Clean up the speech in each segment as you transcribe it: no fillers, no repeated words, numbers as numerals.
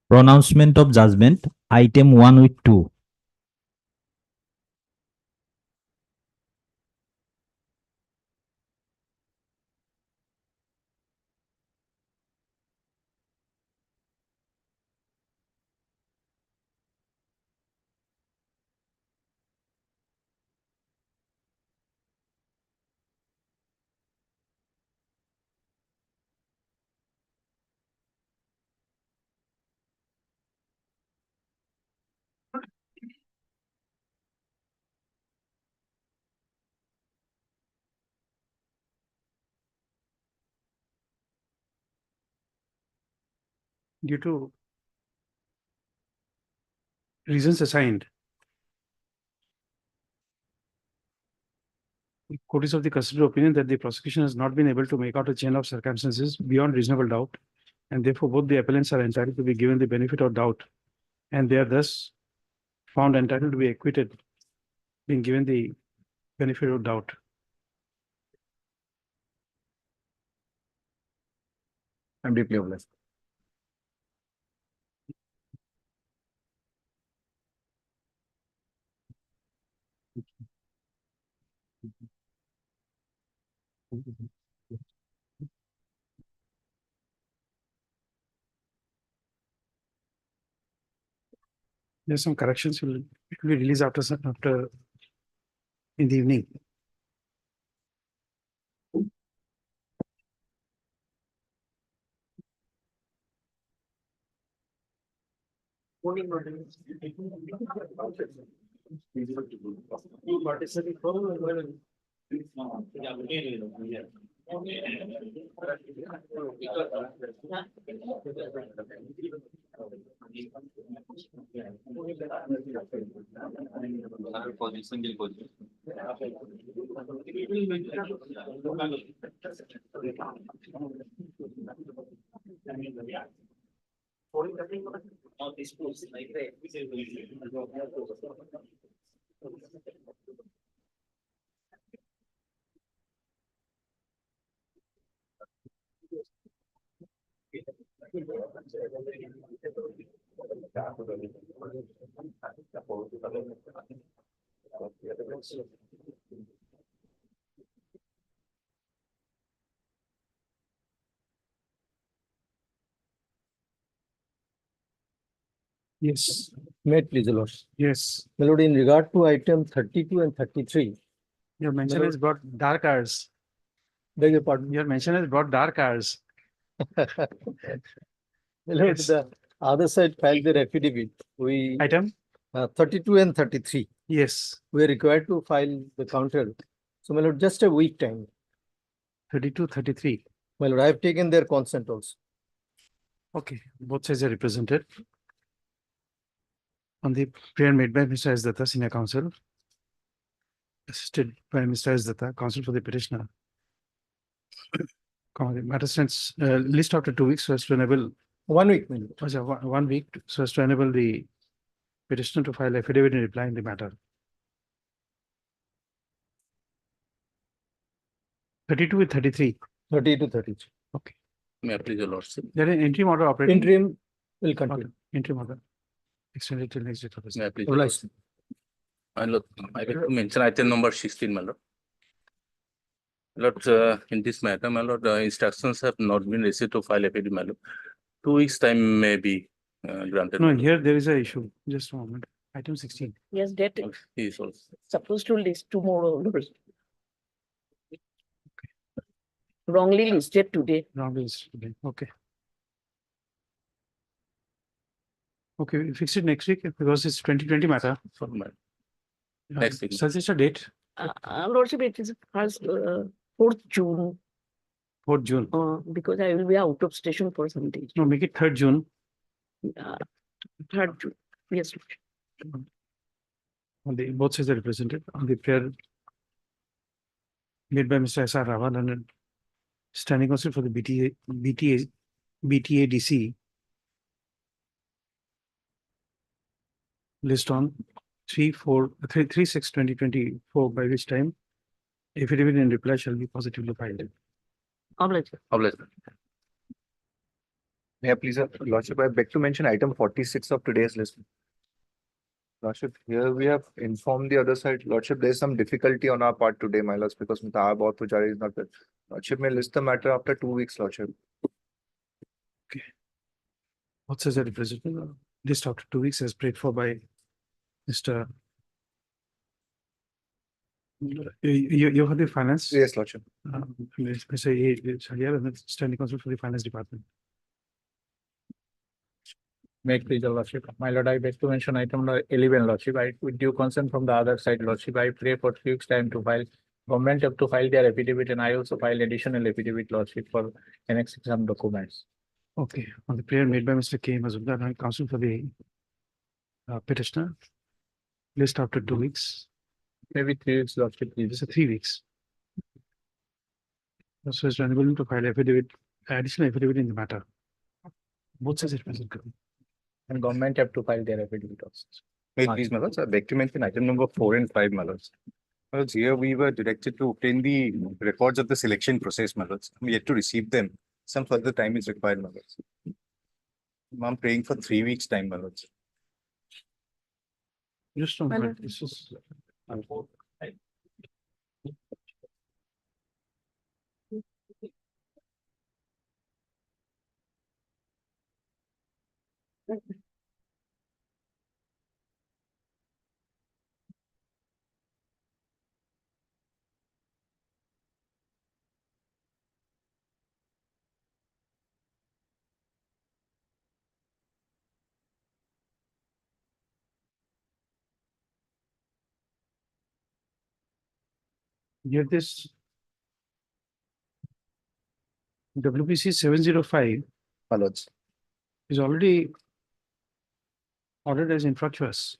Pronouncement of judgment, item 1 with 2. Due to reasons assigned, the court is of the considered opinion that the prosecution has not been able to make out a chain of circumstances beyond reasonable doubt, and therefore both the appellants are entitled to be given the benefit of doubt, and they are thus found entitled to be acquitted, being given the benefit of doubt. I'm deeply obliged. There's some corrections will be released after in the evening. Yes, May it please the Lord. yes. My lord, in regard to item 32 and 33, Your mention Hello. has brought dark hours. beg your pardon. Your mention has brought dark hours. My lord, Yes. the other side filed their affidavit. We Item? 32 and 33. Yes. We are required to file the counter. So, my lord, just a week time. 32, 33. My lord, I have taken their consent also. Okay, both sides are represented. On the prayer made by Mr. S. Datta, senior counsel, assisted by Mr. S. Datta, counsel for the petitioner. The matter stands list after 2 weeks so as to enable 1 week, my lord. 1 week so as to enable the petitioner to file affidavit in reply in the matter. 32 with 33. 30 to 33. Okay. May I please your lordship? There is an interim order operating. Interim will continue. Interim order. Extended till next date of business. May I please your Obliged. lordship? My lord, I will to mention item number 16, my lord. My lord, in this matter, my lord, instructions have not been received to file affidavit, my lord. 2 weeks time may be granted. No, my lord. here there is a issue. Just a moment. Item 16. Yes, that He is also. supposed to list tomorrow. Wrongly listed today. Wrong is today. Okay. Okay, we fix it next week because it's 2020 matter. For my Next week. Suggest a date, Lordship, it is first 4th June, 4th June. because I will be out of station for some days. No, make it 3rd June. 3rd June. Yes, Lordship. On the both sides are represented on the prayer made by Mr. S.R. Raval and standing counsel for the BTADC. List on 3/6/2024, by which time affidavit in reply shall be positively filed. Obliged. Obliged. May I please, Lordship, I beg to mention item 46 of today's list. Lordship, here we have informed the other side. Lordship, there is some difficulty on our part today, my lords, because Mr. R. Baud Pujari is not there. Lordship may list the matter after 2 weeks, Lordship. What says the representative? List after 2 weeks as prayed for by Mr. You have the finance? Yes, Lordship. Mr. A. Sharia, and the standing counsel for the finance department. May it please your lordship. My lord, I beg to mention item number 11, lordship. I, with due consent from the other side, lordship, I pray for 3 weeks time to file. Government have to file their affidavit, and I also file additional affidavit, lordship, for annexing some documents. Okay, on the prayer made by Mr. K. Mazumdar, and counsel for the petitioner. List after 2 weeks, Maybe 3 weeks, lordship, please. this is 3 weeks. So it's unable to file affidavit, additional affidavit in the matter. Both says it present. And government have to file their affidavit also. May please, my lords, I beg to mention item number 4 and 5, my lords. My lords, here we were directed to obtain the records of the selection process, my lords. We yet to receive them. Some further time is required, my lords. I'm praying for 3 weeks' time, my lords. Just a Well, moment, this is. Get this. WPC 705 My lords. is already ordered as infructuous.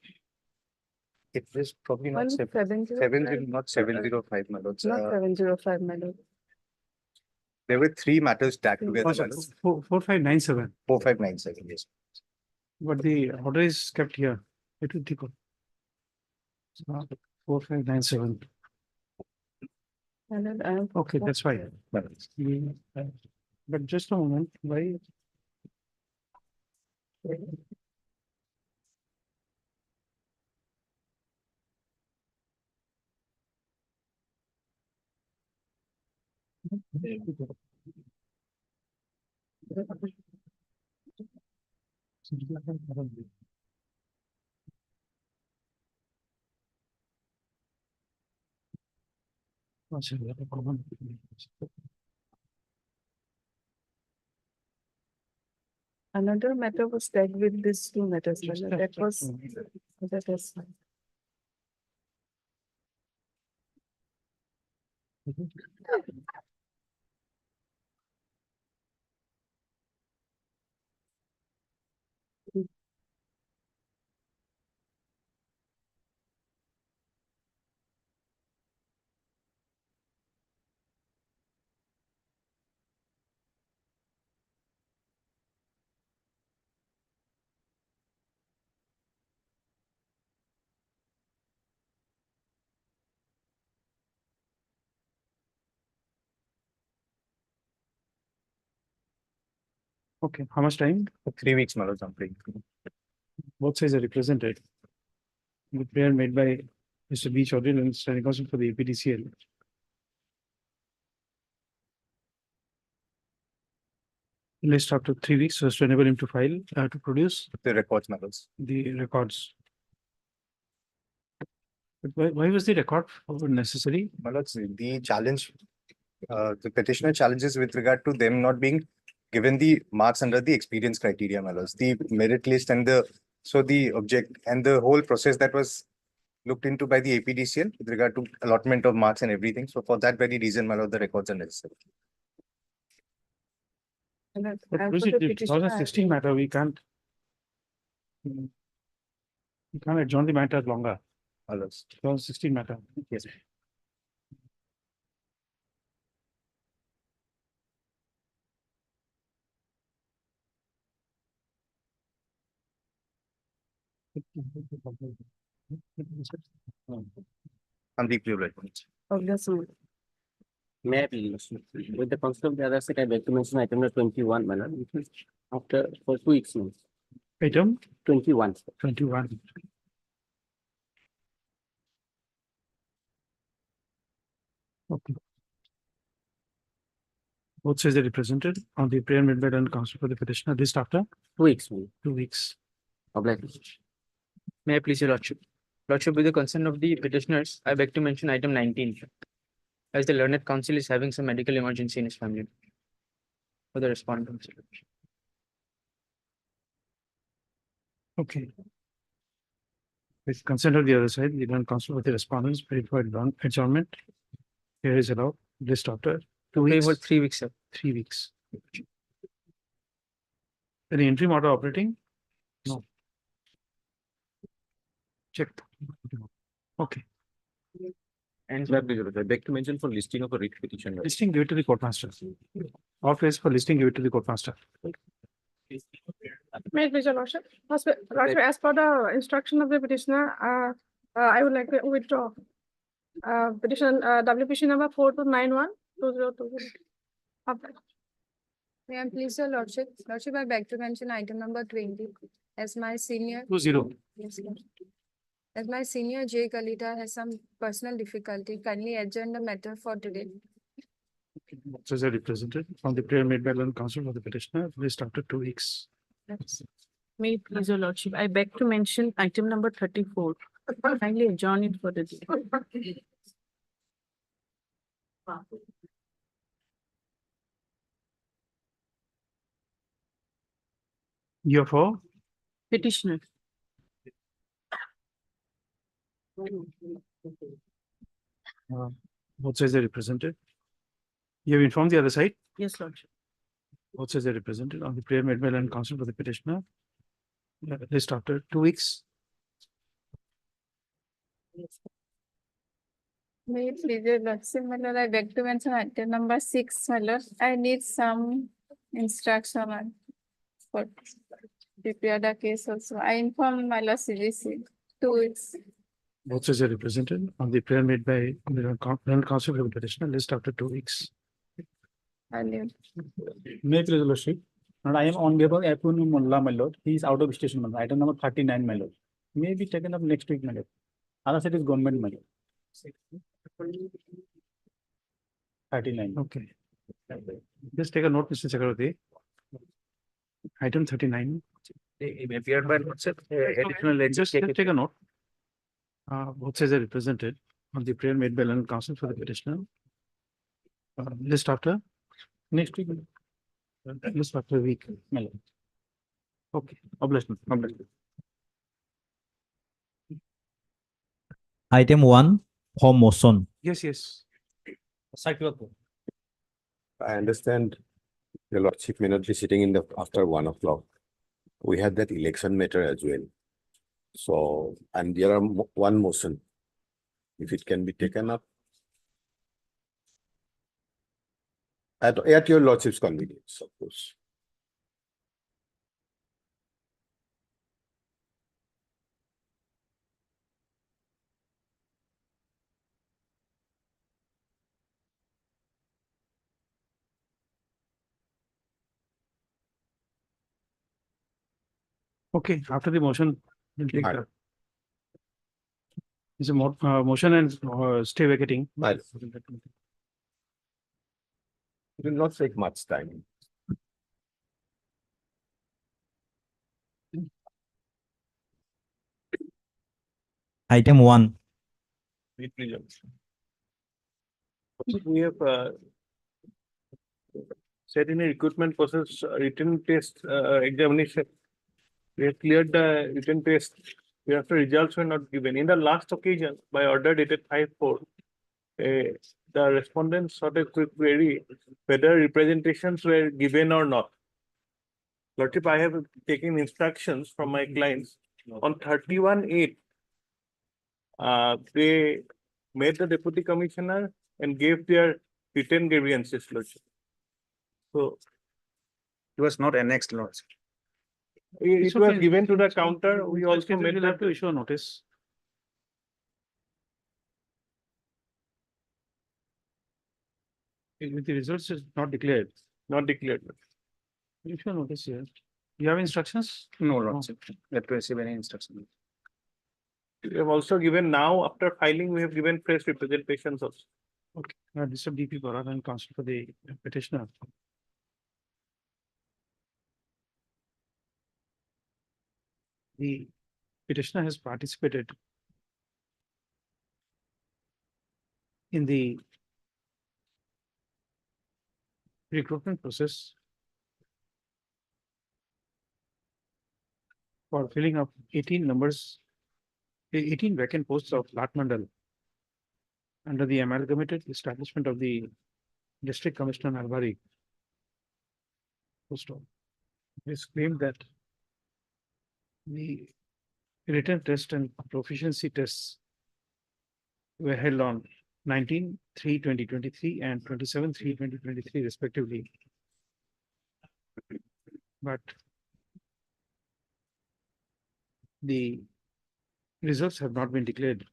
It is probably One not 705. not 705, my lords. Not 705, my lord. There were 3 matters tagged together, my sorry, lords. 4597, 4597, yes. but the order is kept here. It will take. 4597. My lord, I am. Okay, that's fine. My lords. But just a moment, why? Another matter was tagged with these 2 matters, my lord. That was, that was fine. Okay, how much time? For 3 weeks, my lords, I'm praying. Both sides are represented. The prayer made by Mr. B. Chaudhary and standing counsel for the APDCL. List after 3 weeks, so as to enable him to file, to produce The records, my lords. the records. But why was the record necessary? My lords, the challenge, the petitioner challenges with regard to them not being given the marks under the experience criteria, my lords. The merit list and the object and the whole process that was looked into by the APDCL with regard to allotment of marks and everything. So for that very reason, my lord, the records are necessary. And that- But and was for it the the petitioner, 2016 matter? We can't. We can't adjourn the matter longer. My lords. 2016 matter. Yes. I'm deeply obliged. Obviously. May I please, with the consent of the other side, I beg to mention item number 21, my lord, which is after for 2 weeks now. Item 21. 21. Okay. Both sides are represented on the prayer made by and counsel for the petitioner. This after 2 weeks. my lord. 2 weeks. Obliged. May I please your lordship? Lordship, with the consent of the petitioners, I beg to mention item 19. As the learned counsel is having some medical emergency in his family. For the respondents. Okay. With consent of the other side, the learned counsel for the respondents verified adjournment. Here is allowed. List after 2 Okay, weeks. for 3 weeks, sir. 3 weeks. Any interim order operating? No. Check. Okay. And I beg to mention for listing of a writ petition. Listing, give it to the court master. All place for listing, give it to the court master. May I please, your lordship? Lordship, as per the instruction of the petitioner, I would like to withdraw. Petition, WPC number 42912020. May I please your lordship? Lordship, I beg to mention item number 20 as my senior. 20. Yes, Lord. As my senior Jay Kalita has some personal difficulty, kindly adjourn the matter for today. So they represented on the prayer made by learned counsel for the petitioner. List after 2 weeks. May it please, your lordship, I beg to mention item number 34. Kindly adjourn it for the day. You're for? Petitioner. Both sides are represented. You have informed the other side. Yes, lordship. Both sides are represented on the prayer made by learned counsel for the petitioner. List after 2 weeks. May it please your lordship, my lord, I beg to mention item number 6, my lord. I need some instruction on for prepare the case also. I inform my lord CGC 2 weeks. Both sides are represented on the prayer made by the learned counsel for the petitioner. List after 2 weeks. And May I please, your lordship? And I am on behalf of Apun Mullah, my lord. He is out of station, my lord. Item number 39, my lord. May be taken up next week, my lord. Other side is government, my lord. 39. Okay. Just take a note, Mr. Chakravarti. Item 39. appeared by lordship, additional Just take a note. Both sides are represented on the prayer made by learned counsel for the petitioner. List after Next week, list after a week. my lord. Okay. Obliged. Item 1 for motion. Yes, yes. I understand your lordship may not be sitting in the after 1 o'clock. We had that election matter as well. So, and there are one motion. If it can be taken up. At your lordship's convenience, of course. Okay, after the motion, we'll take Right. the. Is a motion and stay vacating. Right. It will not take much time. Item 1. We have said in a recruitment process, written test examination. We have cleared the written test. After results were not given. In the last occasion, by order dated 5/4, the respondents sought a quick query whether representations were given or not. Lordship, I have taken instructions from my clients on 31/8. They met the deputy commissioner and gave their written grievances, Lordship. So It was not annexed, lordship. it It's was okay. given to the counter. We also made We'll have to that. issue a notice. With the results is not declared. Not declared. If you notice here, you have instructions? No, Lordship, yet to receive any instruction. We have also given now, after filing, we have given fresh representations also. Mr. DP Bharat and counsel for the petitioner. The petitioner has participated in the recruitment process for filling up 18 vacant posts of Lat Mandal under the amalgamated establishment of the District Commissioner Nalbari. Post. It's claimed that the written test and proficiency tests were held on 19/3/2023 and 27/3/2023 respectively. But the results have not been declared.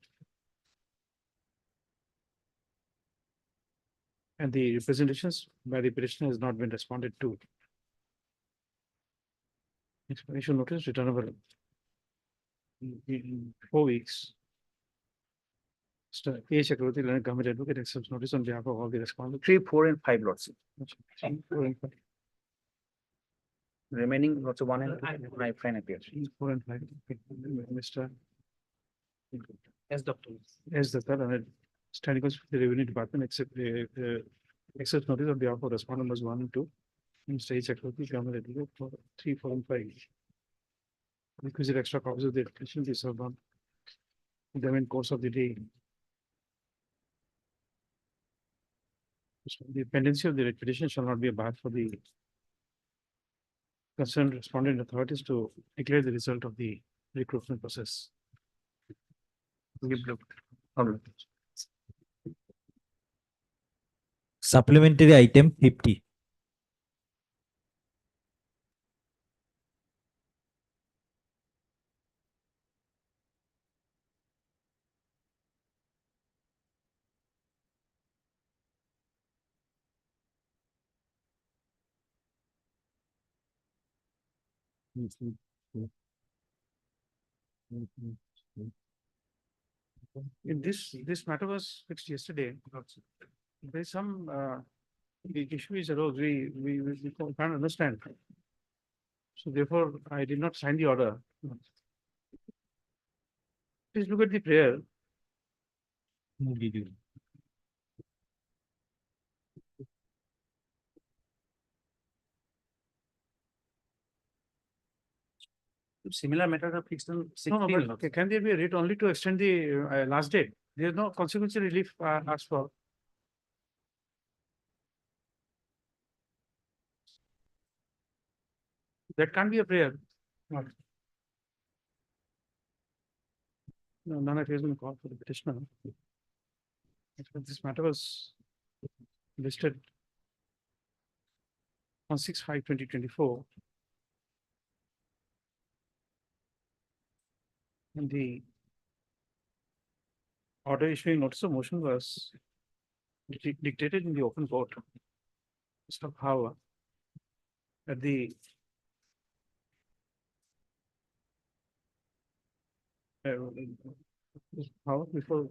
And the representations by the petitioner has not been responded to. Explanation notice returnable in 4 weeks. Mr. A. Chakravarti, Learned Government Advocate, accepts notice on behalf of all the respondents. 3, 4, and 5, Lordship. 3, 4, and 5. Remaining, Lordship, 1 and 2, my friend appears. 3, 4, and 5. Mr. Yes, Doctor. S. Datta, and standing counsel for the Revenue Department, accepts notice on behalf of respondent numbers 1 and 2. Mr. A. Chakravarti, Government Advocate for 3, 4, and 5. Requisite extra copies of the application be served on them in course of the day. So the pendency of the petition shall not be a bar for the concerned respondent authorities to declare the result of the recruitment process. Supplementary item 50. In this matter was fixed yesterday. There's some the issue is arose, we can't understand. So therefore, I did not sign the order. Please look at the prayer. Similar matter are fixed on No, 16. but can there be a writ only to extend the last date? There is no consequential relief asked for. That can't be a prayer. No, none of it has been called for the petitioner. This matter was listed on 6/5/2024. And the order issuing notice of motion was dictated in the open court. Mr. Power at the Power before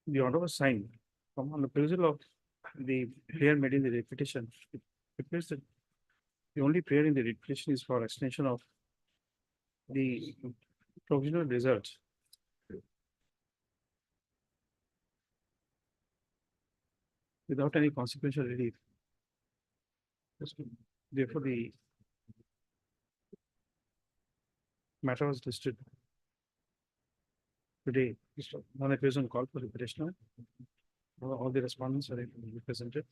the order was signed from on the perusal of the prayer made in the petition. It appears that the only prayer in the petition is for extension of the provisional result. Without any consequential relief. Therefore, the matter was listed today. On a present call for the petitioner. All the respondents are represented.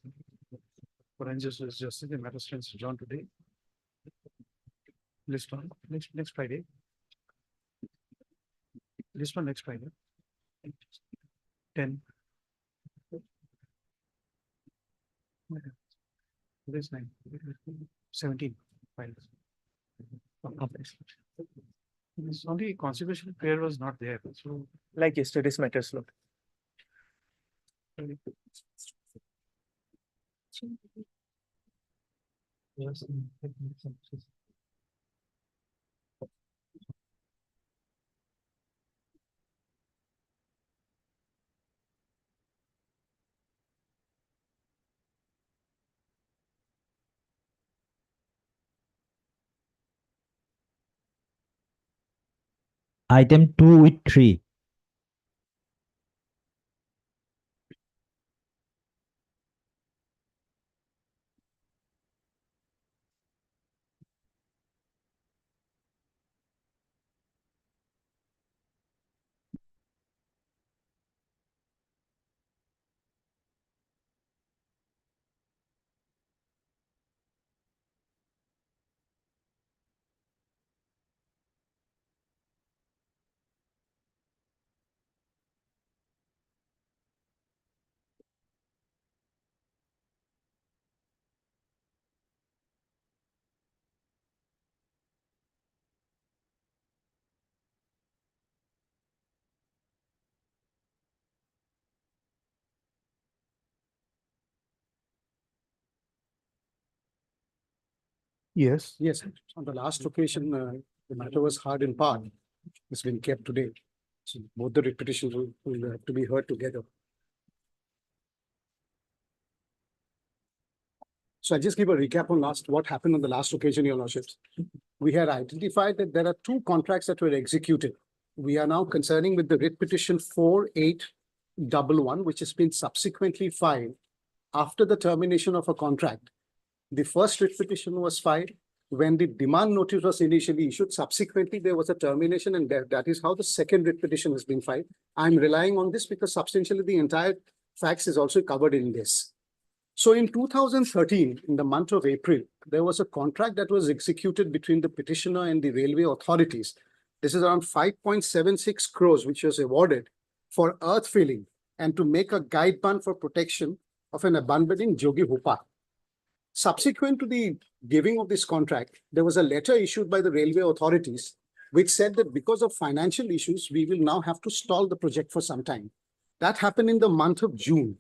For justice, the matter stands adjourned today. List on next Friday. List on next Friday. 10. Today's 9. 17 files. This only consequential prayer was not there, so. Like yesterday's matters, Lord. Item 2 with 3. Yes. Yes, on the last occasion, the matter was heard in part. It's been kept today. So both the repetitions will have to be heard together. So I'll just give a recap on what happened on the last occasion, Your Lordships. We had identified that there are two contracts that were executed. We are now concerning with the writ petition 4811, which has been subsequently filed after the termination of a contract. The first writ petition was filed when the demand notice was initially issued. Subsequently, there was a termination, and that is how the second writ petition has been filed. I'm relying on this because substantially the entire facts is also covered in this. So in 2013, in the month of April, there was a contract that was executed between the petitioner and the railway authorities. This is around 5.76 crores, which was awarded for earth filling and to make a guide band for protection of an abandoned in Jogi Hopa. Subsequent to the giving of this contract, there was a letter issued by the railway authorities, which said that because of financial issues, we will now have to stall the project for some time. That happened in the month of June.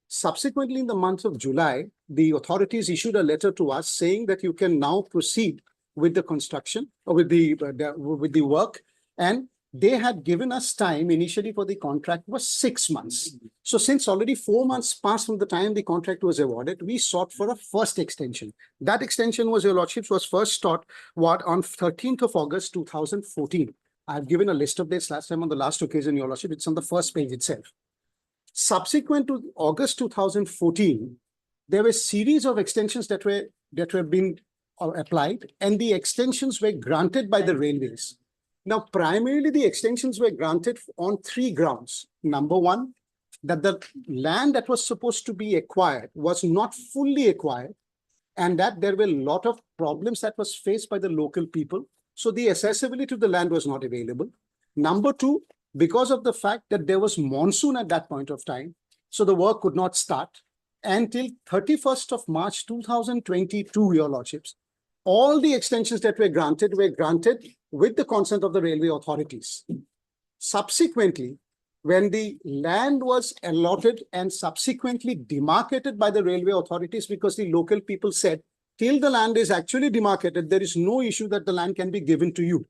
Subsequently, in the month of July, the authorities issued a letter to us saying that you can now proceed with the construction or with the work, and they had given us time initially for the contract was 6 months. So since already 4 months passed from the time the contract was awarded, we sought for a first extension. That extension was, Your Lordships, was first sought on 13th of August 2014. I've given a list of dates last time on the last occasion, Your Lordship. It's on the first page itself. Subsequent to August 2014, there were a series of extensions that were being applied, and the extensions were granted by the railways. Now, primarily the extensions were granted on 3 grounds. Number one, that the land that was supposed to be acquired was not fully acquired, and that there were a lot of problems that was faced by the local people. So the accessibility to the land was not available. Number two, because of the fact that there was monsoon at that point of time, so the work could not start until 31st of March 2022, Your Lordships. All the extensions that were granted with the consent of the railway authorities. Subsequently, when the land was allotted and subsequently demarcated by the railway authorities, because the local people said, till the land is actually demarcated, there is no issue that the land can be given to you.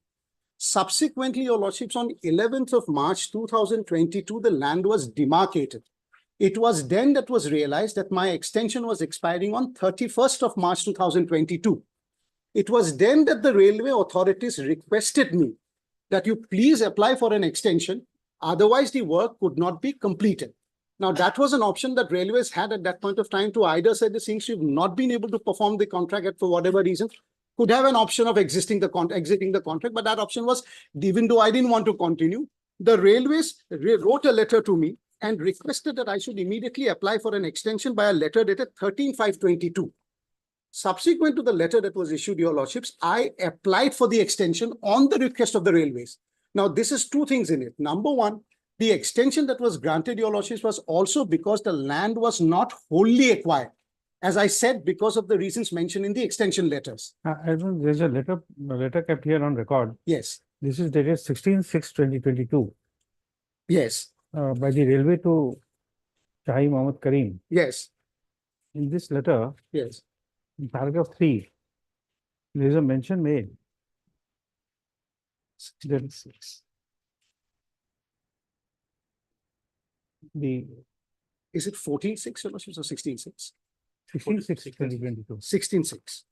Subsequently, Your Lordships, on 11th of March 2022, the land was demarcated. It was then that was realized that my extension was expiring on 31st of March 2022. It was then that the railway authorities requested me that you please apply for an extension, otherwise the work could not be completed. Now, that was an option that railways had at that point of time to either say the since you've not been able to perform the contract for whatever reason, could have an option of exiting the contract, but that option was, even though I didn't want to continue, the railways wrote a letter to me and requested that I should immediately apply for an extension by a letter dated 13/5/22. Subsequent to the letter that was issued, Your Lordships, I applied for the extension on the request of the railways. Now, this is 2 things in it. Number one, the extension that was granted, Your Lordships, was also because the land was not wholly acquired. As I said, because of the reasons mentioned in the extension letters. I know there's a letter kept here on record. Yes, This is dated 16/6/2022 yes, by the railway to Shahi Mohammed Kareem. Yes, In this letter, yes. in paragraph 3, there is a mention made that the Is it 14.6, Your Lordships, or 16.6? 16/6/2022. 16.6.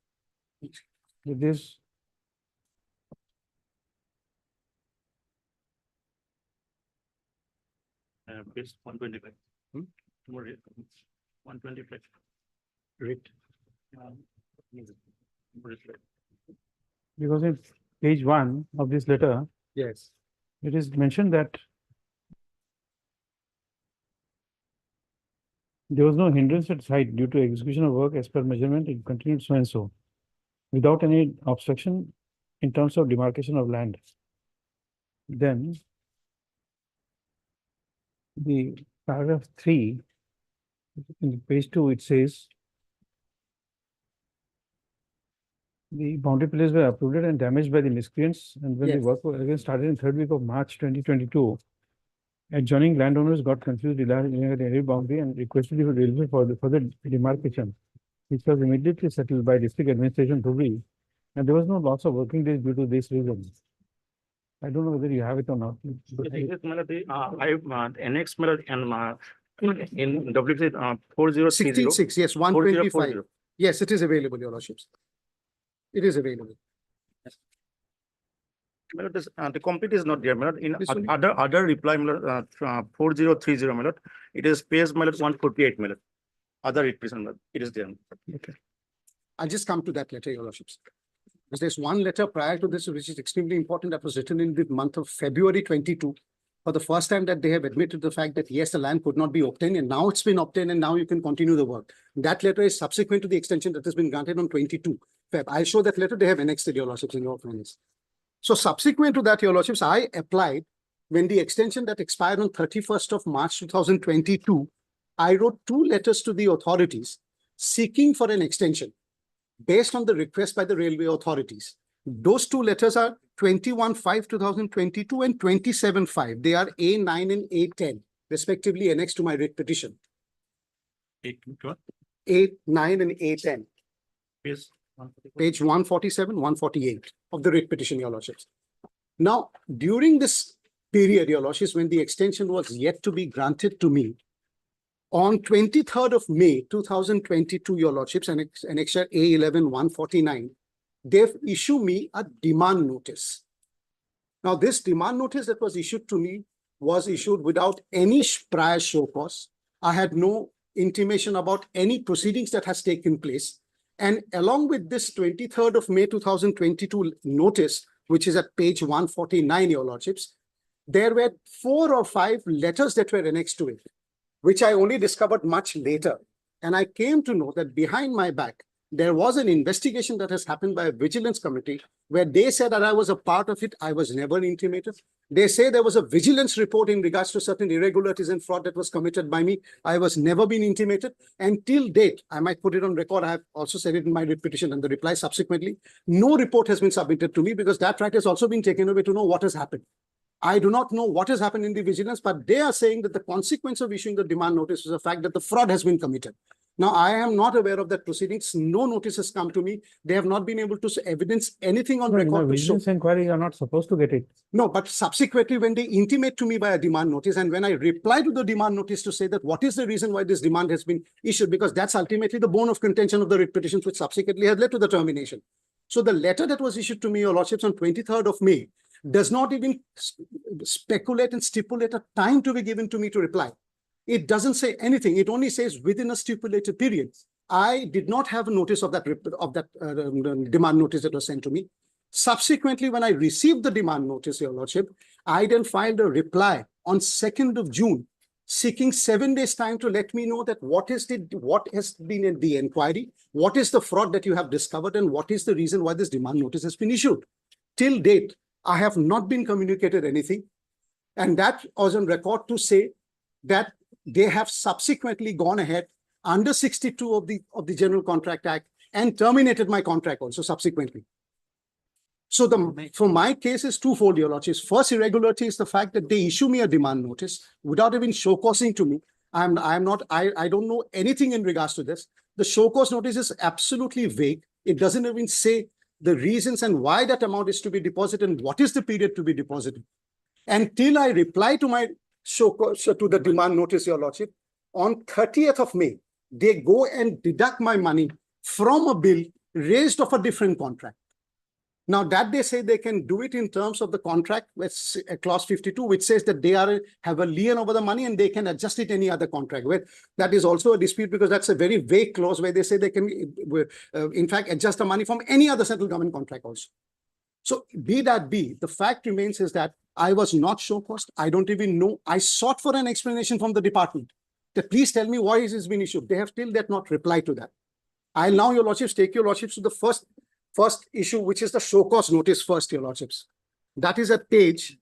With this Page 125. Hmm? 125. Right. because in page 1 of this letter, Yes. it is mentioned that there was no hindrance at site due to execution of work as per measurement. It continued so and so, without any obstruction in terms of demarcation of land. Then the paragraph 3, in page 2, it says the boundary pillars were uprooted and damaged by the miscreants, and when the Yes. work was again started in third week of March 2022, adjoining landowners got confused regarding the area boundary and requested the railway for the further demarcation, which was immediately settled by district administration Dhubri, and there was no loss of working days due to this reason. I don't know whether you have it or not. Annex in WC 4030. 16.6, yes, 125. Yes, it is available, Your Lordships. It is available. The complete is not there, in This one? other reply, 4030, it is page 148, other representation, it is there. I'll just come to that letter, Your Lordships. Because there's one letter prior to this, which is extremely important, that was written in the month of February 22. For the first time that they have admitted the fact that yes, the land could not be obtained, and now it's been obtained, and now you can continue the work. That letter is subsequent to the extension that has been granted on 22 Feb. I'll show that letter. They have annexed it, Your Lordships, in your fairness. So subsequent to that, Your Lordships, I applied when the extension that expired on 31st of March 2022, I wrote 2 letters to the authorities seeking for an extension based on the request by the railway authorities. Those 2 letters are 21/5/2022 and 27/5. They are A9 and A10, respectively annexed to my writ petition. A9 and A10. Page 147, 148 of the writ petition, Your Lordships. Now, during this period, Your Lordships, when the extension was yet to be granted to me, on 23rd of May 2022, Your Lordships, Annexure A11 149, they've issued me a demand notice. Now, this demand notice that was issued to me was issued without any prior show cause. I had no intimation about any proceedings that has taken place. And along with this 23rd of May 2022 notice, which is at page 149, Your Lordships, there were 4 or 5 letters that were annexed to it, which I only discovered much later. And I came to know that behind my back, there was an investigation that has happened by a vigilance committee where they said that I was a part of it. I was never intimated. They say there was a vigilance report in regards to certain irregularities and fraud that was committed by me. I was never been intimated. And till date, I might put it on record. I have also said it in my writ petition and the reply subsequently. No report has been submitted to me because that right has also been taken away to know what has happened. I do not know what has happened in the vigilance, but they are saying that the consequence of issuing the demand notice is the fact that the fraud has been committed. Now, I am not aware of that proceedings. No notice has come to me. They have not been able to evidence anything on No, in a record to show. vigilance inquiry, you are not supposed to get it. No, but subsequently, when they intimate to me by a demand notice, and when I reply to the demand notice to say that what is the reason why this demand has been issued, because that's ultimately the bone of contention of the writ petitions, which subsequently has led to the termination. So the letter that was issued to me, Your Lordships, on 23rd of May, does not even speculate and stipulate a time to be given to me to reply. It doesn't say anything. It only says within a stipulated period. I did not have a notice of that demand notice that was sent to me. Subsequently, when I received the demand notice, Your Lordship, I then filed a reply on 2nd of June, seeking 7 days time to let me know that what has been in the inquiry, what is the fraud that you have discovered, and what is the reason why this demand notice has been issued. Till date, I have not been communicated anything. And that was on record to say that they have subsequently gone ahead under 62 of the General Contract Act and terminated my contract also subsequently. So for my case is twofold, Your Lordships. First irregularity is the fact that they issue me a demand notice without even show causing to me. I don't know anything in regards to this. The show cause notice is absolutely vague. It doesn't even say the reasons and why that amount is to be deposited and what is the period to be deposited. Until I reply to my show cause, to the demand notice, Your Lordship, on 30th of May, they go and deduct my money from a bill raised of a different contract. Now that they say they can do it in terms of the contract, with clause 52, which says that they have a lien over the money and they can adjust it any other contract. Where that is also a dispute because that's a very vague clause where they say they can, in fact, adjust the money from any other central government contract also. So be that be, the fact remains is that I was not show caused. I don't even know. I sought for an explanation from the department that please tell me why is this been issued. They have still not replied to that. I'll now, Your Lordships, take Your Lordships to the first issue, which is the show cause notice first, Your Lordships. That is at page.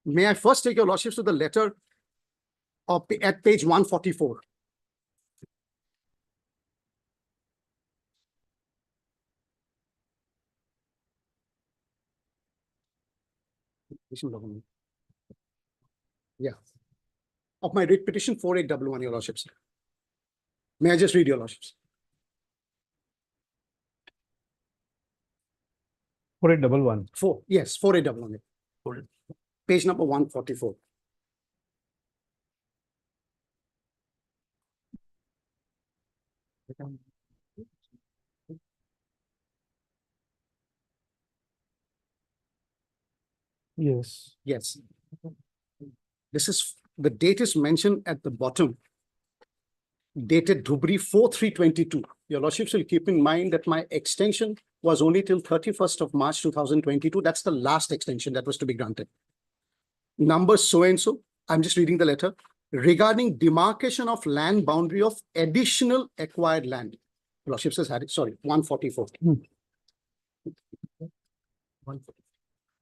May I first take Your Lordships to the letter at page 144. Yeah. Of my writ petition 4811, Your Lordships. May I just read, Your Lordships? 4811. 4811. Page number 144. Yes. Yes. This is, the date is mentioned at the bottom. Dated Dhubri 4/3/22. Your Lordships will keep in mind that my extension was only till 31st of March 2022. That's the last extension that was to be granted. Number so-and-so, I'm just reading the letter, regarding demarcation of land boundary of additional acquired land. Your Lordships has had it, sorry, 144.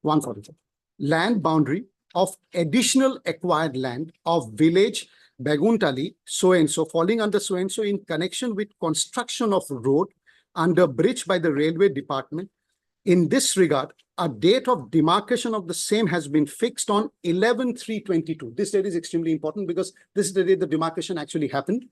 144. Land boundary of additional acquired land of village Baguntali, so-and-so, falling under so-and-so in connection with construction of road under bridge by the railway department. In this regard, a date of demarcation of the same has been fixed on 11/3/22. This date is extremely important because this is the date the demarcation actually happened.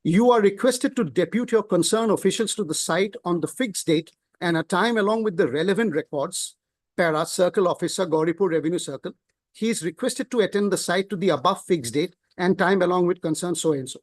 You are requested to depute your concerned officials to the site on the fixed date and a time along with the relevant records. Para Circle Officer, Gauripur Revenue Circle. He is requested to attend the site to the above fixed date and time along with concerned so-and-so.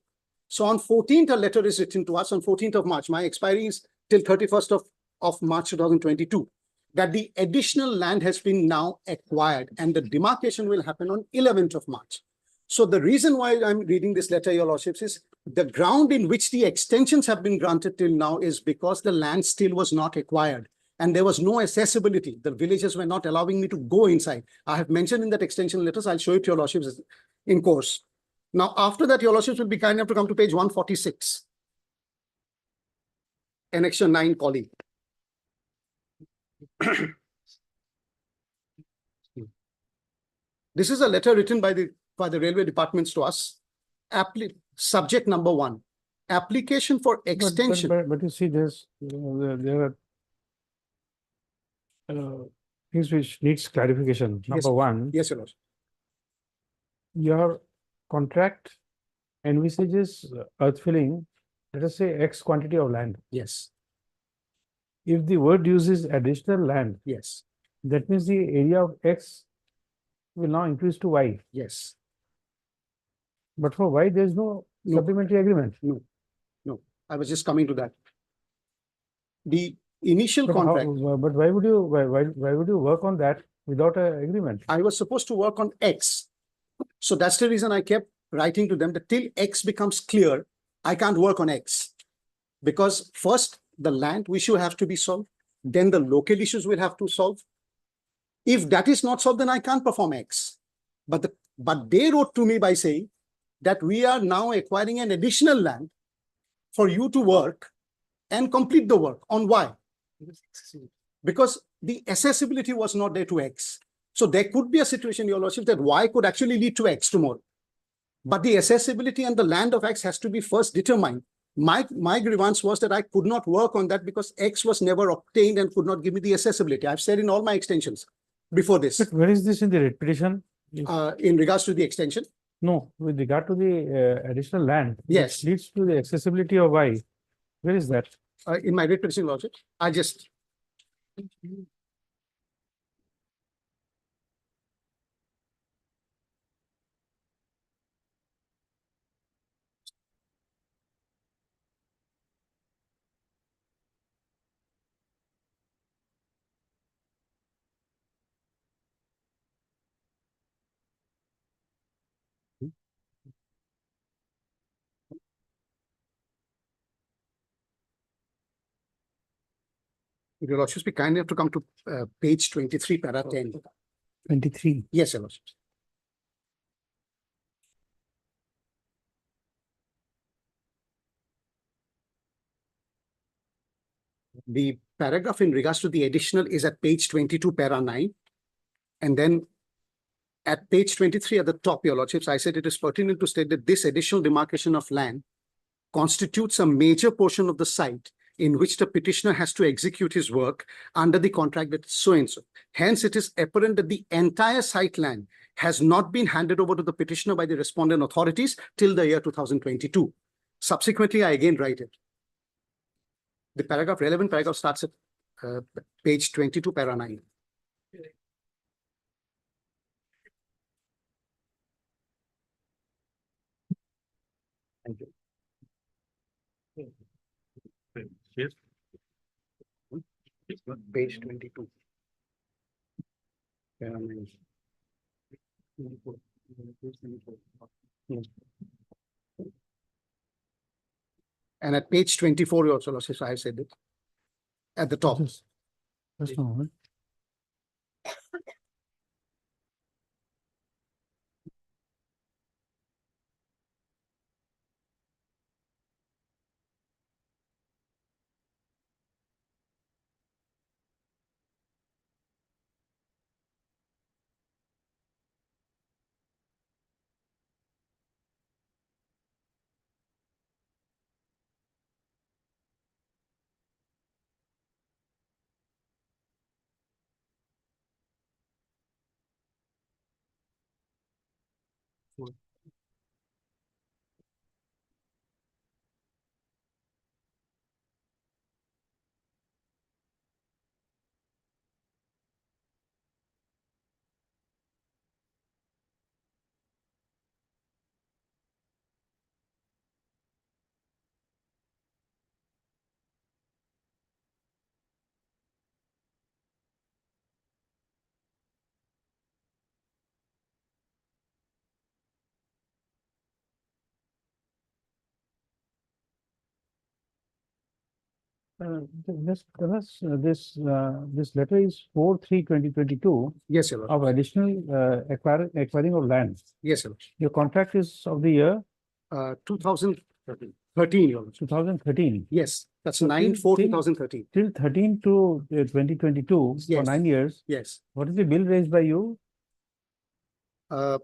So on 14th, a letter is written to us on 14th of March. My expiry is till 31st of March 2022. That the additional land has been now acquired and the demarcation will happen on 11th of March. So the reason why I'm reading this letter, Your Lordships, is the ground in which the extensions have been granted till now is because the land still was not acquired. And there was no accessibility. The villagers were not allowing me to go inside. I have mentioned in that extension letters. I'll show it to Your Lordships in course. Now, after that, Your Lordships will be kind enough to come to page 146. Annexure 9, colleague. This is a letter written by the railway departments to us. Subject number 1. Application for extension. But you see, there are things which needs clarification. Number one, Yes, Your Lordship. your contract envisages earth filling, let us say X quantity of land. Yes, If the word uses additional land, yes, that means the area of X will now increase to Y. yes. But for Y, there is no No. supplementary agreement. No. I was just coming to that. The initial But how- contract, but why would you work on that without an agreement? I was supposed to work on X. So that's the reason I kept writing to them that till X becomes clear, I can't work on X. Because first, the land issue have to be solved. Then the local issues will have to solve. If that is not solved, then I can't perform X. But they wrote to me by saying that we are now acquiring an additional land for you to work and complete the work on Y. Because the accessibility was not there to X. So there could be a situation, Your Lordship, that Y could actually lead to X tomorrow. But the accessibility and the land of X has to be first determined. My grievance was that I could not work on that because X was never obtained and could not give me the accessibility. I've said in all my extensions before this, But where is this in the writ petition? in regards to the extension. No, with regard to the additional land. which Yes. Leads to the accessibility of Y. Where is that? In my writ petition lordship, I just. Your lordship, be kind enough to come to page 23, para 10. 23. Yes, your lordship. The paragraph in regards to the additional is at page 22, para 9. And then at page 23 at the top, your lordships, I said it is pertinent to state that this additional demarcation of land constitutes a major portion of the site in which the petitioner has to execute his work under the contract that is so and so. Hence, it is apparent that the entire site land has not been handed over to the petitioner by the respondent authorities till the year 2022. Subsequently, I again write it. The paragraph, relevant paragraph starts at page 22, para 9. Thank you. Yes. Page 22. Para 9. And at page 24, you also, lordships, I said it. At the top. Just a moment. This letter is 4/3/2022 Yes, your lordship. of additional acquiring of land. Yes, your lordship. Your contract is of the year 2013, your lordship. 2013. Yes, that's So 9/4/2013. Till 13 to 2022 for Yes. 9 years. Yes. What is the bill raised by you? Uh,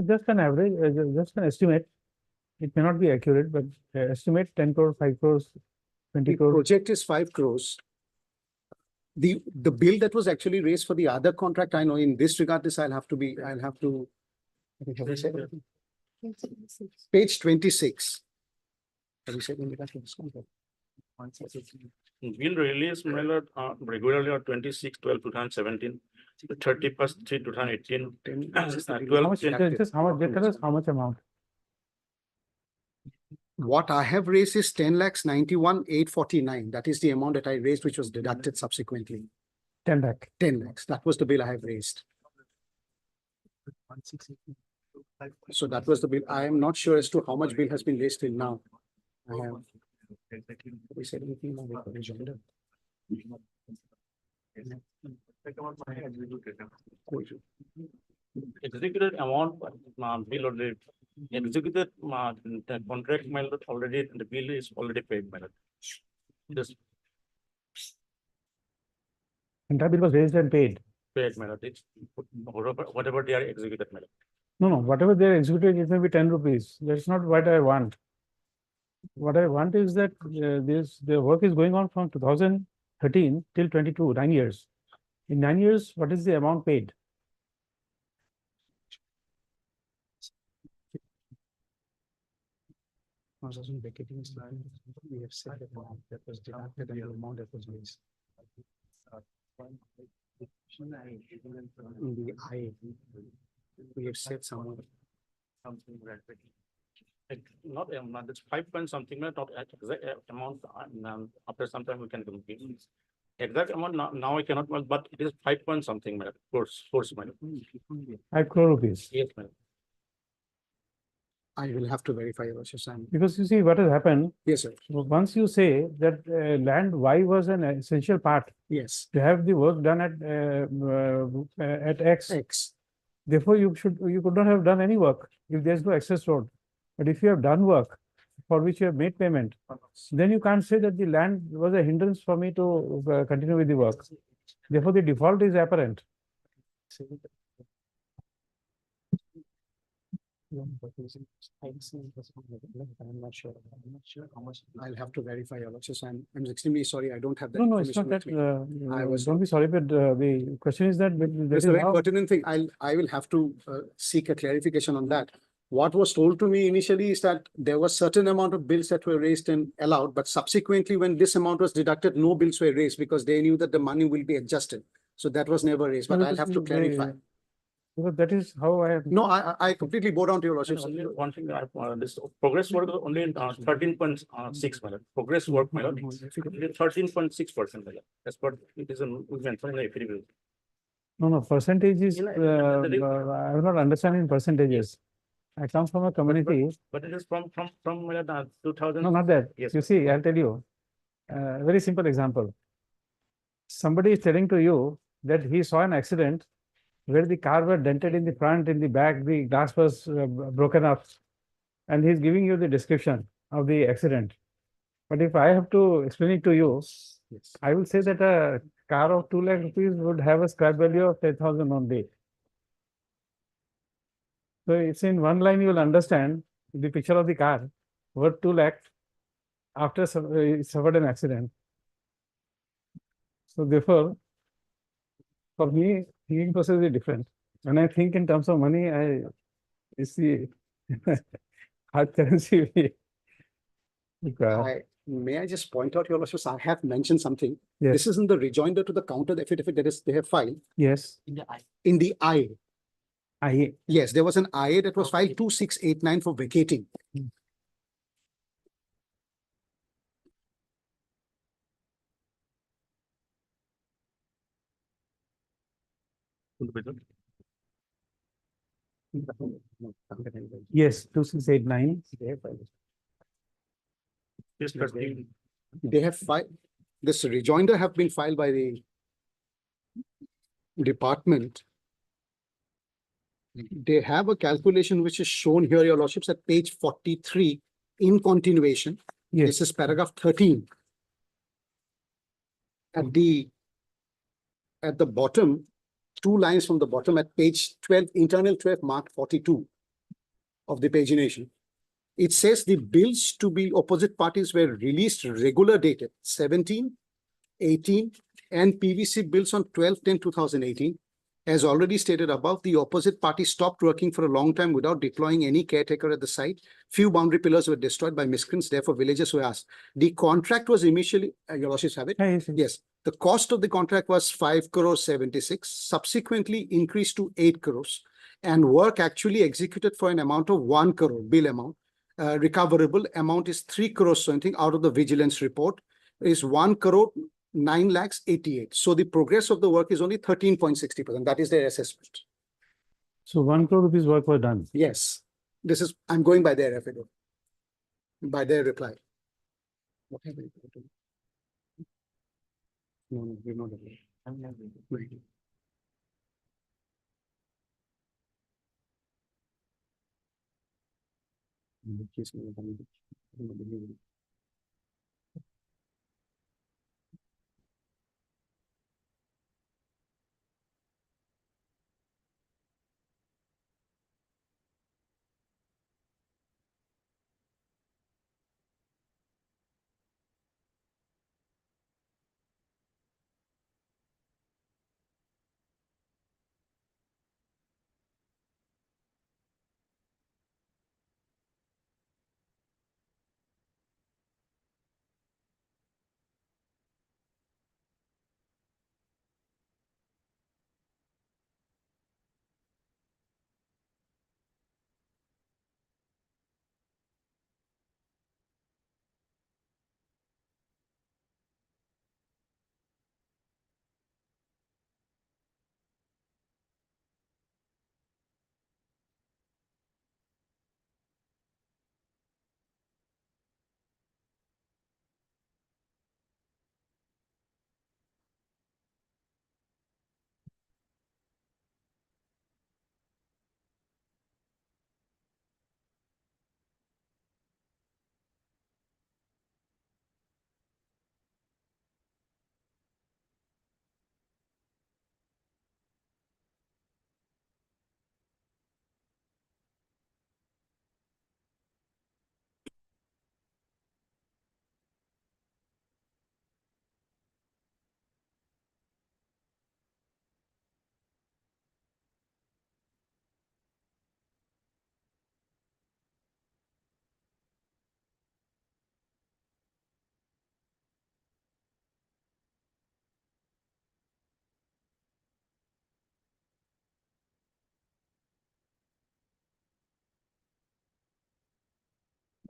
Just an average, just an estimate. It may not be accurate, but estimate 10 crore, 5 crores, 20 The crores. project is 5 crores. The bill that was actually raised for the other contract, I know in this regard, I'll have to. I think, have I said everything? Page 26. Have you said in regard to this contract? Bill release mailed regularly on 26/12/2017, 31/3/2018. 10, How much, tell us how much amount? What I have raised is 10,91,849. That is the amount that I raised, which was deducted subsequently. 10 lakh. 10 lakhs. That was the bill I have raised. So that was the bill. I am not sure as to how much bill has been raised till now. I have. We said anything about the agenda? Executed amount, bill already, executed, the contract mail already, the bill is already paid, madam. Just Entire bill was raised and paid. paid, madam. It's whatever they are executed, madam. No, whatever they're executing, it may be 10 rupees. That's not what I want. What I want is that the work is going on from 2013 till 22, 9 years. In 9 years, what is the amount paid? We have said that amount that was deducted and the amount that was raised. In the I, we have said somewhere. Something like not, that's 5 point something, not exact amount, after some time we can give. Exact amount, now I cannot, but it is 5 point something, madam, course, madam. 5 crore rupees. Yes, madam. I will have to verify your worship. Because you see what has happened, Yes, sir. once you say that land Y was an essential part Yes. to have the work done at X, X. therefore you could not have done any work if there's no access road. But if you have done work for which you have made payment, then you can't say that the land was a hindrance for me to continue with the work. Therefore, the default is apparent. I'm not sure how much. I'll have to verify your worship. I'm extremely sorry. I don't have that. No, it's not that. information with me. I was- Don't be sorry, but the question is that that That's is a very how. pertinent thing. I will have to seek a clarification on that. What was told to me initially is that there was certain amount of bills that were raised and allowed, but subsequently when this amount was deducted, no bills were raised because they knew that the money will be adjusted. So that was never raised, but No, I'll have to clarify. Because that is how I have. No, I completely bow down to your worship. Only one thing, this progress work is only 13.6, madam, progress work, madam, 13.6%, madam, that's what it is, we mentioned in the affidavit. No, percentage is, You know, I am not understanding percentages. I come from a community, But it is from 2000. no, not that. Yes, You see, I'll tell you, very simple example. Somebody is telling to you that he saw an accident where the car was dented in the front, in the back, the glass was broken up. And he's giving you the description of the accident. But if I have to explain it to you, I will say that a car of 2 lakh rupees would have a scrap value of 10,000 only. So it's in one line, you will understand the picture of the car worth 2 lakh after it suffered an accident. So therefore, for me, thinking process is different. When I think in terms of money, I see hard currency. May I just point out, your worship, I have mentioned something. Yes. This is in the rejoinder to the counter affidavit that is they have filed Yes, in the I. I, Yes, there was an IA that was filed 2689 for vacating. yes, 2689. Yes, 13. They have filed, this rejoinder have been filed by the department. They have a calculation which is shown here, your lordships, at page 43 in continuation. Yes, This is paragraph 13. At the bottom, 2 lines from the bottom at page 12, internal 12, marked 42 of the pagination. It says the bills to be opposite parties were released regular dated 17, 18, and PVC bills on 12/10/2018. As already stated above, the opposite party stopped working for a long time without deploying any caretaker at the site. Few boundary pillars were destroyed by miscreants, therefore villagers were asked. The contract was initially, your lordships have it? Yes, the cost of the contract was 5 crore 76, subsequently increased to 8 crores. And work actually executed for an amount of 1 crore bill amount. Recoverable amount is 3 crores something out of the vigilance report is 1 crore 9 lakhs 88. So the progress of the work is only 13.60%. That is their assessment. so 1 crore rupees work was done. Yes, this is, I'm going by their affidavit, by their reply. What have we put in? No, we're not. Wait.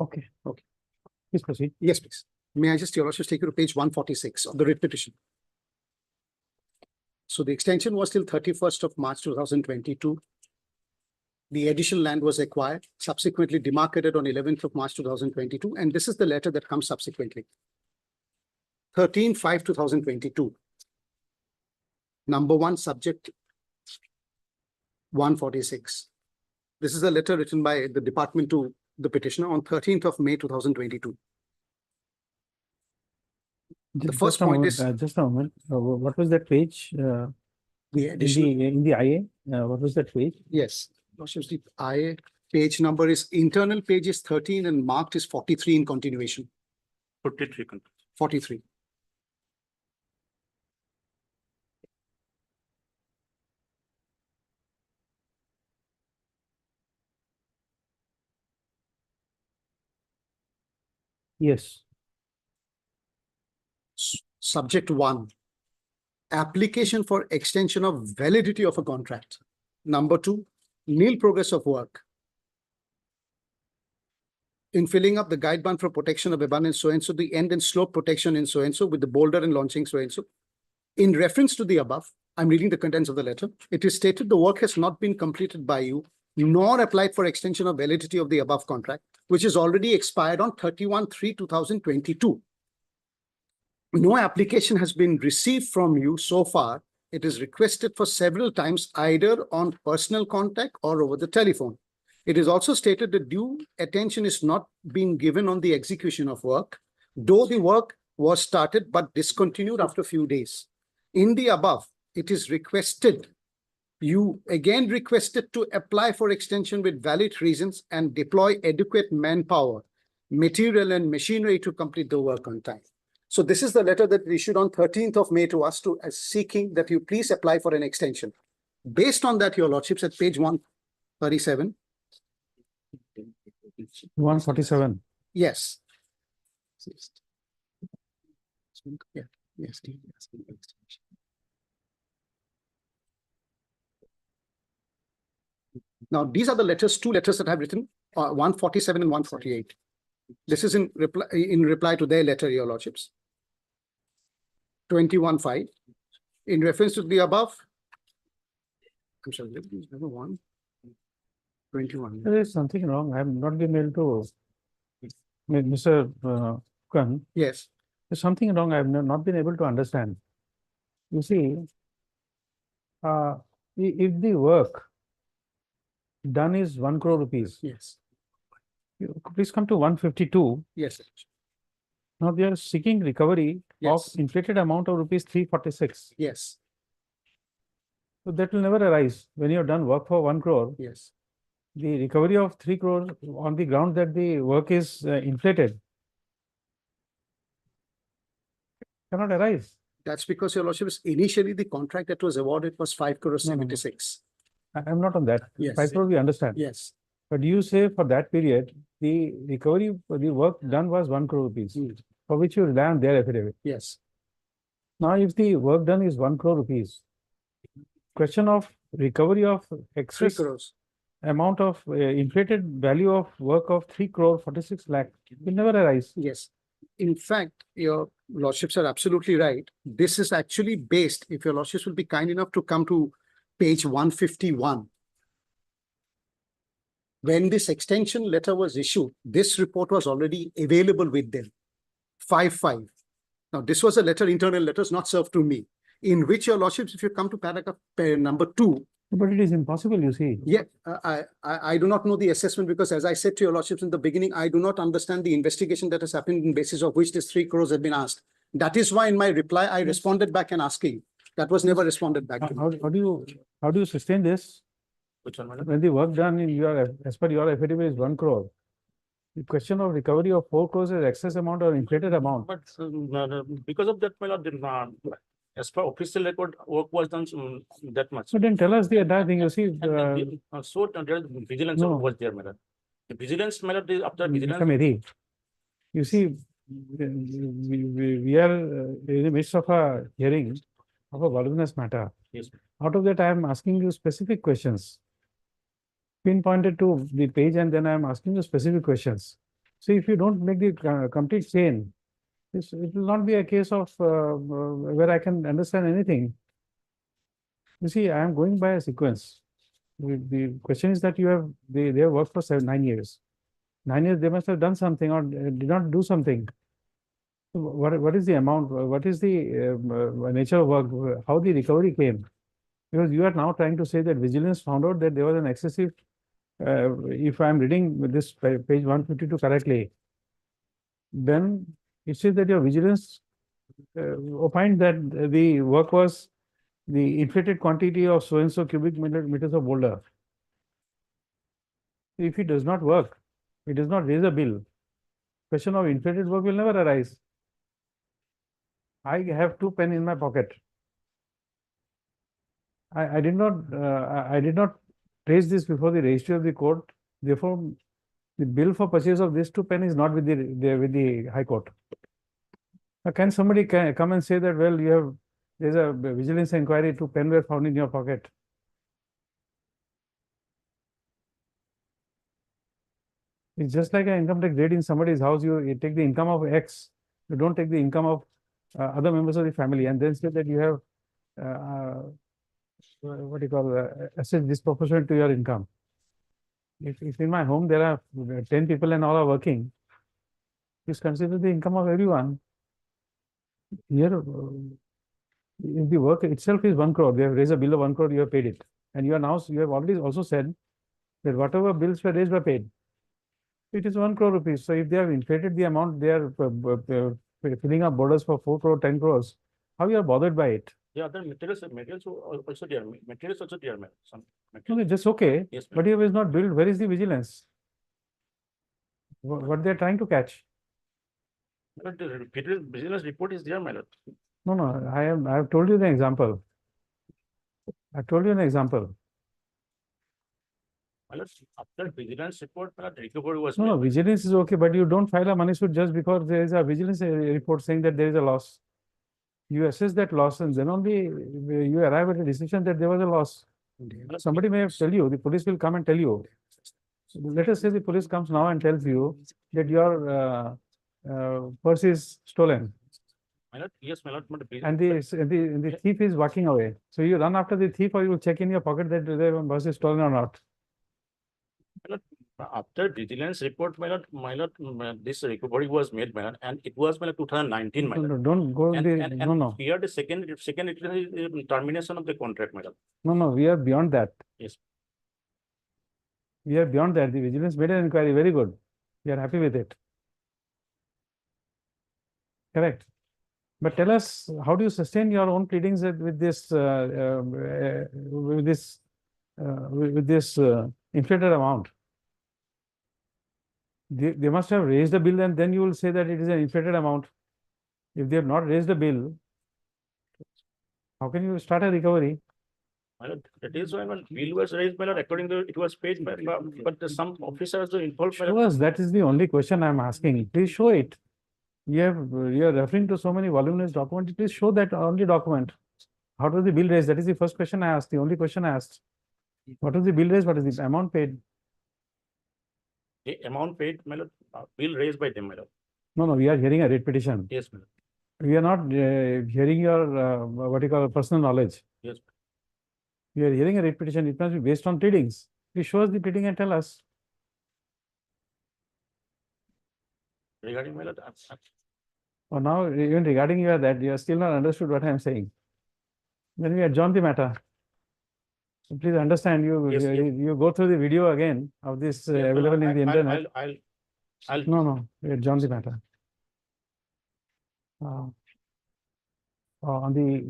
Okay. Okay. Please proceed. Yes, please. May I just, your lordship, take you to page 146 of the writ petition. So the extension was till 31st of March 2022. The additional land was acquired, subsequently demarcated on 11th of March 2022, and this is the letter that comes subsequently. 13/5/2022. Number 1, subject 146. This is a letter written by the department to the petitioner on 13th of May 2022. The first Just a point moment, is just a moment. What was that page? the In additional. the IA, what was that page? Yes, Lordship's, the IA page number is, internal page is 13 and marked is 43 in continuation. 43. 43. Yes. Subject 1. Application for extension of validity of a contract. Number 2, nil progress of work. In filling up the guide band for protection of abundance so-and-so, the end and slope protection in so-and-so with the boulder and launching so-and-so. In reference to the above, I'm reading the contents of the letter. It is stated the work has not been completed by you, nor applied for extension of validity of the above contract, which is already expired on 31/3/2022. No application has been received from you so far. It is requested for several times, either on personal contact or over the telephone. It is also stated that due attention is not being given on the execution of work, though the work was started but discontinued after a few days. In the above, it is requested, you again requested to apply for extension with valid reasons and deploy adequate manpower, material and machinery to complete the work on time. So this is the letter that we issued on 13th of May to us as seeking that you please apply for an extension. Based on that, your lordships, at page 137. 147. Yes. Yeah. Yes. Now, these are the letters, 2 letters that I've written, 147 and 148. This is in reply to their letter, your lordships. 21/5. In reference to the above. I'm sorry, number 1. 21. There is something wrong. I have not been able to. Mr. Khan, Yes. there's something wrong. I have not been able to understand. You see, if the work done is 1 crore rupees, Yes. please come to 152. Yes. Now they are seeking recovery Yes. of inflated amount of rupees 346. Yes. So that will never arise when you have done work for 1 crore. Yes. The recovery of 3 crore on the ground that the work is inflated cannot arise. That's because, your lordships, initially the contract that was awarded was 5 crores No, no, no. 76. I'm not on that. Yes. 5 crore we understand. Yes. But you say for that period, the recovery, the work done was 1 crore rupees, for which you rely on their affidavit. Yes. Now, if the work done is 1 crore rupees, question of recovery of 3 excess crores. amount of inflated value of work of 3 crore 46 lakh will never arise. Yes. In fact, your lordships are absolutely right. This is actually based, if your lordships will be kind enough to come to page 151. When this extension letter was issued, this report was already available with them. 5/5. Now, this was a letter, internal letters not served to me, in which your lordships, if you come to paragraph number 2. But it is impossible, you see. Yeah, I do not know the assessment because, as I said to your lordships in the beginning, I do not understand the investigation that has happened in basis of which this 3 crores have been asked. That is why in my reply, I responded back and asking. That was never responded back to me. How do you sustain this? Which one, madam? When the work done in your, as per your affidavit is 1 crore, the question of recovery of 4 crores is excess amount or inflated amount. But because of that, my lord, as per official record, work was done that much. So then tell us the entire thing, you see. So there is vigilance No. was there, madam. The vigilance, my lord, after Mr. vigilance. Medhi, you see, we are in the midst of a hearing of a voluminous matter. Yes. Out of that, I am asking you specific questions. Pinpointed to the page and then I am asking you specific questions. See, if you don't make the complete chain, it will not be a case of where I can understand anything. You see, I am going by a sequence. The question is that they have worked for 9 years. 9 years, they must have done something or did not do something. So what is the amount? What is the nature of work? How the recovery came? Because you are now trying to say that vigilance found out that there was an excessive, if I am reading this page 152 correctly, then it says that your vigilance opined that the work was the inflated quantity of so and so cubic meters of boulder. If it does not work, it does not raise a bill. Question of inflated work will never arise. I have 2 pens in my pocket. I did not raise this before the registry of the court. Therefore, the bill for purchase of these 2 pens is not with the High Court. Now, can somebody come and say that, well, there's a vigilance inquiry, 2 pens were found in your pocket? It's just like an income tax raid in somebody's house. You take the income of X. You don't take the income of other members of the family, and then say that you have what do you call assets disproportionate to your income. If in my home there are 10 people and all are working, please consider the income of everyone. Here, if the work itself is 1 crore, they have raised a bill of 1 crore, you have paid it, and you have already also said that whatever bills were raised were paid. It is 1 crore rupees. So if they have inflated the amount, they are filling up borders for 4 crore, 10 crores. How you are bothered by it? Yeah, other materials also there, materials also there, some. No, that's okay. Yes, But if it is not billed, where is the vigilance? What they are trying to catch? But the business report is there, my lord. No, I have told you the example. I told you an example. My lord, after vigilance report, my lord, recovery was No, made. vigilance is okay, but you don't file a money suit just because there is a vigilance report saying that there is a loss. You assess that loss and then only you arrive at a decision that there was a loss. Somebody may tell you, the police will come and tell you. Let us say the police comes now and tells you that your purse is stolen My lord, yes, my lord, but and the thief is walking away. So you run after the thief or you will check in your pocket that the purse is stolen or not. after vigilance report, my lord, this recovery was made, my lord, and it was, my lord, 2019, my lord. Don't go And here the second termination of the contract, my lord. No, we are beyond that. Yes. We are beyond that. The vigilance made an inquiry, very good. We are happy with it. Correct. But tell us, how do you sustain your own pleadings with this inflated amount? They must have raised the bill and then you will say that it is an inflated amount. If they have not raised the bill, how can you start a recovery? My lord, that is why when bill was raised, my lord, according to it was paid, but some officers are involved. My lord. Show us, that is the only question I am asking. Please show it. You are referring to so many voluminous documents. Please show that only document. How was the bill raised? That is the first question I asked, the only question I asked. What was the bill raised? What is the amount paid? The amount paid, my lord, bill raised by them, my lord. No, we are hearing a writ petition. Yes, my lord. We are not hearing your what you call personal knowledge. Yes. We are hearing a writ petition. It must be based on pleadings. Please show us the pleading and tell us. Regarding, my lord, Or now, even regarding that, you are still not understood what I am saying. Then we adjourn the matter. So please understand, Yes, you go through the video again of this available in the internet. I'll. No, we adjourn the matter. On the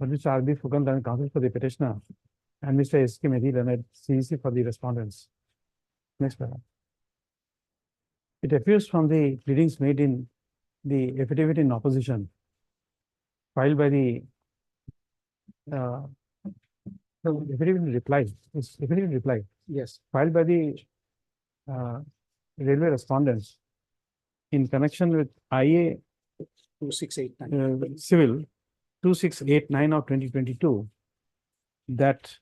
Mr. R.B. Fukan, counsel for the petitioner, and Mr. S.K. Medhi, Leonard, CEC for the respondents. Next paragraph. It appears from the pleadings made in the affidavit in opposition filed by the affidavit in reply. It's affidavit in reply. Yes. Filed by the railway respondents in connection with IA 2689. Civil 2689 of 2022 that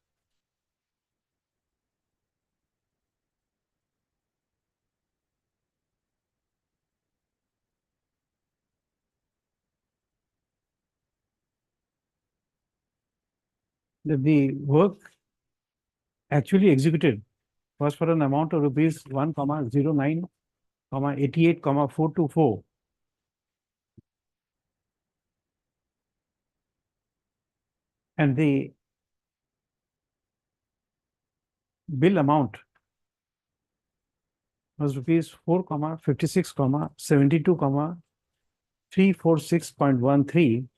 that the work actually executed was for an amount of rupees 1,09,88,424. And the bill amount was rupees 4,56, 72, 346.13,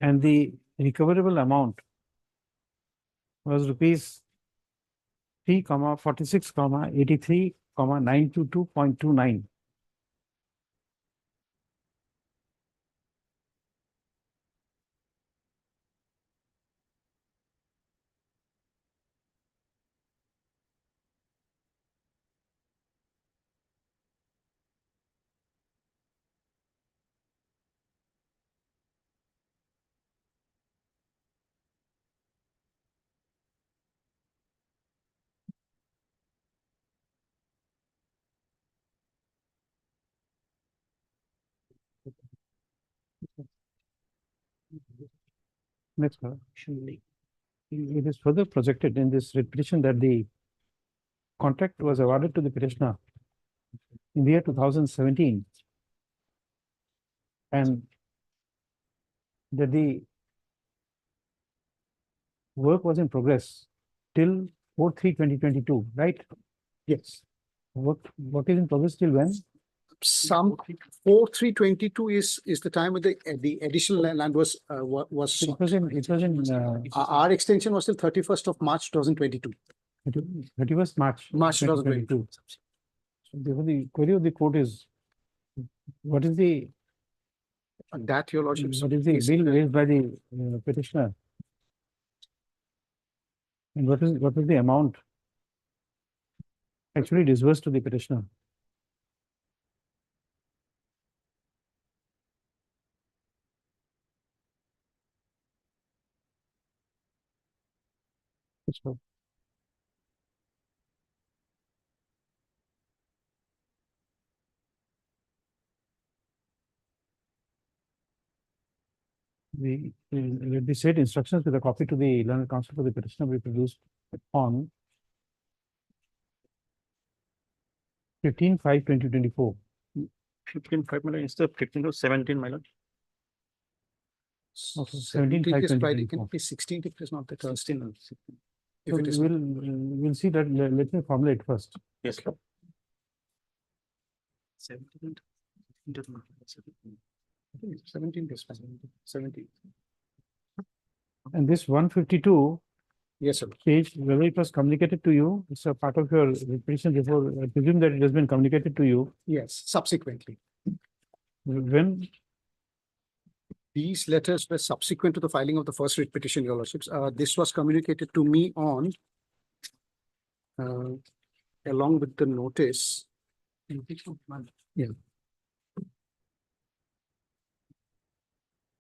and the recoverable amount was rupees 3,46, 83, 922.29. Next, it is further projected in this writ petition that the contract was awarded to the petitioner in the year 2017, and that the work was in progress till 4/3/2022, right? Yes. What is in progress till when? Some 4/3/22 is the time when the additional land was It was in our extension was till 31st of March 2022. 31st March. March 2022. So therefore, the query of the court is, what is the That, your lordship. bill raised by the petitioner? And what is the amount actually disbursed to the petitioner? So, the said instructions with a copy to the learned counsel for the petitioner will be produced on 15/5/2024. 15/5, my lord, instead of 15 to 17, my lord. Okay, 17th is Friday, 17/5/2024. can it be 16th if it is not the Thursday? 16 and 16. If it is, We'll see that. Let me formulate first. Yes, lord. 17th. I think it's 17th is fine. 17th. And this 152 Yes, sir. page, whether it was communicated to you, it's a part of your petition before, I presume that it has been communicated to you. Yes, subsequently. When These letters were subsequent to the filing of the first writ petition, your lordships. This was communicated to me on along with the notice. Yeah.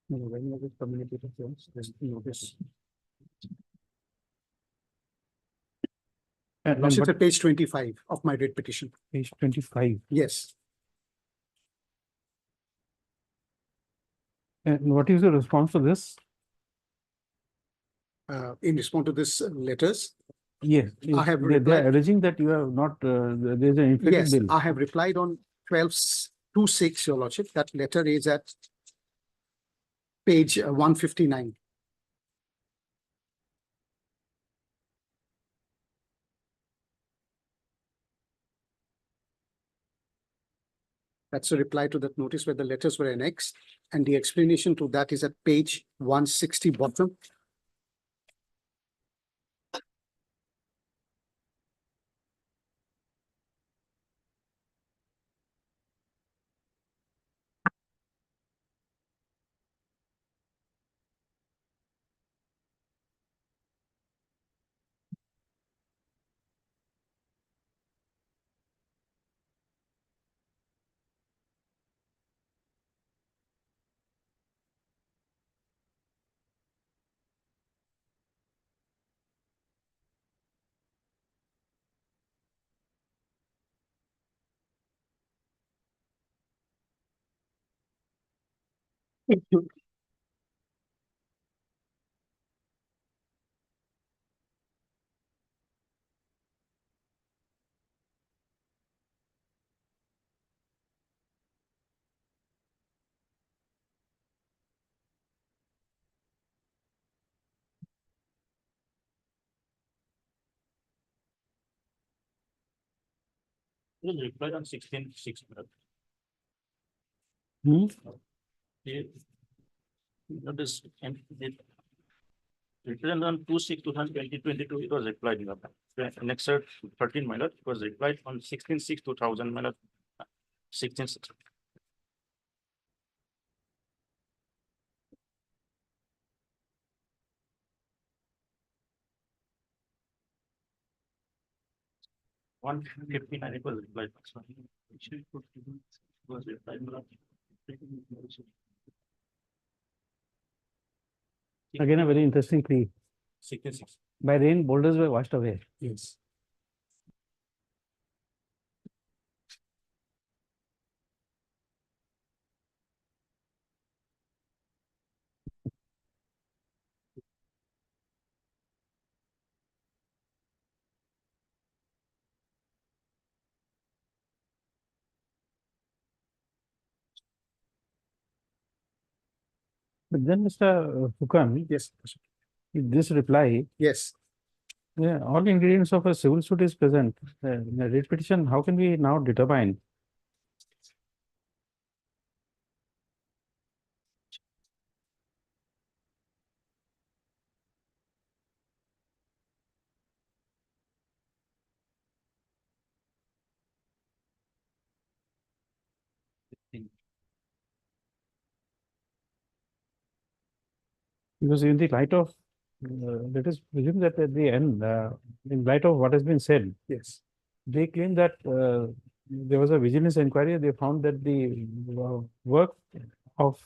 No, when was it communicated to us? There's the notice. Lordship, at page 25 of my writ petition. page 25, Yes. and what is the response to this? In response to this letters, Yes, I have they are replied. alleging that you have not, there's an inflated Yes, bill. I have replied on 12/2/6, your lordship. That letter is at page 159. That's a reply to that notice where the letters were annexed, and the explanation to that is at page 160 bottom. It was replied on 16/6. Hmm? Notice, and it written on 2/6/2022, it was replied in the next 13 minor, it was replied on 16/6/2000 minor, 16/6. One 59, it was replied. Was replied. Again, a very interesting plea. 16/6. By rain, boulders were washed away. Yes. But then, Mr. Fukan, Yes. in this reply, Yes. yeah, all ingredients of a civil suit is present. In a writ petition, how can we now determine? Because in the light of, let us presume that at the end, in light of what has been said, Yes. they claim that there was a vigilance inquiry. They found that the work of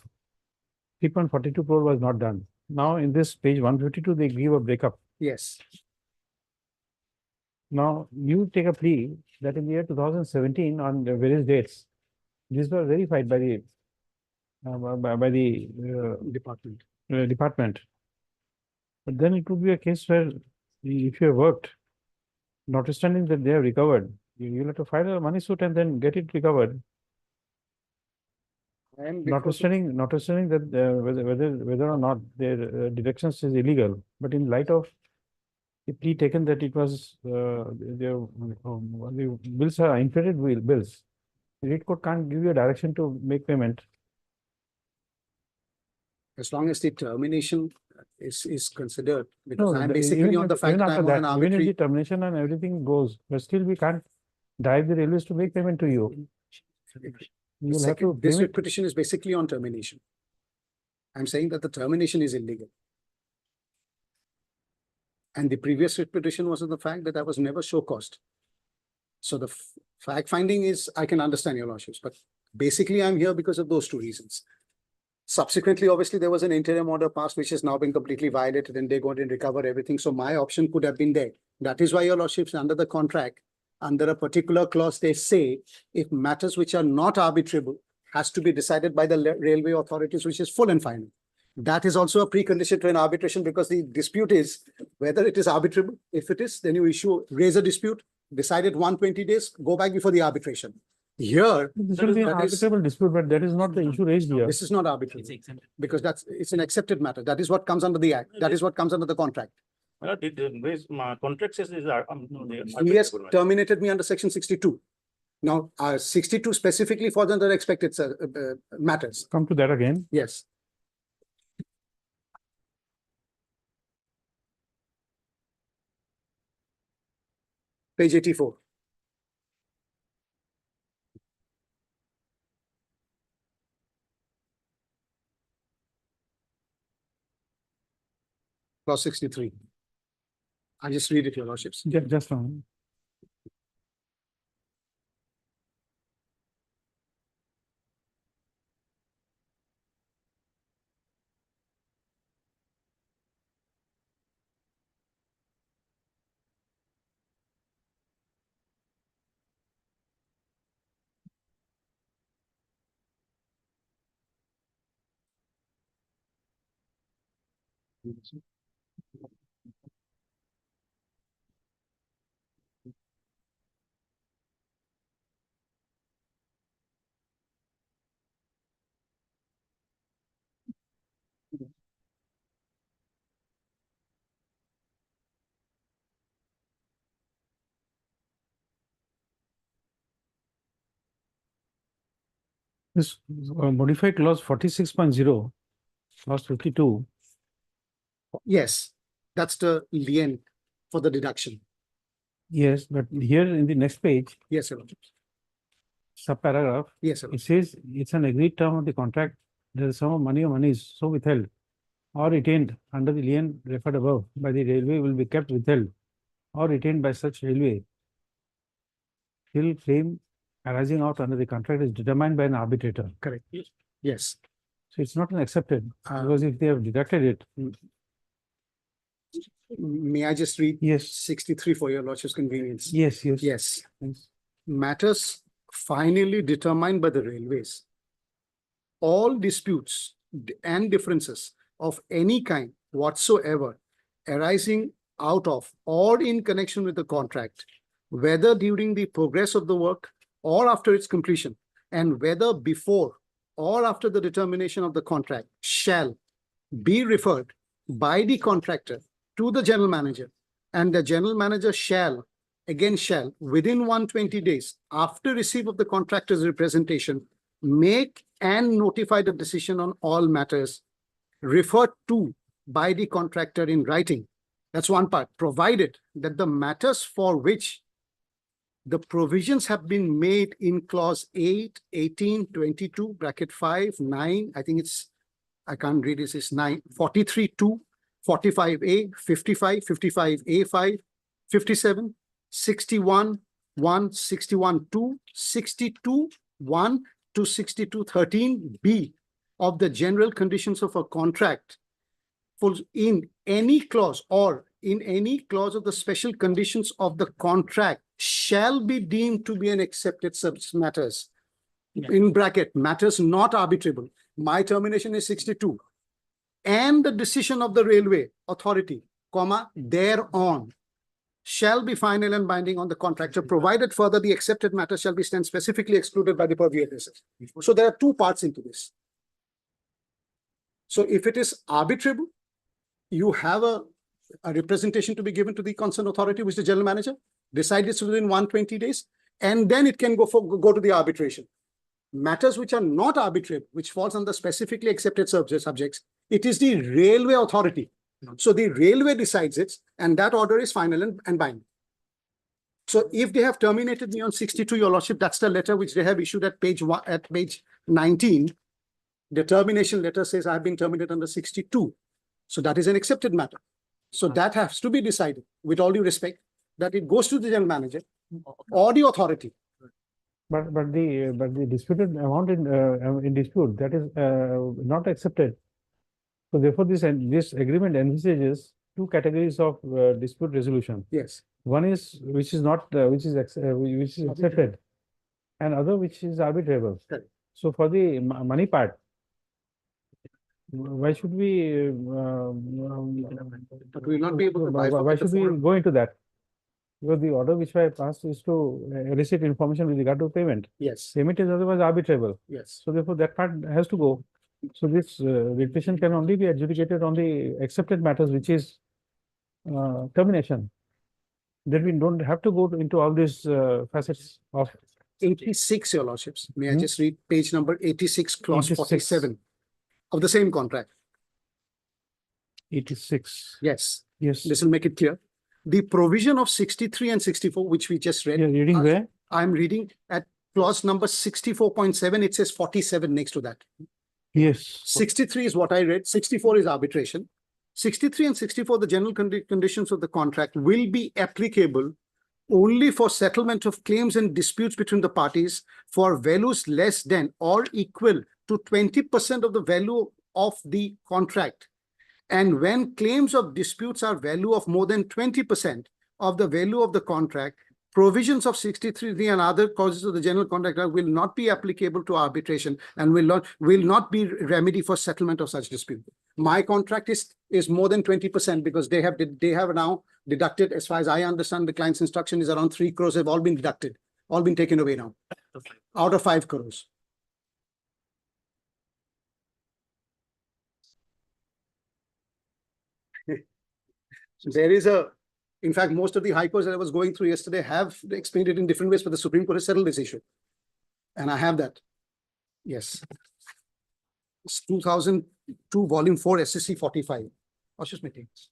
3.42 crore was not done. Now, in this page 152, they give a breakup. Yes. Now, you take a plea that in the year 2017, on the various dates, these were verified by the by the Department. department. But then it would be a case where if you have worked, notwithstanding that they have recovered, you'll have to file a money suit and then get it recovered. And because Notwithstanding that whether or not their deductions is illegal, but in light of the plea taken that it was the bills are inflated bills, the rate court can't give you a direction to make payment. as long as the termination is considered, because No, I'm the- basically even on if- the fact even that after I'm on an that, even if the arbitrary. termination and everything goes, but still we can't drive the railways to make payment to you. The You'll have to second, this pay writ it. petition is basically on termination. I'm saying that the termination is illegal. And the previous writ petition was on the fact that I was never show caused. So the fact finding is, I can understand your lordships, but basically I'm here because of those two reasons. Subsequently, obviously, there was an interim order passed, which has now been completely violated, and they're going to recover everything. So my option could have been there. That is why your lordships, under the contract, under a particular clause, they say if matters which are not arbitrable has to be decided by the railway authorities, which is full and final. That is also a precondition to an arbitration, because the dispute is whether it is arbitrable. If it is, then you raise a dispute, decide it 120 days, go back before the arbitration. Here, This will be an that is- arbitrable dispute, but that is not the issue raised here. this is not arbitrary, because it's an accepted matter. That is what comes under the act. That is what comes under the contract. My contract says is, no, they are He has arbitral. terminated me under section 62. Now, 62 specifically for the other expected matters. Come to that again. Yes. Page 84. Clause 63. I just read it, your lordships. Just one. This modified clause 46.0, clause 52. Yes, that's the lien for the deduction. Yes, but here in the next page, Yes, Your Lordship. subparagraph, Yes, Your it Lordship. says it's an agreed term of the contract. There is sum of money or monies so withheld or retained under the lien referred above by the railway will be kept withheld or retained by such railway till claim arising out under the contract is determined by an arbitrator. Correct. Yes. So it's not an accepted, Uh, because if they have deducted it, May I just read yes, 63 for Your Lordship's convenience? yes, yes. Yes. Thanks. Matters finally determined by the railways. All disputes and differences of any kind whatsoever arising out of or in connection with the contract, whether during the progress of the work or after its completion, and whether before or after the determination of the contract, shall be referred by the contractor to the general manager, and the general manager shall, within 120 days after receipt of the contractor's representation, make and notify the decision on all matters referred to by the contractor in writing. That's one part, provided that the matters for which the provisions have been made in clause 8, 18, 22, bracket 5, 9, I think it's, I can't read this, it's 9, 43, 2, 45A, 55, 55A5, 57, 61, 1, 61, 2, 62, 1 to 62, 13B of the general conditions of a contract in any clause or in any clause of the special conditions of the contract shall be deemed to be an accepted such matters. In bracket, matters not arbitrable. My termination is 62. And the decision of the railway authority, comma, thereon shall be final and binding on the contractor, provided further the accepted matter shall be stand specifically excluded by the purview of this. So there are two parts into this. So if it is arbitrable, you have a representation to be given to the concerned authority, which is the general manager, decide this within 120 days, and then it can go to the arbitration. Matters which are not arbitrable, which falls under specifically accepted subjects, it is the railway authority. So the railway decides it, and that order is final and binding. So if they have terminated me on 62, Your Lordship, that's the letter which they have issued at page 19. The termination letter says I've been terminated under 62. So that is an accepted matter. So that has to be decided, with all due respect, that it goes to the general manager or the authority. But the disputed amount in dispute, that is not accepted. So therefore, this agreement envisages two categories of dispute resolution. Yes. One is which is not which is accepted, and other which is arbitrable. Correct. So for the money part, why should we? But we will not be able to Why should we go into that? Because the order which I passed is to elicit information with regard to payment. Yes. Payment is otherwise arbitrable. Yes. So therefore, that part has to go. So this litigation can only be adjudicated on the accepted matters, which is termination. Then we don't have to go into all these facets of 86, Your Lordships. May I just read page number 86, clause 86. 47 of the same contract? 86. Yes. Yes. This will make it clear. The provision of 63 and 64, which we just read. You're reading where? I'm reading at clause number 64.7. It says 47 next to that. Yes. 63 is what I read. 64 is arbitration. 63 and 64, the general conditions of the contract will be applicable only for settlement of claims and disputes between the parties for values less than or equal to 20% of the value of the contract. And when claims of disputes are value of more than 20% of the value of the contract, provisions of 63 and other clauses of the general contract will not be applicable to arbitration and will not be remedy for settlement of such dispute. My contract is more than 20% because they have now deducted, as far as I understand, the client's instruction is around 3 crores have all been deducted, all been taken away now out of 5 crores. So there is in fact, most of the high courts that I was going through yesterday have explained it in different ways, but the Supreme Court has settled this issue. And I have that. Yes. It's 2002, volume 4, SSC 45. Cautious meetings.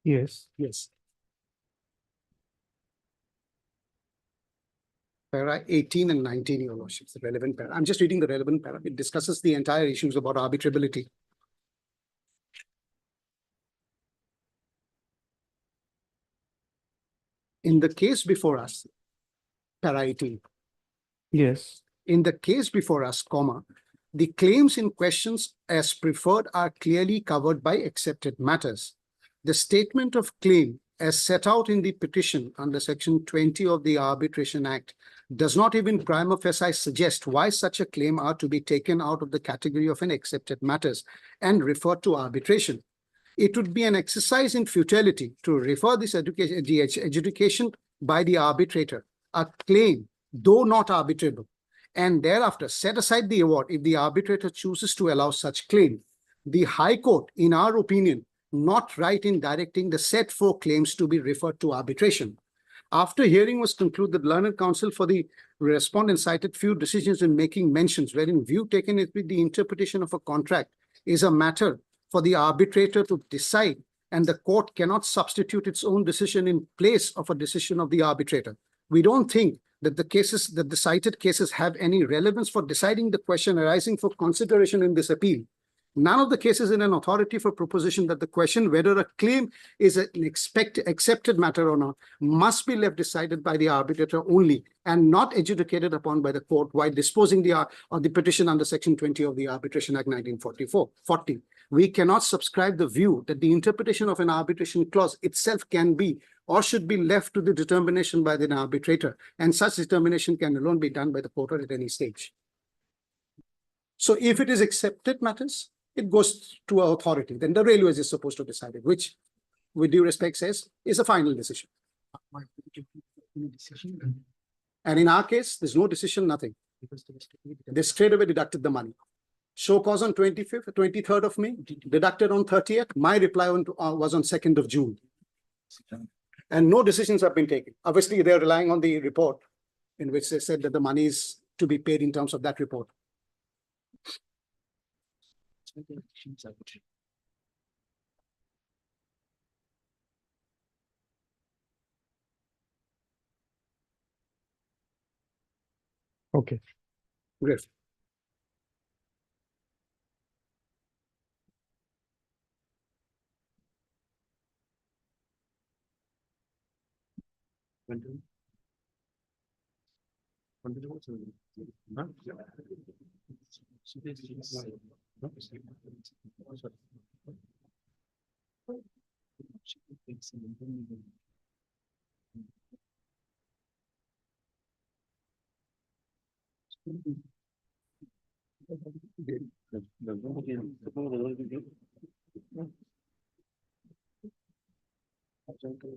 Yes. Yes. Para 18 and 19, Your Lordships, the relevant para. I'm just reading the relevant para. It discusses the entire issues about arbitrability. In the case before us, para 18. Yes. In the case before us, comma, the claims in questions as preferred are clearly covered by accepted matters. The statement of claim as set out in the petition under section 20 of the Arbitration Act does not even prima facie suggest why such a claim are to be taken out of the category of an accepted matters and referred to arbitration. It would be an exercise in futility to refer this adjudication by the arbitrator, a claim, though not arbitrable, and thereafter set aside the award if the arbitrator chooses to allow such claim. The High Court, in our opinion, not right in directing the said four claims to be referred to arbitration. After hearing was concluded, the learned counsel for the respondent cited few decisions in making mentions wherein view taken is with the interpretation of a contract is a matter for the arbitrator to decide, and the court cannot substitute its own decision in place of a decision of the arbitrator. We don't think that the cited cases have any relevance for deciding the question arising for consideration in this appeal. None of the cases in an authority for proposition that the question whether a claim is an accepted matter or not must be left decided by the arbitrator only and not adjudicated upon by the court while disposing of the petition under section 20 of the Arbitration Act 1940. We cannot subscribe the view that the interpretation of an arbitration clause itself can be or should be left to the determination by the arbitrator, and such determination can alone be done by the court at any stage. So if it is accepted matters, it goes to our authority. Then the railways is supposed to decide it, which, with due respect, says is a final decision. And in our case, there's no decision, nothing. They straight away deducted the money. Show cause on 23rd of May, deducted on 30th. My reply was on 2nd of June. And no decisions have been taken. Obviously, they're relying on the report in which they said that the money is to be paid in terms of that report. Okay. Great.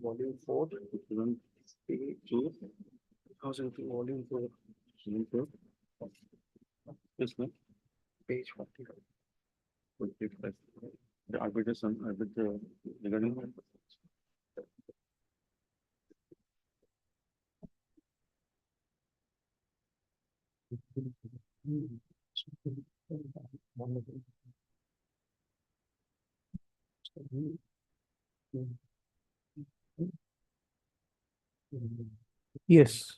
Volume 4, volume 4. This one, page 45. The arbitration, regarding. Yes.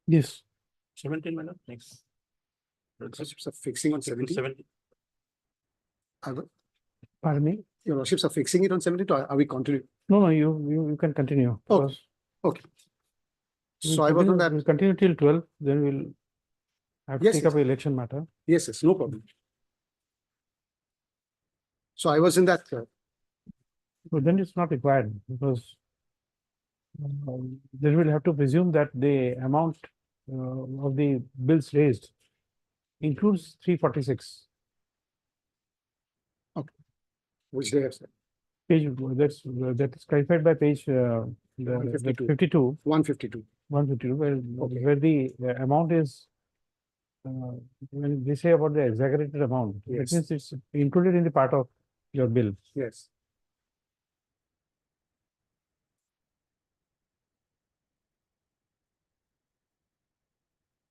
Yes. 17, my lord, next. Lordships are fixing on 70. 70. Pardon me? Your lordships are fixing it on 70, or are we continuing? No, no, you can continue. Okay. because Okay. we'll So I was on continue- that. We'll continue till 12, then we'll have to Yes, take yes. up election matter. Yes, no problem. So I was in that. But then it's not required because then we'll have to presume that the amount of the bills raised includes 346. Which they have said, Page, that is clarified by page the 152. 52, 152. 152, Okay. where the amount is when they say about the exaggerated amount, that Yes. means it's included in the part of your bill. Yes.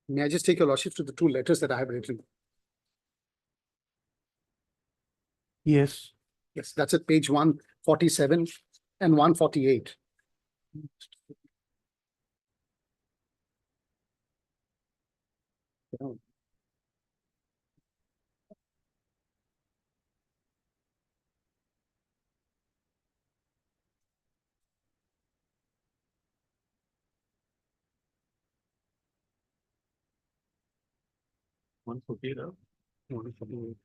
May I just take your lordship to the two letters that I have written? Yes. Yes, that's at page 147 and 148. One forty, 148.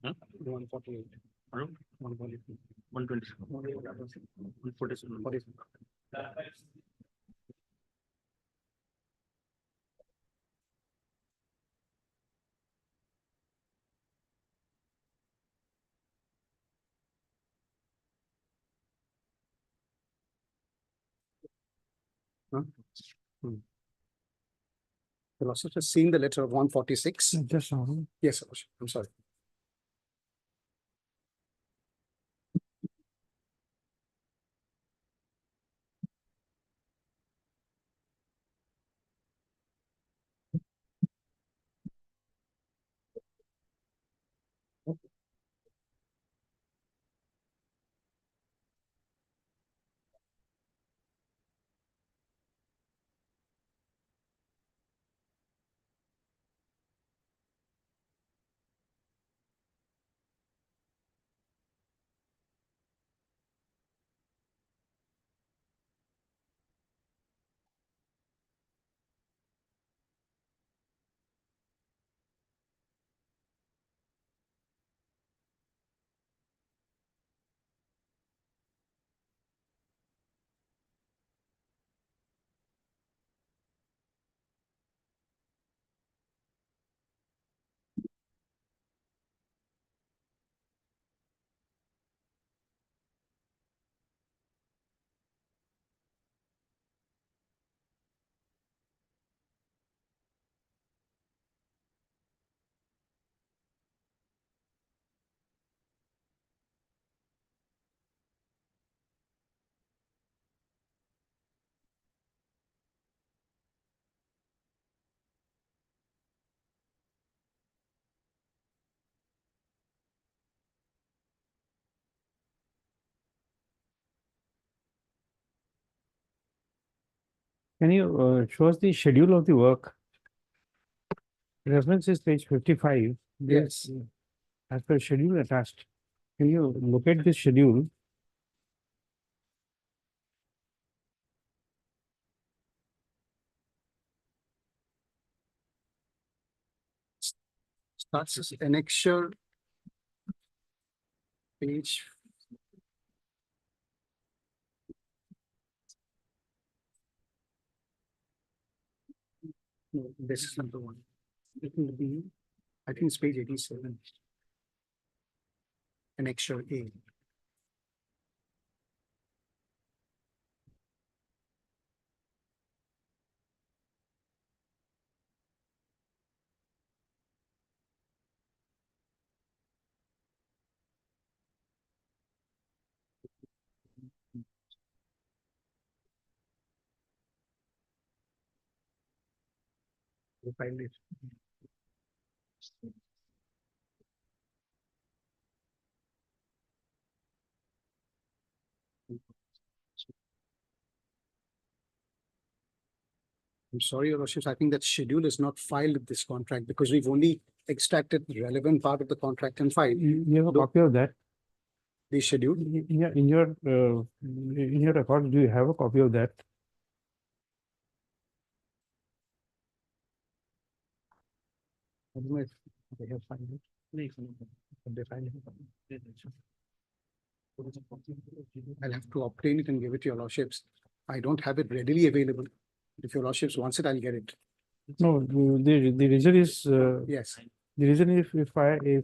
Huh? 148. around 148. 120. 147. 47. Huh? The lordship has seen the letter of 146. Just now. Yes, Your Lordship, I'm sorry. Can you show us the schedule of the work? Reference is page 55. Yes. There's, as per schedule attached. Can you look at this schedule? Starts as annexure. Page. No, this is number one. It will be, I think it's page 87. Annexure A. We'll find it. I'm sorry, Your Lordships, I think that schedule is not filed with this contract because we've only extracted the relevant part of the contract and filed You have a Though- copy of that? the schedule. In your record, do you have a copy of that? I don't know if they have filed it. Have they filed it? I'll have to obtain it and give it to Your Lordships. I don't have it readily available. If Your Lordships wants it, I'll get it. No, the reason is, Yes, the reason if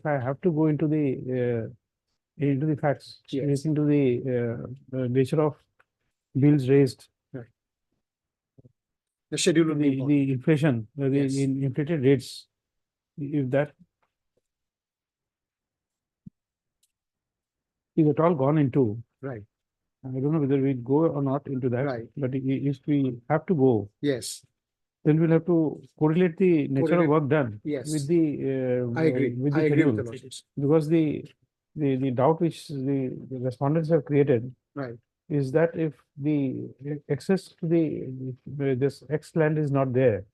I have to go into the facts, Yes. into the nature of bills raised, the schedule will be important. the inflation, Yes. inflated rates, if that is at all gone into, Right, I don't know whether we go or not into that, right, but if we have to go, yes, then we'll have to correlate the nature of Correlate- work done yes. with the I agree. with the I agree with schedule. Your Lordships. Because the doubt which the respondents have created Right, is that if the access to this X land is not there,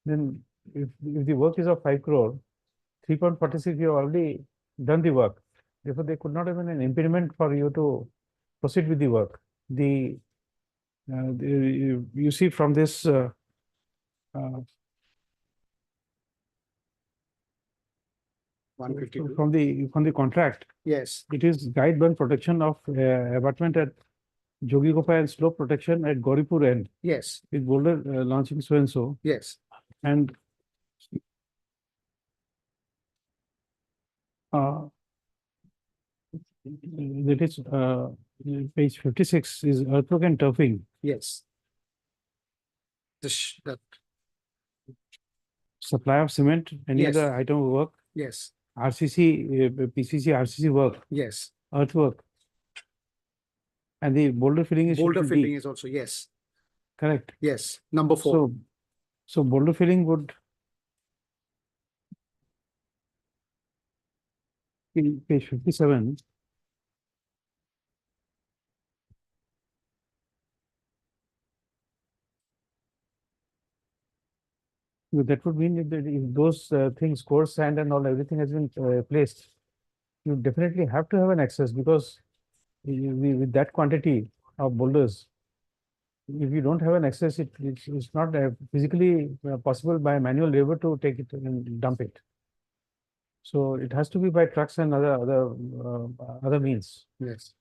then if the work is of 5 crore, 3.46, you have already done the work. Therefore, there could not have been an impediment for you to proceed with the work. You see from this one fifty-two. from the contract, Yes, it is guide burn protection of abutment at Jogigopa and slope protection at Gauripur end yes, with boulder launching so and so, yes, and that is page 56 is earthwork and turfing. yes. That, Supply of cement, any Yes. other item of work, yes, RCC, PCC, RCC work, yes. earthwork. And the boulder filling is Boulder schedule D, filling is also, yes, correct. yes. Number four, So boulder filling would in page 57. That would mean if those things, coarse sand and all, everything has been placed, you definitely have to have an access because with that quantity of boulders, if you don't have an access, it's not physically possible by manual labor to take it and dump it. So it has to be by trucks and other means. yes.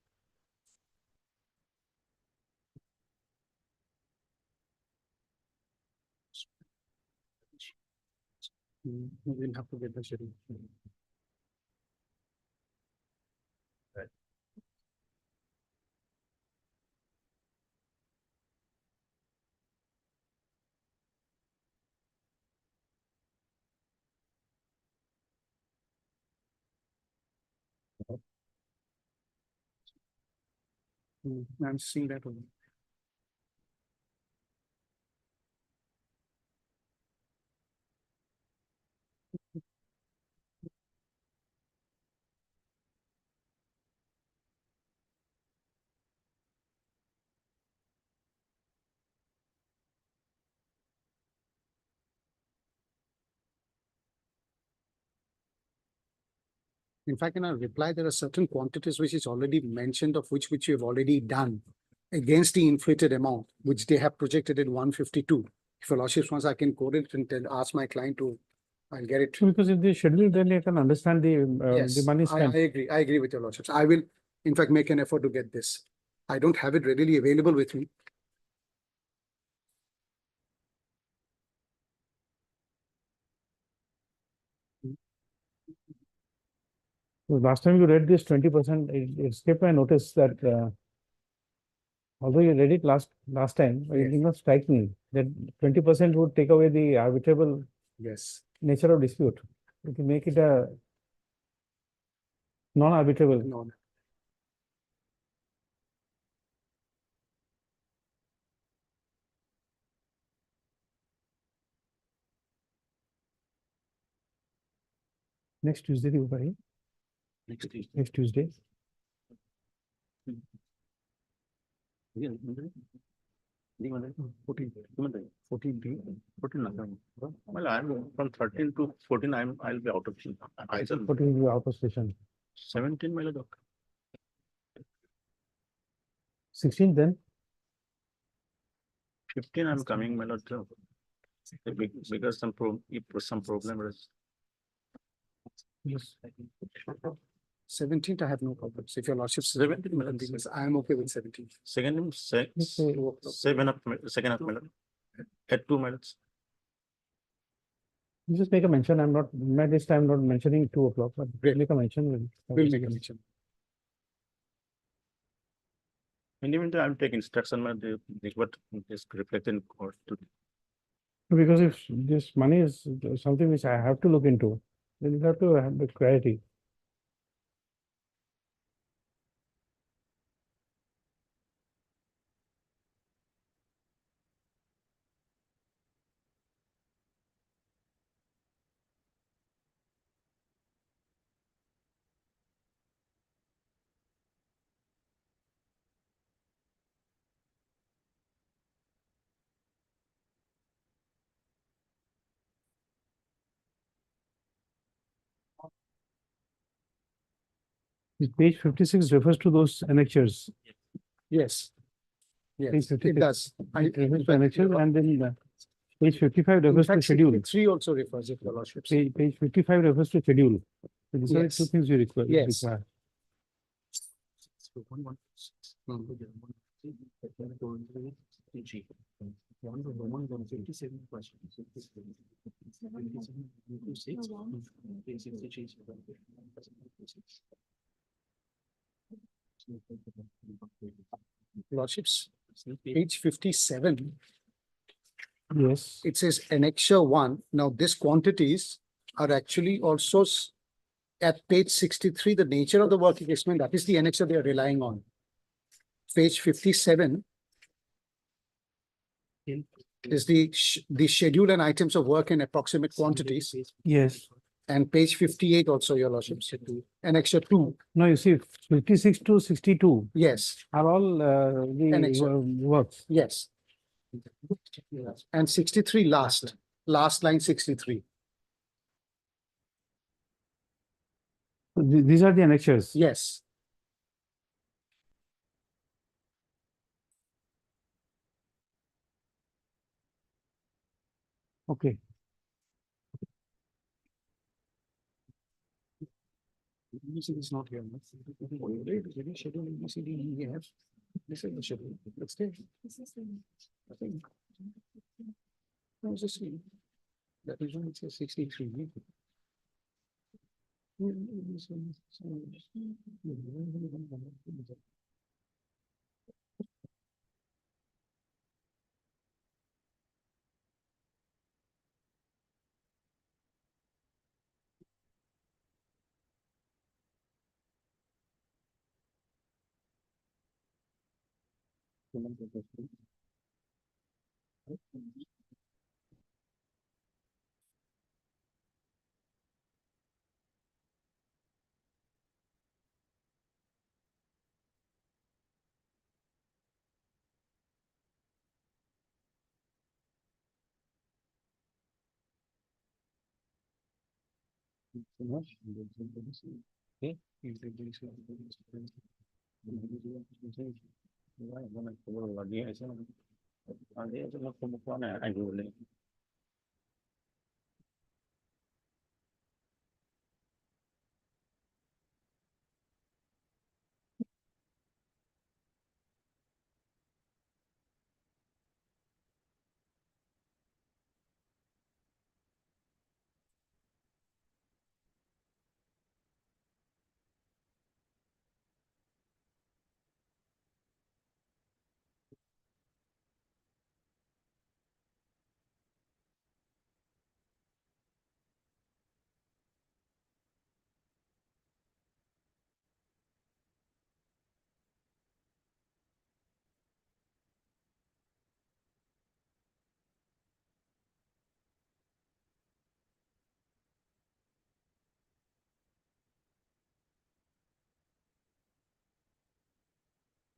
We'll have to get the schedule. I'm seeing that one. In fact, in our reply, there are certain quantities which is already mentioned of which you have already done against the inflated amount, which they have projected at 152. If your lordships wants, I can code it and ask my client to, I'll get it. Because if they schedule, then you can understand the Yes, money I spent. agree. I agree with your lordships. I will, in fact, make an effort to get this. I don't have it readily available with me. So last time you read this 20%, it escaped my notice that although you read it last time, it Yes. did not strike me that 20% would take away the arbitrable Yes, nature of dispute. It will make it a non-arbitrable. no, Next Tuesday, the Upari. Next Tuesday. 14 B, 14 nothing. Well, I'm from 13 to 14, I'll be out of. I said Putting you out of station. 17 my lord. 16 then? 15, I'm coming, my lord. Because some problem is. Yes. 17th, I have no problems. If your lordship. 17th, I am okay with 17th. Second, Okay. 7 up, second up, my lord. At 2 minutes. You just make a mention. I'm not, this time not mentioning 2 o'clock, but make a mention. We'll make a mention. In the meantime, I'll take instruction, my what is reflected in court to. Because if this money is something which I have to look into, then you have to have the clarity. Page 56 refers to those annexures. Yes. Yes, Page it 56 does. refers to annexures, and then page 55 In refers to fact, schedule. 63 also refers, if your lordship. Page 55 refers to schedule. So these are the two Yes. things you require. Yes. require. Lordships, page 57, Yes. it says annexure 1. Now, these quantities are actually also at page 63, the nature of the work engagement, that is the annexure they are relying on. Page 57 is the schedule and items of work and approximate quantities. Yes. And page 58 also, your lordships, annexure 2. No, you see, 56 to 62 Yes, are all the Annexure. works. yes. And 63 last line 63. These are the annexures. Yes. Okay. ABC is not here. No? Schedule ABCDEF. This is the schedule. It's there. I think. No, just see. That is when it says 63.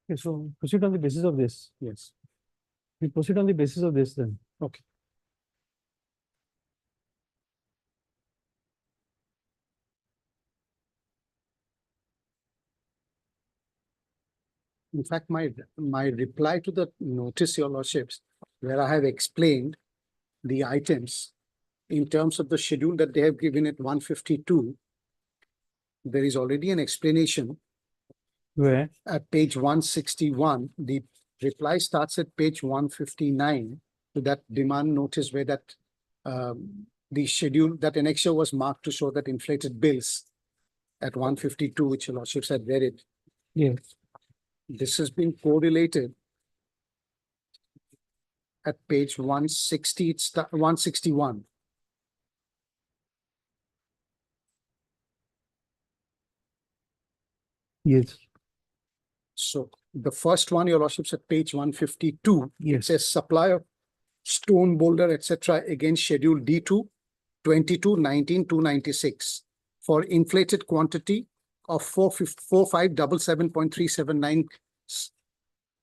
Okay, so proceed on the basis of this. Yes. We proceed on the basis of this then. Okay. In fact, my reply to the notice, your lordships, where I have explained the items in terms of the schedule that they have given at 152, there is already an explanation Where? at page 161. The reply starts at page 159 to that demand notice where that the schedule, that annexure was marked to show that inflated bills at 152, which your lordships had read it. Yes. This has been correlated at page 160, it's 161. Yes. So the first one, your lordships, at page 152, it Yes. says supply of stone boulder, etc. against schedule D2, 22-19-296 for inflated quantity of 4577.379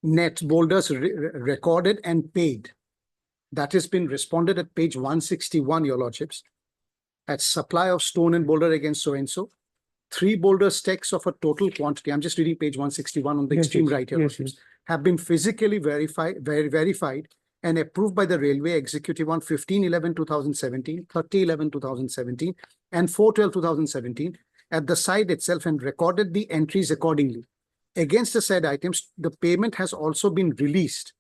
net boulders recorded and paid. That has been responded at page 161, your lordships. At supply of stone and boulder against so-and-so, 3 boulder stacks of a total quantity, I'm just reading page 161 on the Yes, extreme yes, right here, yes, lordships, yes. have been physically verified and approved by the railway executive on 15/11/2017, 30/11/2017, and 4/12/2017 at the site itself and recorded the entries accordingly. Against the said items, the payment has also been released.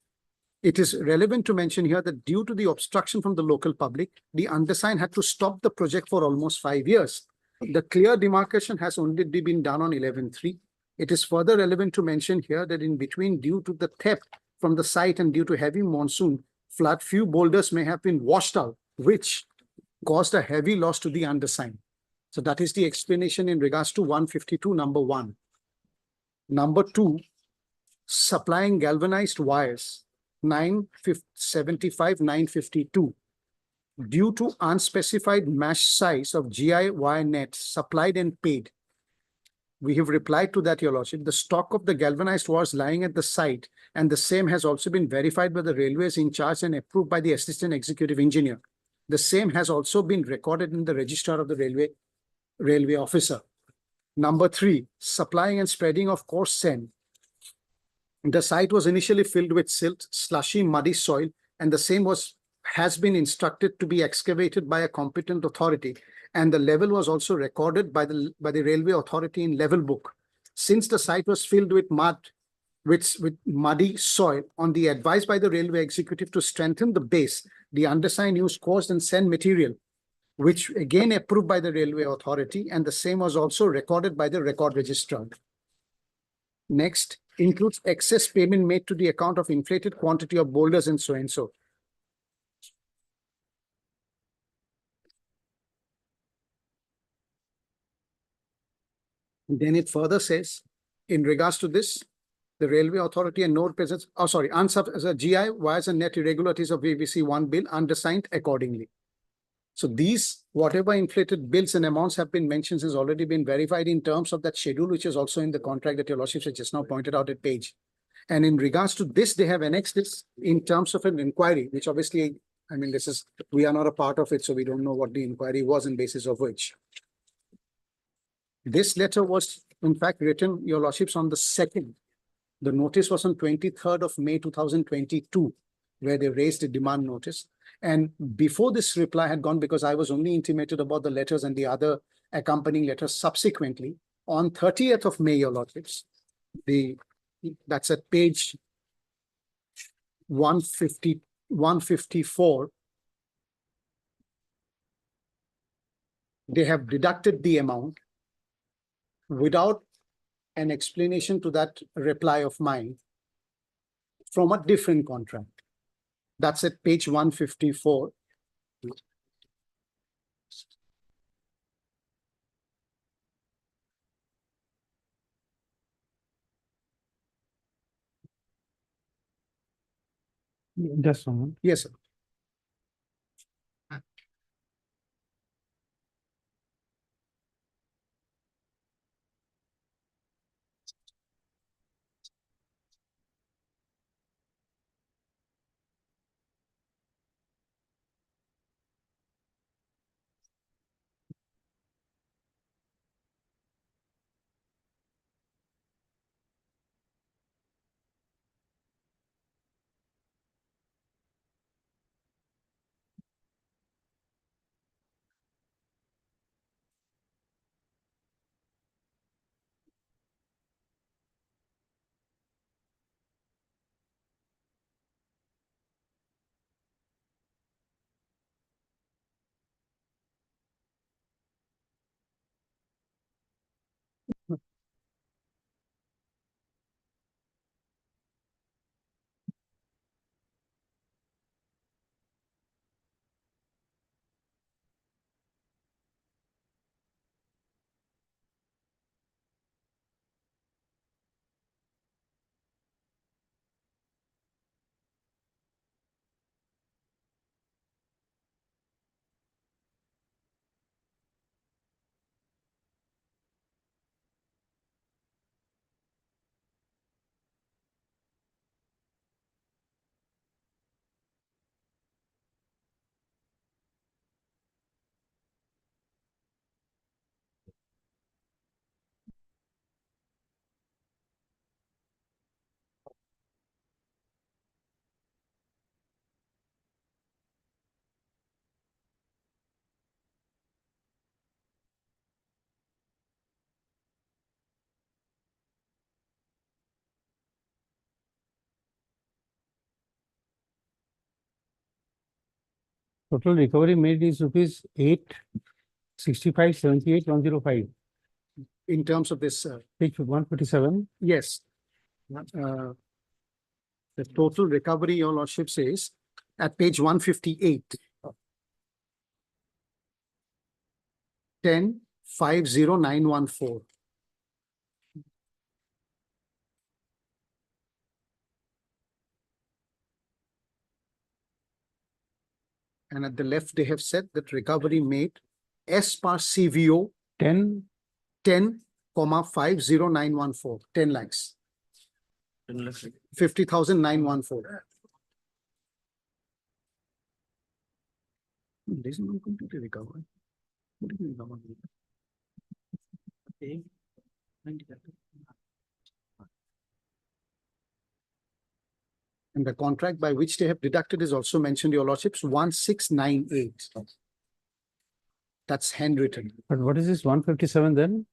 It is relevant to mention here that due to the obstruction from the local public, the undersigned had to stop the project for almost 5 years. The clear demarcation has only been done on 11/3. It is further relevant to mention here that in between, due to the theft from the site and due to heavy monsoon flood, few boulders may have been washed out, which caused a heavy loss to the undersigned. So that is the explanation in regards to 152, number 1. Number 2, supplying galvanized wires, 975-952. Due to unspecified mesh size of GI wire net supplied and paid, we have replied to that, your lordship. The stock of the galvanized wires lying at the site and the same has also been verified by the railways in charge and approved by the assistant executive engineer. The same has also been recorded in the register of the railway officer. Number 3, supplying and spreading of coarse sand. The site was initially filled with silt, slushy, muddy soil, and the same has been instructed to be excavated by a competent authority, and the level was also recorded by the railway authority in level book. Since the site was filled with muddy soil, on the advice by the railway executive to strengthen the base, the undersigned used coarse and sand material, which again approved by the railway authority, and the same was also recorded by the record registrar. Next, includes excess payment made to the account of inflated quantity of boulders and so and so. Then it further says, in regards to this, the railway authority and note presents, GI wires and net irregularities of VVC 1 bill undersigned accordingly. So these, whatever inflated bills and amounts have been mentioned, has already been verified in terms of that schedule, which is also in the contract that your lordships have just now pointed out at page. And in regards to this, they have annexed this in terms of an inquiry, which obviously, I mean, we are not a part of it, so we don't know what the inquiry was on basis of which. This letter was in fact written, your lordships, on the 2nd. The notice was on 23rd of May 2022, where they raised a demand notice. And before this reply had gone, because I was only intimated about the letters and the other accompanying letters subsequently, on 30th of May, your lordships, that's at page 154, they have deducted the amount without an explanation to that reply of mine from a different contract. That's at page 154. Just a moment. Yes, sir. Total recovery made is rupees 865,78,105, In terms of this, page 157. yes. The total recovery, your lordship says, at page 158. 10,50914. And at the left, they have said that recovery made as per CVO 10, 10,50914, 10 lakhs, 50,914. This is not completely recovered. What do you mean recovered? And the contract by which they have deducted is also mentioned, your lordships, 1698. That's handwritten, but what is this 157 then?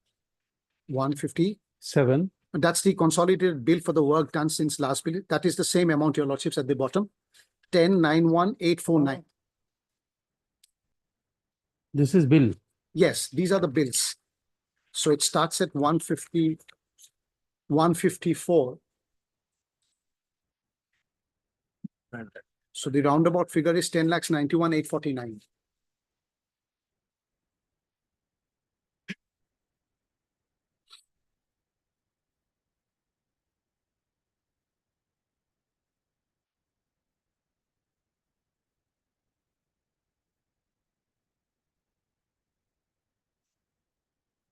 157. That's the consolidated bill for the work done since last bill. That is the same amount, your lordships, at the bottom, 10,91849. This is bill. Yes, these are the bills. So it starts at 150, 154. So the roundabout figure is 10,91,849.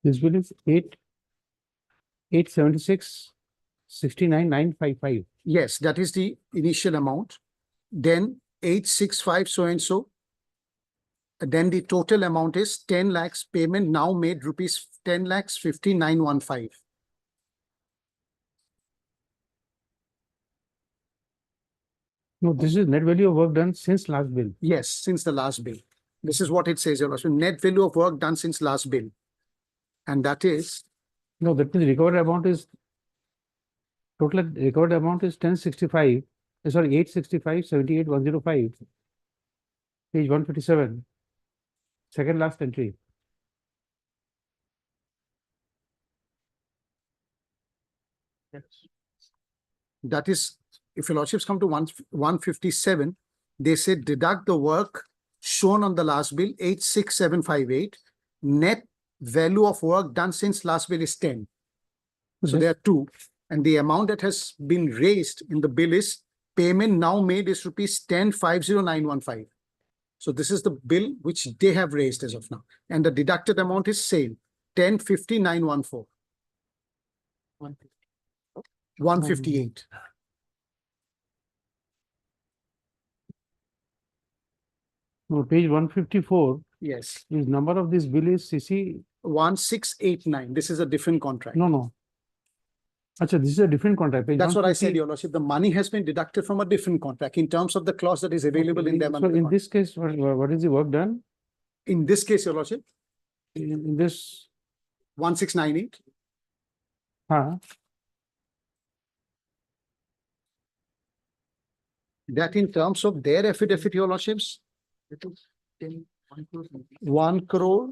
This bill is 876, 69,955. Yes, that is the initial amount. Then 865 so and so. Then the total amount is 10 lakhs payment now made rupees 10 lakhs 5915. No, this is net value of work done since last bill. Yes, since the last bill. This is what it says, your lordship, net value of work done since last bill. And that is, No, that means recovered amount is, total recovered amount is 1065, sorry, 865, 78,105. Page 157. Second last entry. that is, if your lordships come to 157, they say deduct the work shown on the last bill, 86758. Net value of work done since last bill is 10. So Yes. there are two. And the amount that has been raised in the bill is payment now made is rupees 10,50915. So this is the bill which they have raised as of now. And the deducted amount is same, 10,5914. 158. No, page 154 Yes, is number of this bill is CC. 1689. This is a different contract. No. Acha, this is a different contract. Page That's what I 150. said, your lordship. The money has been deducted from a different contract in terms of the clause that is available in them. So in this case, what is the work done? In this case, your lordship, In this, 1698. That in terms of their affidavit, your lordships, 1 crore.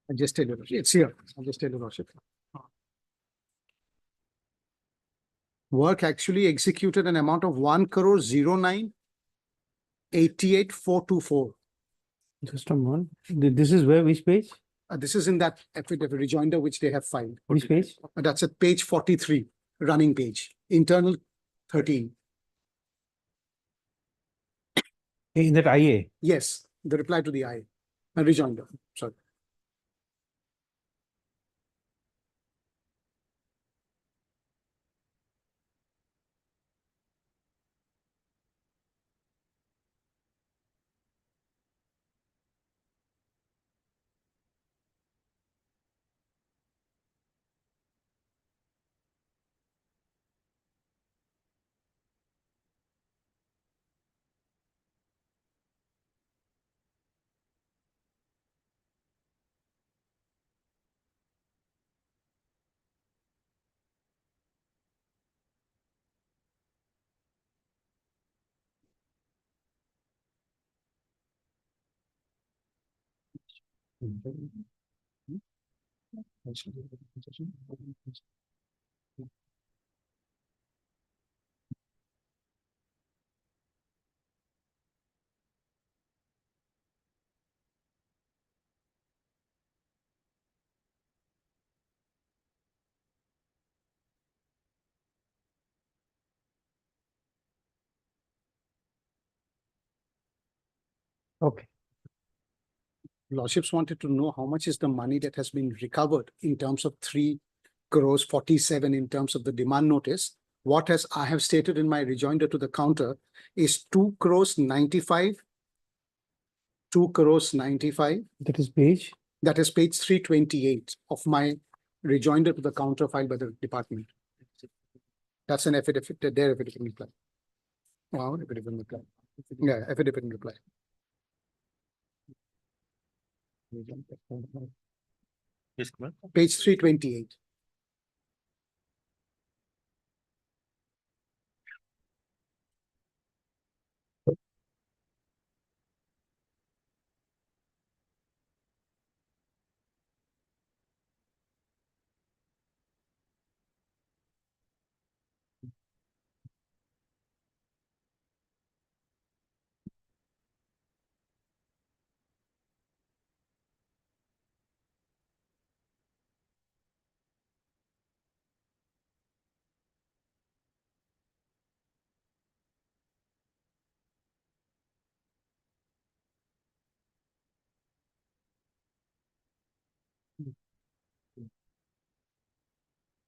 I just tell you, it's here. I'll just tell you, lordship. Work actually executed an amount of 1 crore 09 88,424. just a moment. This is where, which page? This is in that affidavit rejoinder which they have filed. Which page? That's at page 43, running page, internal 13. In that IA. Yes, the reply to the I, rejoinder, sorry. Okay. Lordships wanted to know how much is the money that has been recovered in terms of 3 crores 47 in terms of the demand notice. What has I have stated in my rejoinder to the counter is 2 crores 95, 2 crores 95. That is page. That is page 328 of my rejoinder to the counter filed by the department. That's an affidavit, their affidavit reply. Wow, affidavit reply. Yeah, affidavit reply. Yes, Kumar. Page 328.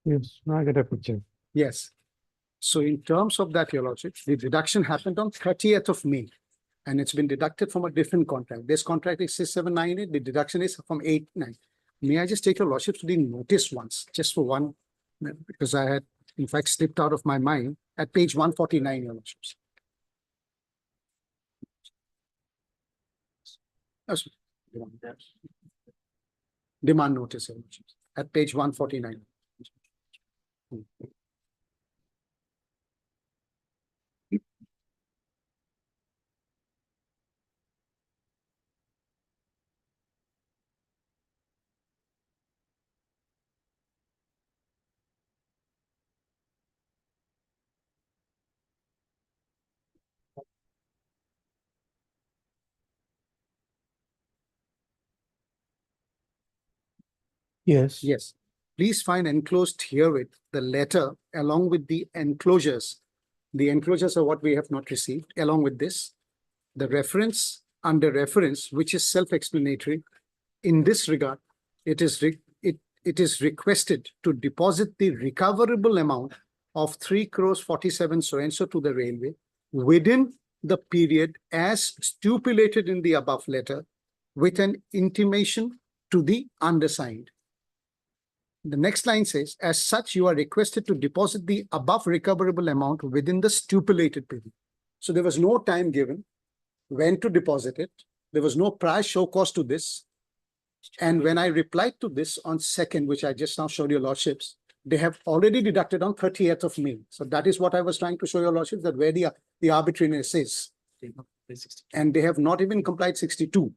Yes, now I get a picture. Yes. So in terms of that, Your Lordship, the deduction happened on 30th of May. And it's been deducted from a different contract. This contract is 6798, the deduction is from 89. May I just take Your Lordship to the notice once, just for one, because I had in fact slipped out of my mind at page 149, Your Lordships. Yes. Demand notice, Your Lordships, at page 149. Yes. Yes, please find enclosed herewith the letter along with the enclosures. The enclosures are what we have not received. Along with this, the reference under reference, which is self-explanatory. In this regard, it is requested to deposit the recoverable amount of 3 crores 47 so and so to the railway within the period as stipulated in the above letter, with an intimation to the undersigned. The next line says, as such, you are requested to deposit the above recoverable amount within the stipulated period. So there was no time given when to deposit it. There was no prior show cause to this. And when I replied to this on 2nd, which I just now showed Your Lordships, they have already deducted on 30th of May. So that is what I was trying to show Your Lordships, that where the arbitrariness is. And they have not even complied 62.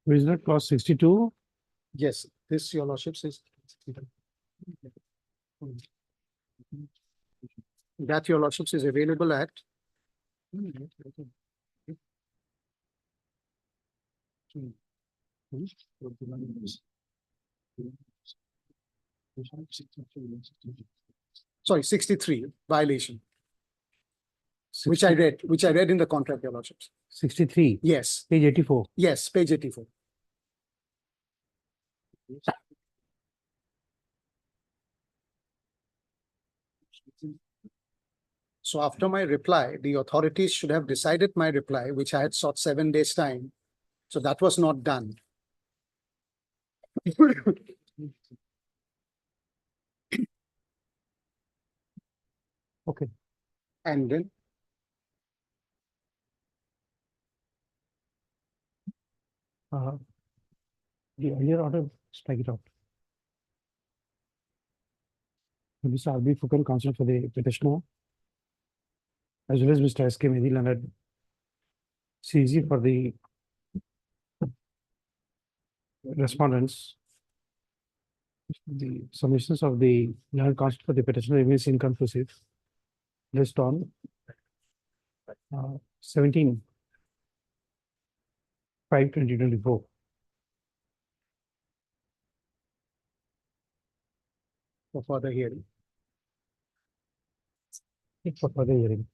Prisoner clause 62. Yes, this Your Lordships is. That Your Lordships is available at. Sorry, 63 violation. which I read in the contract, Your Lordships. 63, Yes, page 84. yes, page 84. So after my reply, the authorities should have decided my reply, which I had sought 7 days' time. So that was not done. Okay. And then The earlier order, strike it out. Mr. R.B. Fukan, counsel for the petitioner, as well as Mr. S.K. Mehdi Leonard, CZ for the respondents. The submissions of the learned counsel for the petitioner remains inconclusive. List on 17/5/2024. for further hearing. For further hearing.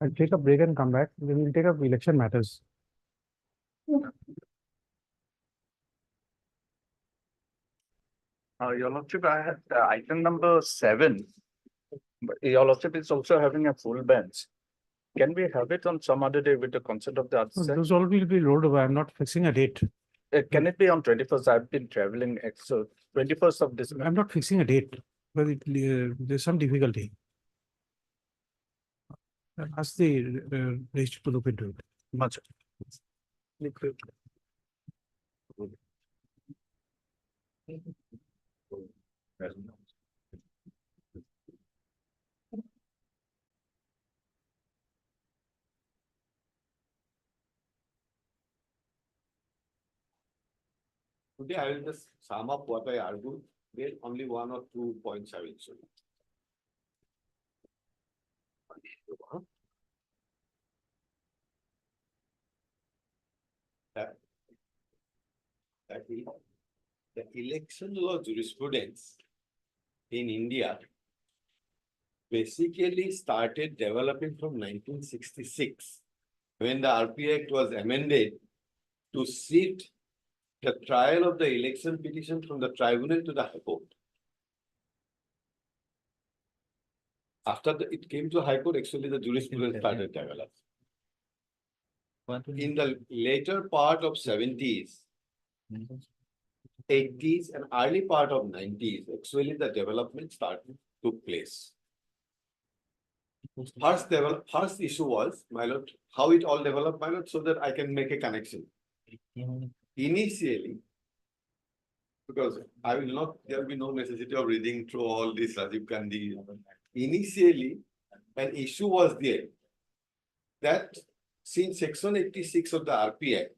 I'll take a break and come back. Then we'll take up election matters. Your Lordship, I had item number 7. But Your Lordship is also having a full bench. Can we have it on some other day with the consent of the other side? Those all will be rolled over. I'm not fixing a date. Can it be on 21st? I've been traveling, so 21st of this. I'm not fixing a date, but there's some difficulty. I'll ask the registrar to look into it. Much. Today I will just sum up what I argued. There only 1 or 2 points I will show you. That is, the election law jurisprudence in India basically started developing from 1966, when the RP Act was amended to shift the trial of the election petition from the tribunal to the High Court. After it came to High Court, actually the jurisprudence started developing. In the later part of 70s, 80s and early part of 90s, actually the development took place. First issue was, my lord, how it all developed, my lord, so that I can make a connection. Initially, because there will be no necessity of reading through all this Rajiv Gandhi. Initially, an issue was there that since section 86 of the RP Act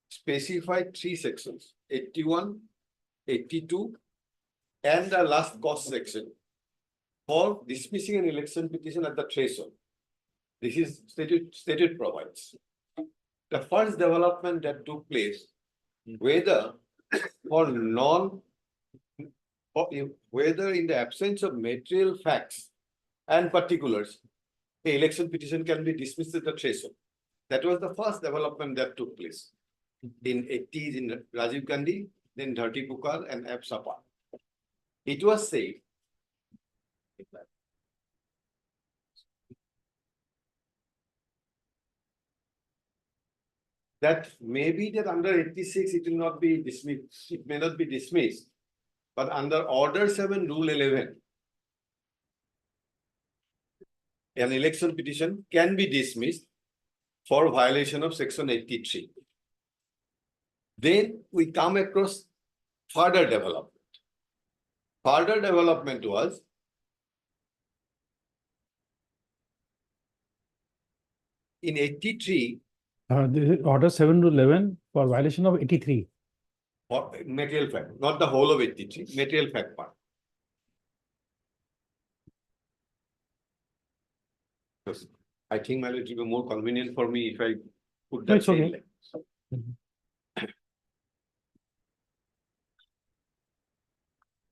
specified 3 sections, 81, 82, and the last cost section for dismissing an election petition at the threshold. This is statute provides. The first development that took place, whether in the absence of material facts and particulars, the election petition can be dismissed at the threshold. That was the first development that took place in 80s in Rajiv Gandhi, then Dharti Pukar and F. Sapa. It was said that maybe that under 86 it will not be dismissed, it may not be dismissed, but under Order 7, Rule 11, an election petition can be dismissed for violation of section 83. Then we come across further development. Further development was in 83, The order 7 to 11 for violation of 83. or material fact, not the whole of 83, material fact part. I think my lord, it will be more convenient for me if I put No, that. it's same okay. line.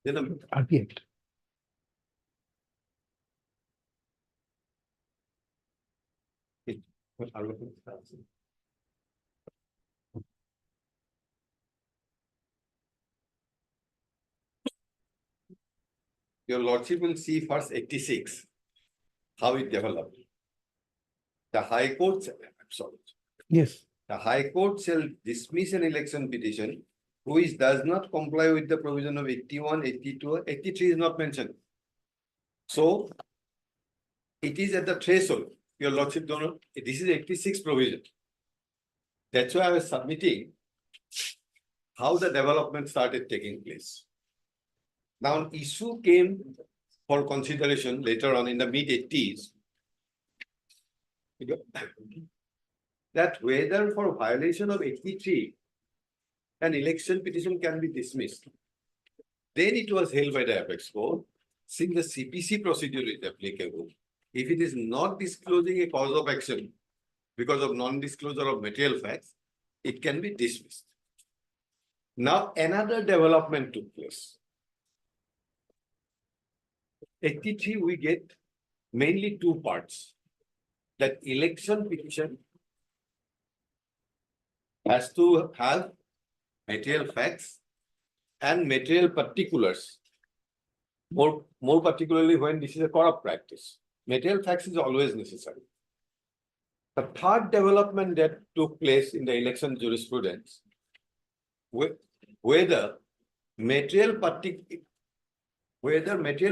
Then RP Act. Your lordship will see first 86, how it developed. The High Court, I'm sorry, Yes. the High Court shall dismiss an election petition which does not comply with the provision of 81, 82, 83 is not mentioned. So it is at the threshold. Your lordship don't know, this is 86 provision. That's why I was submitting how the development started taking place. Now, an issue came for consideration later on in the mid-80s. That whether for violation of 83, an election petition can be dismissed. Then it was held by the Apex Court, since the CPC procedure is applicable, if it is not disclosing a cause of action because of non-disclosure of material facts, it can be dismissed. Now, another development took place. 83, we get mainly two parts. That election petition has to have material facts and material particulars. More particularly when this is a corrupt practice. Material facts is always necessary. The third development that took place in the election jurisprudence, whether material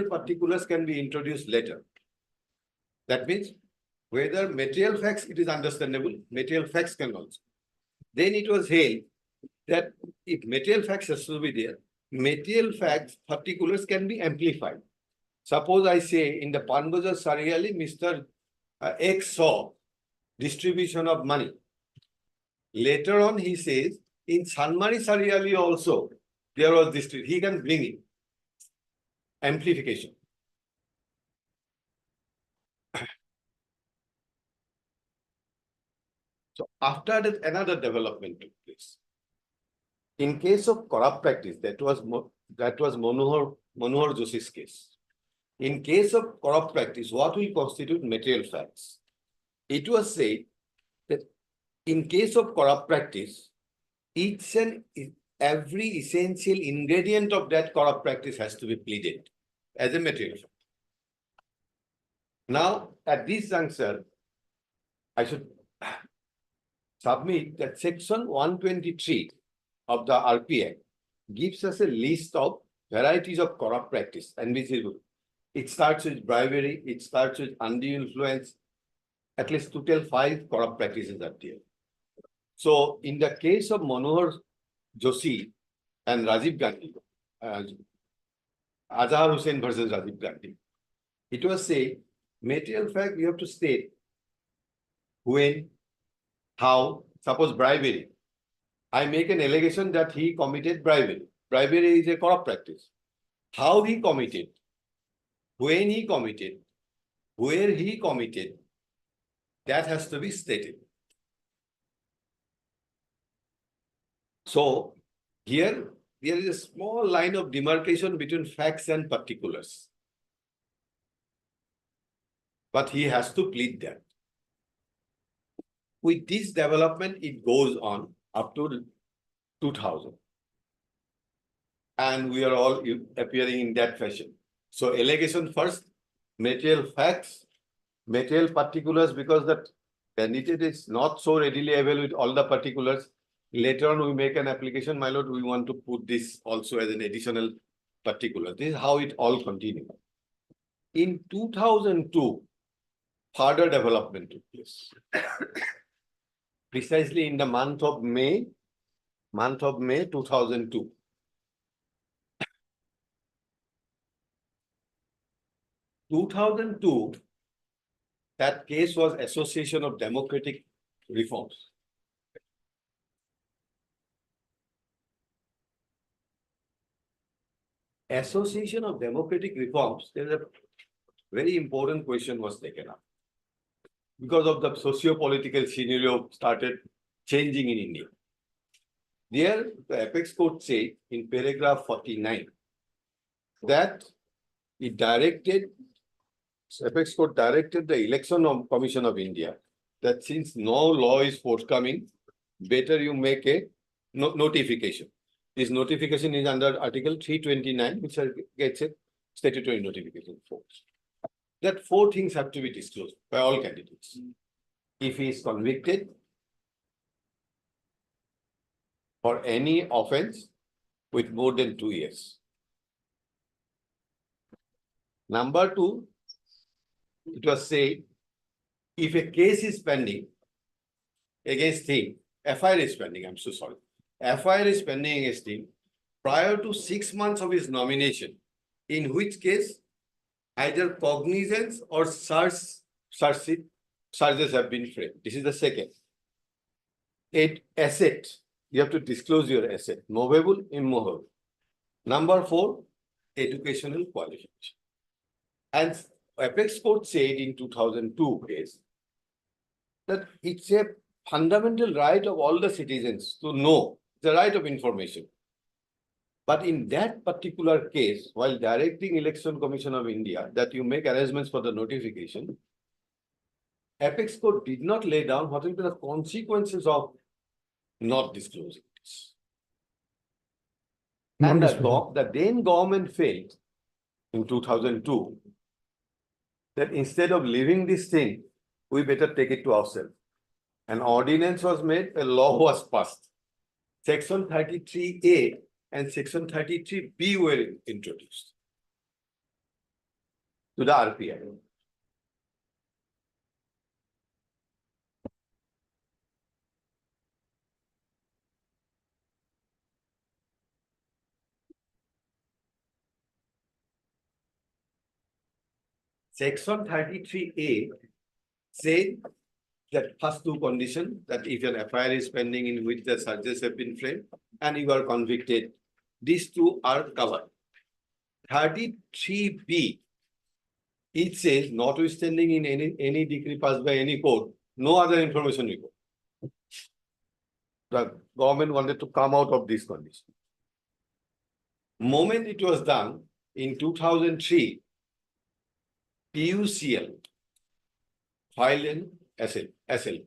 particulars can be introduced later. That means whether material facts, it is understandable, material facts can also. Then it was held that if material facts has to be there, material facts, particulars can be amplified. Suppose I say in the Panbajar Sariali, Mr. X saw distribution of money. Later on, he says, in Sanmari Sariali also, there was distribution. He can bring it. Amplification. So after that, another development took place. In case of corrupt practice, that was Manohar Joshi's case. In case of corrupt practice, what will constitute material facts? It was said that in case of corrupt practice, each and every essential ingredient of that corrupt practice has to be pleaded as a material fact. Now, at this juncture, I should submit that section 123 of the RP Act gives us a list of varieties of corrupt practice and visible. It starts with bribery, it starts with undue influence, at least to tell 5 corrupt practices are there. So in the case of Manohar Joshi and Rajiv Gandhi, Azhar Hussain versus Rajiv Gandhi, it was said, material fact you have to state when, how, suppose bribery. I make an allegation that he committed bribery. Bribery is a corrupt practice. How he committed, when he committed, where he committed, that has to be stated. So here, there is a small line of demarcation between facts and particulars. But he has to plead that. With this development, it goes on up to 2000. And we are all appearing in that fashion. So allegation first, material facts, material particulars, because that candidate is not so readily available with all the particulars. Later on, we make an application, my lord, we want to put this also as an additional particular. This is how it all continues. In 2002, further development took place. Precisely in the month of May 2002. In 2002, that case was Association of Democratic Reforms. Association of Democratic Reforms, there is a very important question was taken up. because of the socio-political scenario started changing in India. There, the apex court said in paragraph 49 that it directed, apex court directed the Election Commission of India that since no law is forthcoming, better you make a notification. This notification is under Article 329, which gets a statutory notification force. That 4 things have to be disclosed by all candidates. If he is convicted for any offense with more than 2 years. Number 2, it was said, if a case is pending against him, FIR is pending, I'm so sorry. FIR is pending against him prior to 6 months of his nomination, in which case either cognizance or charges have been framed. This is the second. Asset, you have to disclose your asset, movable, immovable. Number 4, educational qualification. And apex court said in 2002 case that it's a fundamental right of all the citizens to know, the right of information. But in that particular case, while directing Election Commission of India that you make arrangements for the notification, apex court did not lay down what will be the consequences of not disclosing this. And the then government felt in 2002 that instead of leaving this thing, we better take it to ourselves. An ordinance was made, a law was passed. Section 33A and Section 33B were introduced to the RPI. Section 33A said that first 2 conditions, that if an FIR is pending in which the charges have been framed and you are convicted, these 2 are covered. 33B, it says notwithstanding in any decree passed by any court, no other information required. The government wanted to come out of this condition. Moment it was done in 2003, PUCL filed an SLP.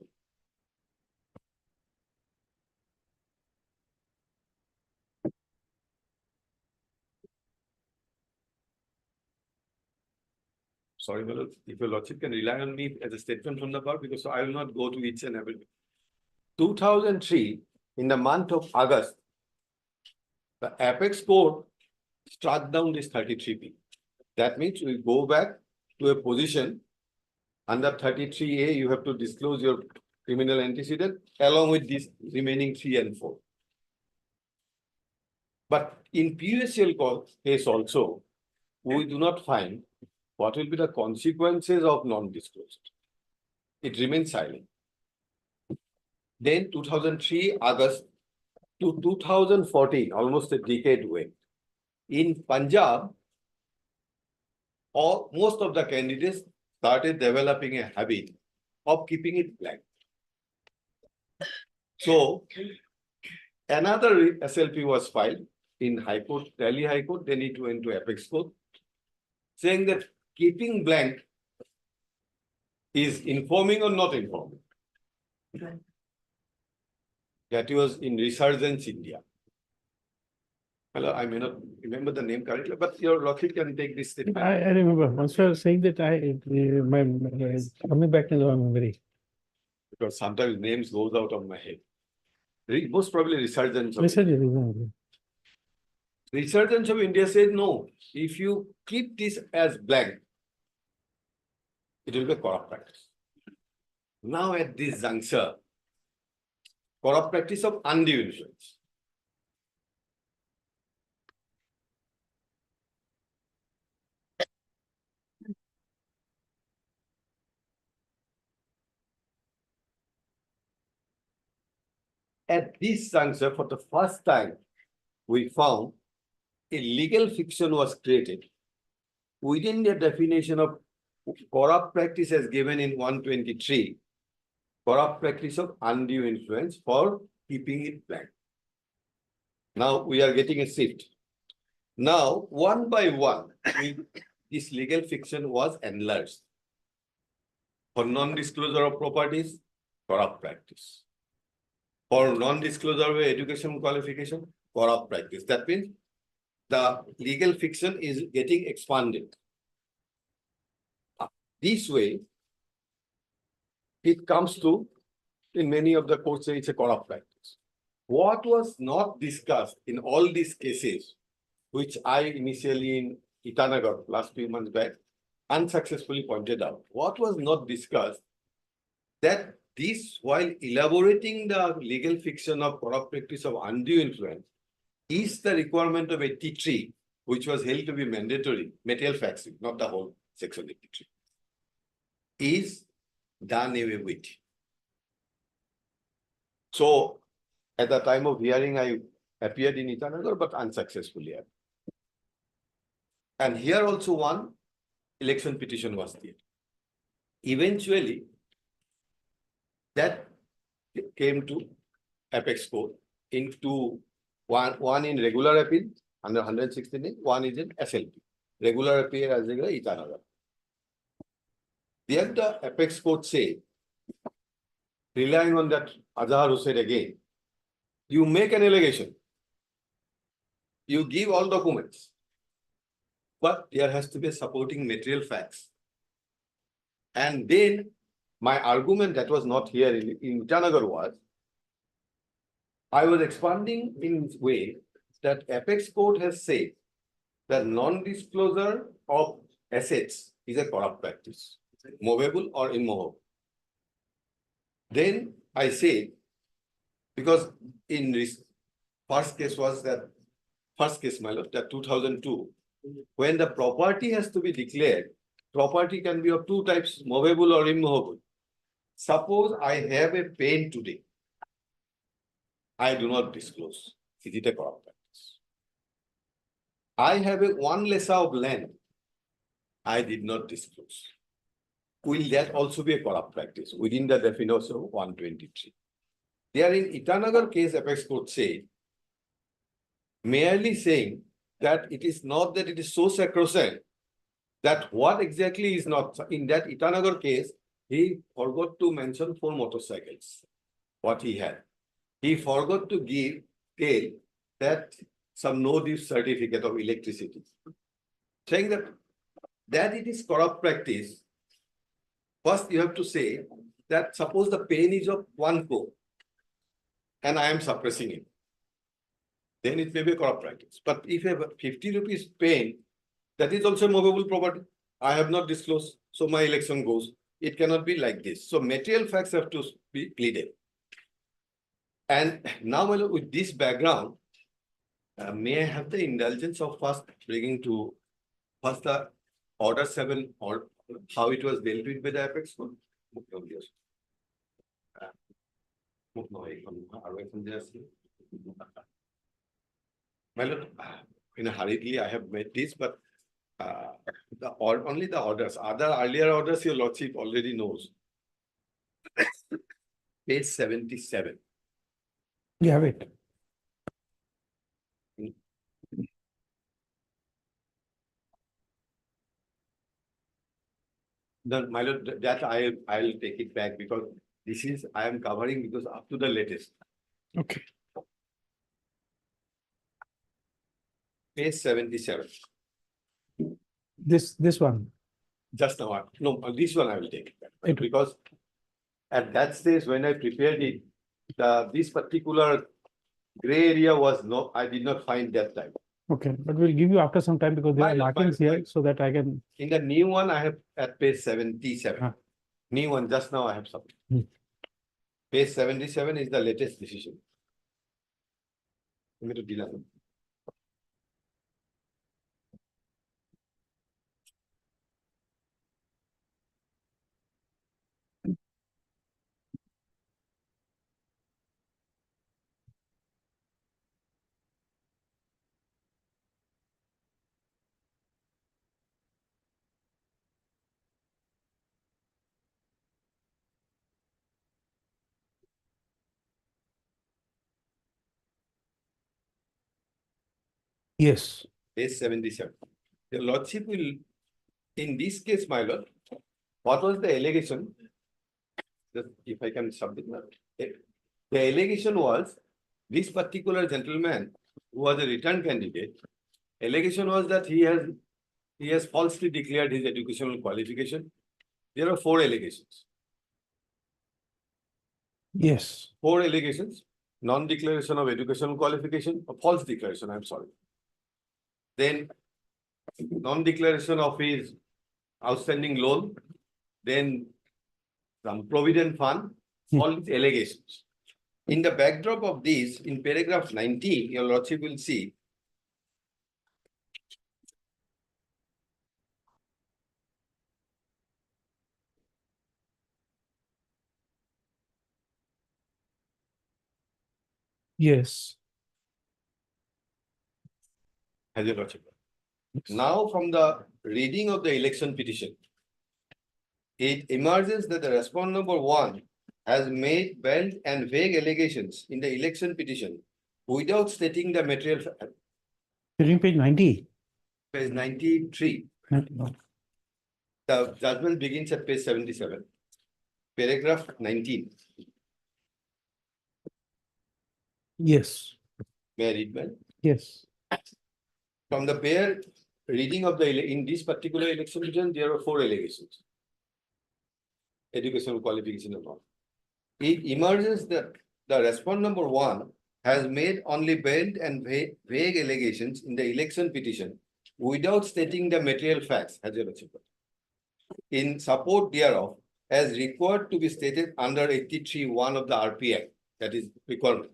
Sorry, my lord, if your lordship can rely on me as a statement from the bar, because I will not go to each and every. 2003, in the month of August, the apex court struck down this 33B. That means we go back to a position under 33A, you have to disclose your criminal antecedent along with these remaining 3 and 4. But in PUCL case also, we do not find what will be the consequences of non-disclosure. It remains silent. Then 2003 August to 2014, almost a decade went. In Punjab, most of the candidates started developing a habit of keeping it blank. So another SLP was filed in High Court, Delhi High Court, then it went to apex court, saying that keeping blank is informing or not informing. That was in Resurgence India. Hello, I may not remember the name correctly, but your lordship can take this statement. I remember, once you were saying that coming back to the memory. Because sometimes names goes out of my head. Most probably Resurgence of Resurgence of India said no. If you keep this as blank, it will be a corrupt practice. Now at this juncture, corrupt practice of undue influence. At this juncture, for the first time, we found a legal fiction was created within the definition of corrupt practice as given in 123. Corrupt practice of undue influence for keeping it blank. Now we are getting a shift. Now, one by one, this legal fiction was enlarged. For non-disclosure of properties, corrupt practice. For non-disclosure of education qualification, corrupt practice. That means the legal fiction is getting expanded. This way, it comes to, in many of the courts, it's a corrupt practice. What was not discussed in all these cases, which I initially in Itanagar last few months back unsuccessfully pointed out, what was not discussed, that this, while elaborating the legal fiction of corrupt practice of undue influence, is the requirement of 83, which was held to be mandatory, material facts, not the whole section 83, is done away with. So, at the time of hearing, I appeared in Itanagar, but unsuccessfully. And here also one election petition was there. Eventually, that came to Apex Court into one in regular appeal under 116, one is in SLP. Regular appeal as regular Itanagar. There the Apex Court say, relying on that Azhar who said again, you make an allegation, you give all documents, but there has to be supporting material facts. And then my argument that was not here in Itanagar was, I was expanding in way that Apex Court has said that non-disclosure of assets is a corrupt practice, movable or immovable. Then I say, because in this first case was that, first case, my lord, that 2002, when the property has to be declared, property can be of two types, movable or immovable. Suppose I have a pen today, I do not disclose. Is it a corrupt practice? I have a one lessa of land, I did not disclose. Will that also be a corrupt practice within the definition of 123? There in Itanagar case, Apex Court said, merely saying that it is not that it is so sacrosanct, that what exactly is not, in that Itanagar case, he forgot to mention 4 motorcycles, what he had. He forgot to tell that some no-diff certificate of electricity. Saying that it is corrupt practice, first you have to say that suppose the pen is of 1 crore and I am suppressing it, then it may be a corrupt practice. But if you have a 50 rupees pen, that is also movable property. I have not disclosed, so my election goes. It cannot be like this. So material facts have to be pleaded. And now with this background, may I have the indulgence of first bringing to first the order 7 or how it was dealt with by the Apex Court? Well, in a hurriedly, I have made this, but only the orders. Other earlier orders, your lordship already knows. Page 77. You have it. No, my lord, that I'll take it back because this is I am covering because up to the latest. Okay. Page 77. This one. Just now, no, this one I will take it back It- because at that stage when I prepared it, this particular gray area was no, I did not find that time. Okay, but we'll give you after some time because there are Fine, markings fine, here fine. so that I can. In the new one, I have at page 77. Ah. New one, just now I have submitted. Hmm. Page 77 is the latest decision. I'm going to deal with it. Yes. page 77. Your lordship will, in this case, my lord, what was the allegation? Just if I can submit now. The allegation was this particular gentleman who was a return candidate. Allegation was that he has falsely declared his educational qualification. There are 4 allegations. Yes. 4 allegations: non-declaration of educational qualification, a false declaration, I'm sorry. Then non-declaration of his outstanding loan, then some provident fund, all these allegations. In the backdrop of this, in paragraph 19, your lordship will see Yes. Has your lordship. Now, from the reading of the election petition, it emerges that the respondent number 1 has made veiled and vague allegations in the election petition without stating the material fact. Reading page 90. Page 93. The judgment begins at page 77. Paragraph 19. Yes. May I read, well? Yes. From the bare reading of in this particular election petition, there are 4 allegations. Educational qualification and all. It emerges that the respondent number 1 has made only veiled and vague allegations in the election petition without stating the material facts, as your lordship. In support thereof, as required to be stated under 83(1) of the RP Act, that is requirement.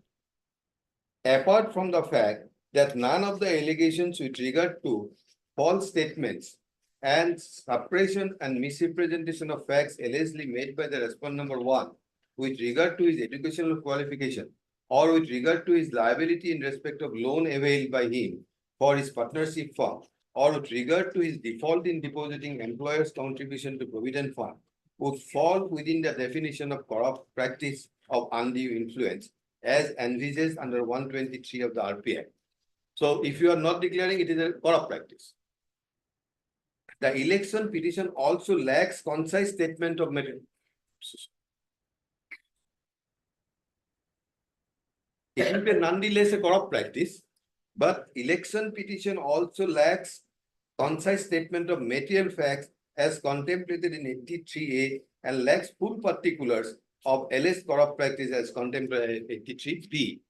Apart from the fact that none of the allegations with regard to false statements and suppression and misrepresentation of facts allegedly made by the respondent number 1 with regard to his educational qualification or with regard to his liability in respect of loan availed by him for his partnership firm or with regard to his default in depositing employer's contribution to provident fund would fall within the definition of corrupt practice of undue influence as envisaged under 123 of the RP Act. So if you are not declaring, it is a corrupt practice. The election petition also lacks concise statement of material. It will be nonetheless a corrupt practice, but election petition also lacks concise statement of material facts as contemplated in 83A and lacks full particulars of alleged corrupt practice as contemplated in 83B.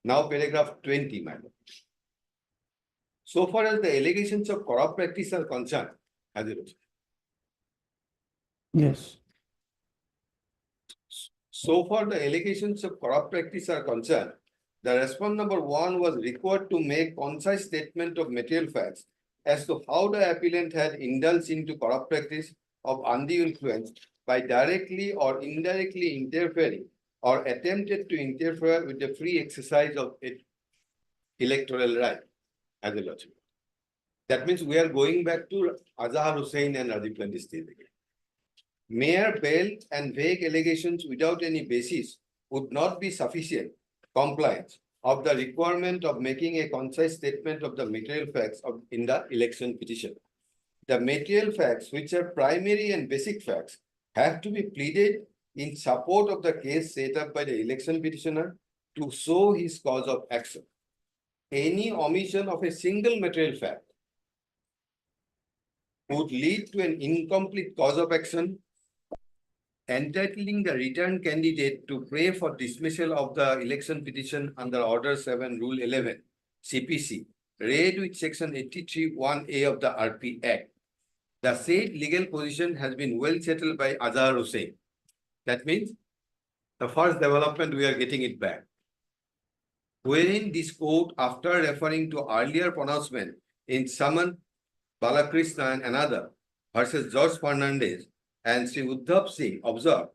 Now paragraph 20, madam. So far as the allegations of corrupt practice are concerned, has it? Yes. So far the allegations of corrupt practice are concerned, the respondent number 1 was required to make concise statement of material facts as to how the appellant had indulged into corrupt practice of undue influence by directly or indirectly interfering or attempted to interfere with the free exercise of its electoral right as a lodgement. That means we are going back to Azhar Hussain and Rajiv Gandhi stage again. Mere veiled and vague allegations without any basis would not be sufficient compliance of the requirement of making a concise statement of the material facts in the election petition. The material facts, which are primary and basic facts, have to be pleaded in support of the case set up by the election petitioner to show his cause of action. Any omission of a single material fact would lead to an incomplete cause of action, entitling the returned candidate to pray for dismissal of the election petition under Order 7, Rule 11, CPC, read with Section 83(1)A of the RP Act. The said legal position has been well settled by Azhar Hussain. That means the first development, we are getting it back. Wherein this court, after referring to earlier pronouncement in Samant Balakrishna and another versus George Fernandez and Sri Uddhav Singh, observed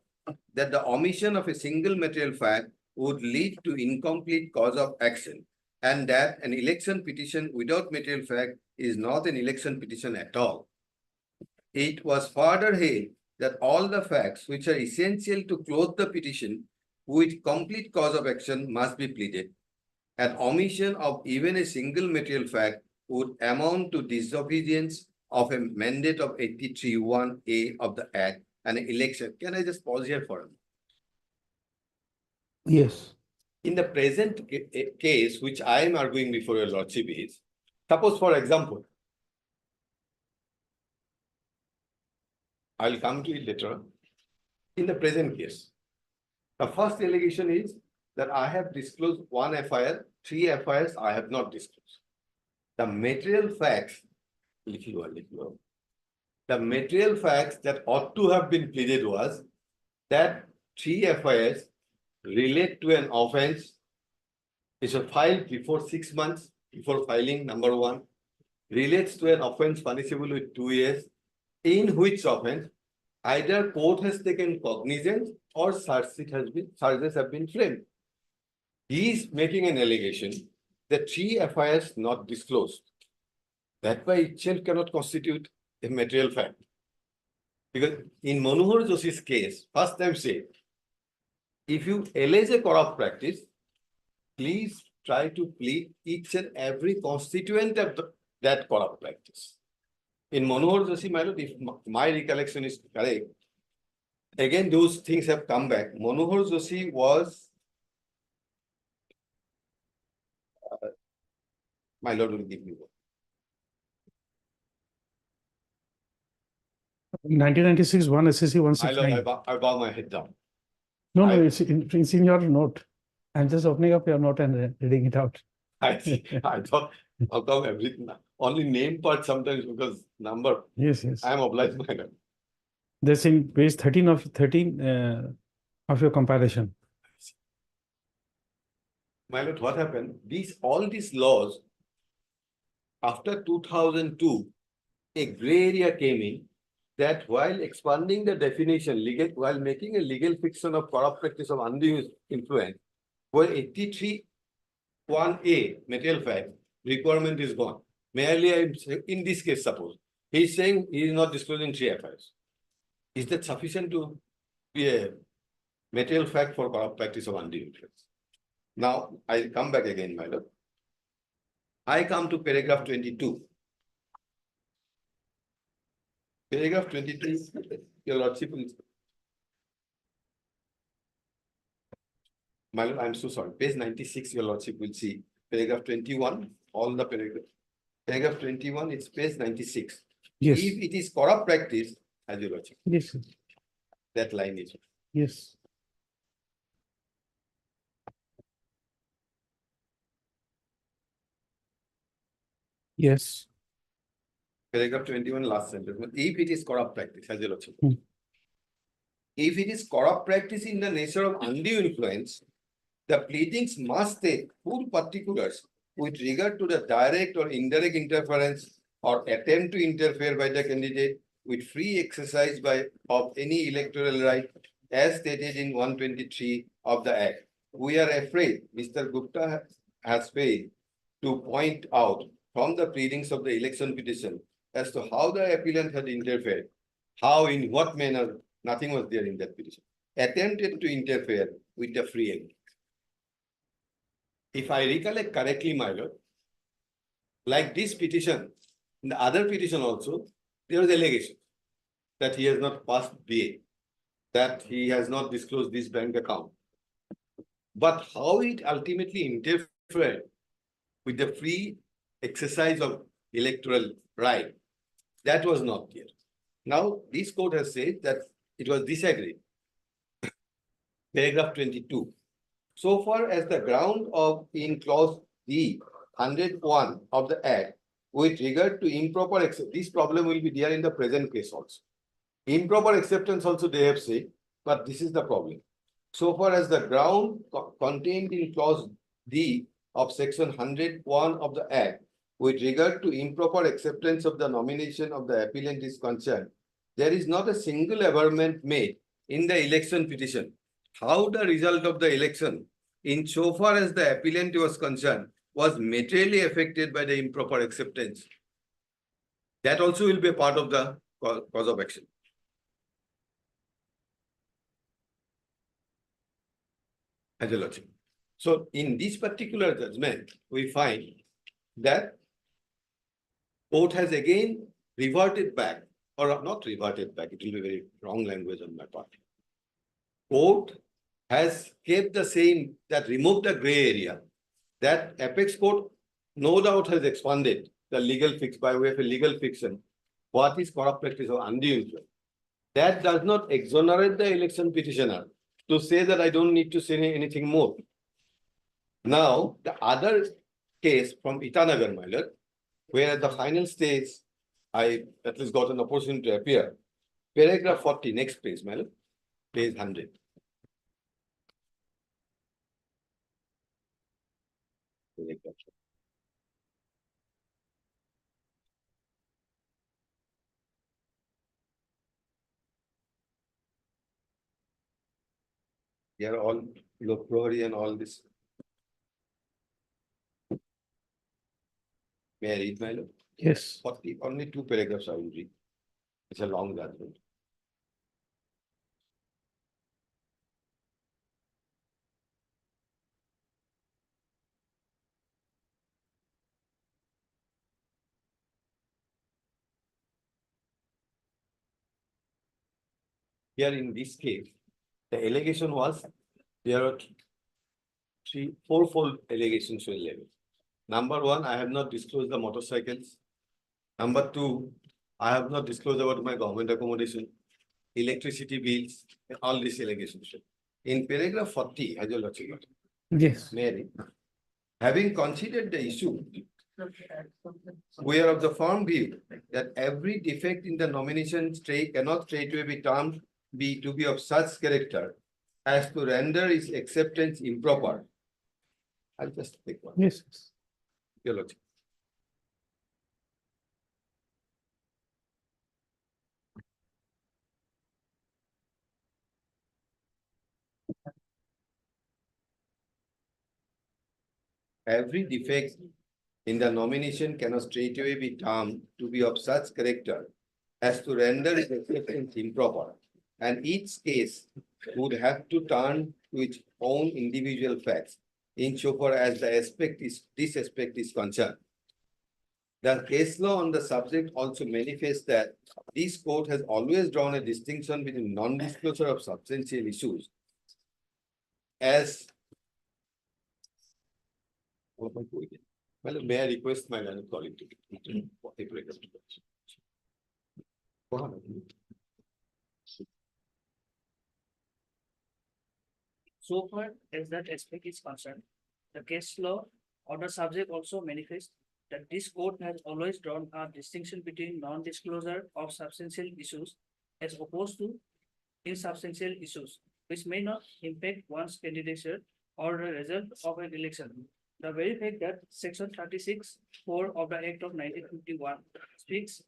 that the omission of a single material fact would lead to incomplete cause of action and that an election petition without material fact is not an election petition at all. It was further held that all the facts which are essential to clothe the petition with complete cause of action must be pleaded. an omission of even a single material fact would amount to disobedience of a mandate of 83(1)(a) of the Act and an election. Can I just pause here for a minute? Yes. In the present case, which I am arguing before your lordship is, suppose for example, I'll come to it later. In the present case, the first allegation is that I have disclosed one FIR, 3 FIRs I have not disclosed. The material facts, the material facts that ought to have been pleaded was that 3 FIRs relate to an offense is filed before 6 months before filing, number 1, relates to an offense punishable with 2 years, in which offense either court has taken cognizance or charges have been framed. He is making an allegation that 3 FIRs not disclosed. That by itself cannot constitute a material fact. Because in Manohar Joshi's case, first time said, if you allege a corrupt practice, please try to plead each and every constituent of that corrupt practice. In Manohar Joshi, my lord, if my recollection is correct, again those things have come back. Manohar Joshi was, my lord will give me one. 1996, 1 SCC My 169. lord, I bow my head down. No, I- it's in your note. I'm just opening up your note and reading it out. I thought, how come everything, only name part sometimes because number, Yes, yes. I am obliged by that. That's in page 13 of your comparison. My lord, what happened? All these laws, after 2002, a gray area came in that while expanding the definition, while making a legal fiction of corrupt practice of undue influence, where 83(1)(a) material fact requirement is gone. Merely, in this case, suppose he is saying he is not disclosing 3 FIRs. Is that sufficient to be a material fact for corrupt practice of undue influence? Now, I'll come back again, my lord. I come to paragraph 22. Paragraph 22, your lordship will. My lord, I'm so sorry. Page 96, your lordship will see. Paragraph 21, all the paragraph. Paragraph 21, it's page 96. Yes, If it is corrupt practice, as your lordship, yes, that line is. yes. Yes, Paragraph 21, last sentence. If it is corrupt practice, as your lordship. Hmm. If it is corrupt practice in the nature of undue influence, the pleadings must take full particulars with regard to the direct or indirect interference or attempt to interfere by the candidate with free exercise of any electoral right as stated in 123 of the Act. We are afraid Mr. Gupta has failed to point out from the pleadings of the election petition as to how the appellant had interfered, how, in what manner, nothing was there in that petition, attempted to interfere with the free act. If I recollect correctly, my lord, like this petition, in the other petition also, there was allegation that he has not passed BA, that he has not disclosed this bank account. But how it ultimately interfered with the free exercise of electoral right, that was not clear. Now, this court has said that it was disagreed. Paragraph 22. So far as the ground of in clause D 101 of the Act with regard to improper this problem will be there in the present case also. Improper acceptance also they have said, but this is the problem. So far as the ground contained in clause D of section 101 of the Act with regard to improper acceptance of the nomination of the appellant is concerned, there is not a single averment made in the election petition how the result of the election, in so far as the appellant was concerned, was materially affected by the improper acceptance. That also will be a part of the cause of action. As a lordship. So in this particular judgment, we find that court has again reverted back, or not reverted back, it will be very wrong language on my part. Court has kept the same, that removed the gray area. That apex court no doubt has expanded the legal fix by way of a legal fiction. What is corrupt practice or undue influence? That does not exonerate the election petitioner to say that I don't need to say anything more. Now, the other case from Itanagar, my lord, where at the final stage, I at least got an opportunity to appear. Paragraph 40, next page, my lord, page 100. They are all Lopori and all this. May I read, my lord? Yes. 40, only 2 paragraphs I will read. It's a long judgment. Here in this case, the allegation was there are fourfold allegations were leveled. Number one, I have not disclosed the motorcycles. Number two, I have not disclosed about my government accommodation, electricity bills, and all these allegations. In paragraph 40, as you Yes. Mary, having considered the issue, we are of the firm view that every defect in the nomination cannot straightway be termed to be of such character as to render its acceptance improper. I'll just take one. Yes. Your Lordship. Every defect in the nomination cannot straightway be termed to be of such character as to render its acceptance improper, and each case would have to turn to its own individual facts, insofar as this aspect is concerned. The case law on the subject also manifests that this court has always drawn a distinction between non-disclosure of substantial issues as well, may I request my learned colleague to So far as that aspect is concerned, the case law or the subject also manifests that this court has always drawn a distinction between non-disclosure of substantial issues as opposed to insubstantial issues, which may not impact one's candidature or the result of an election. The very fact that Section 36(4) of the Act of 1951 speaks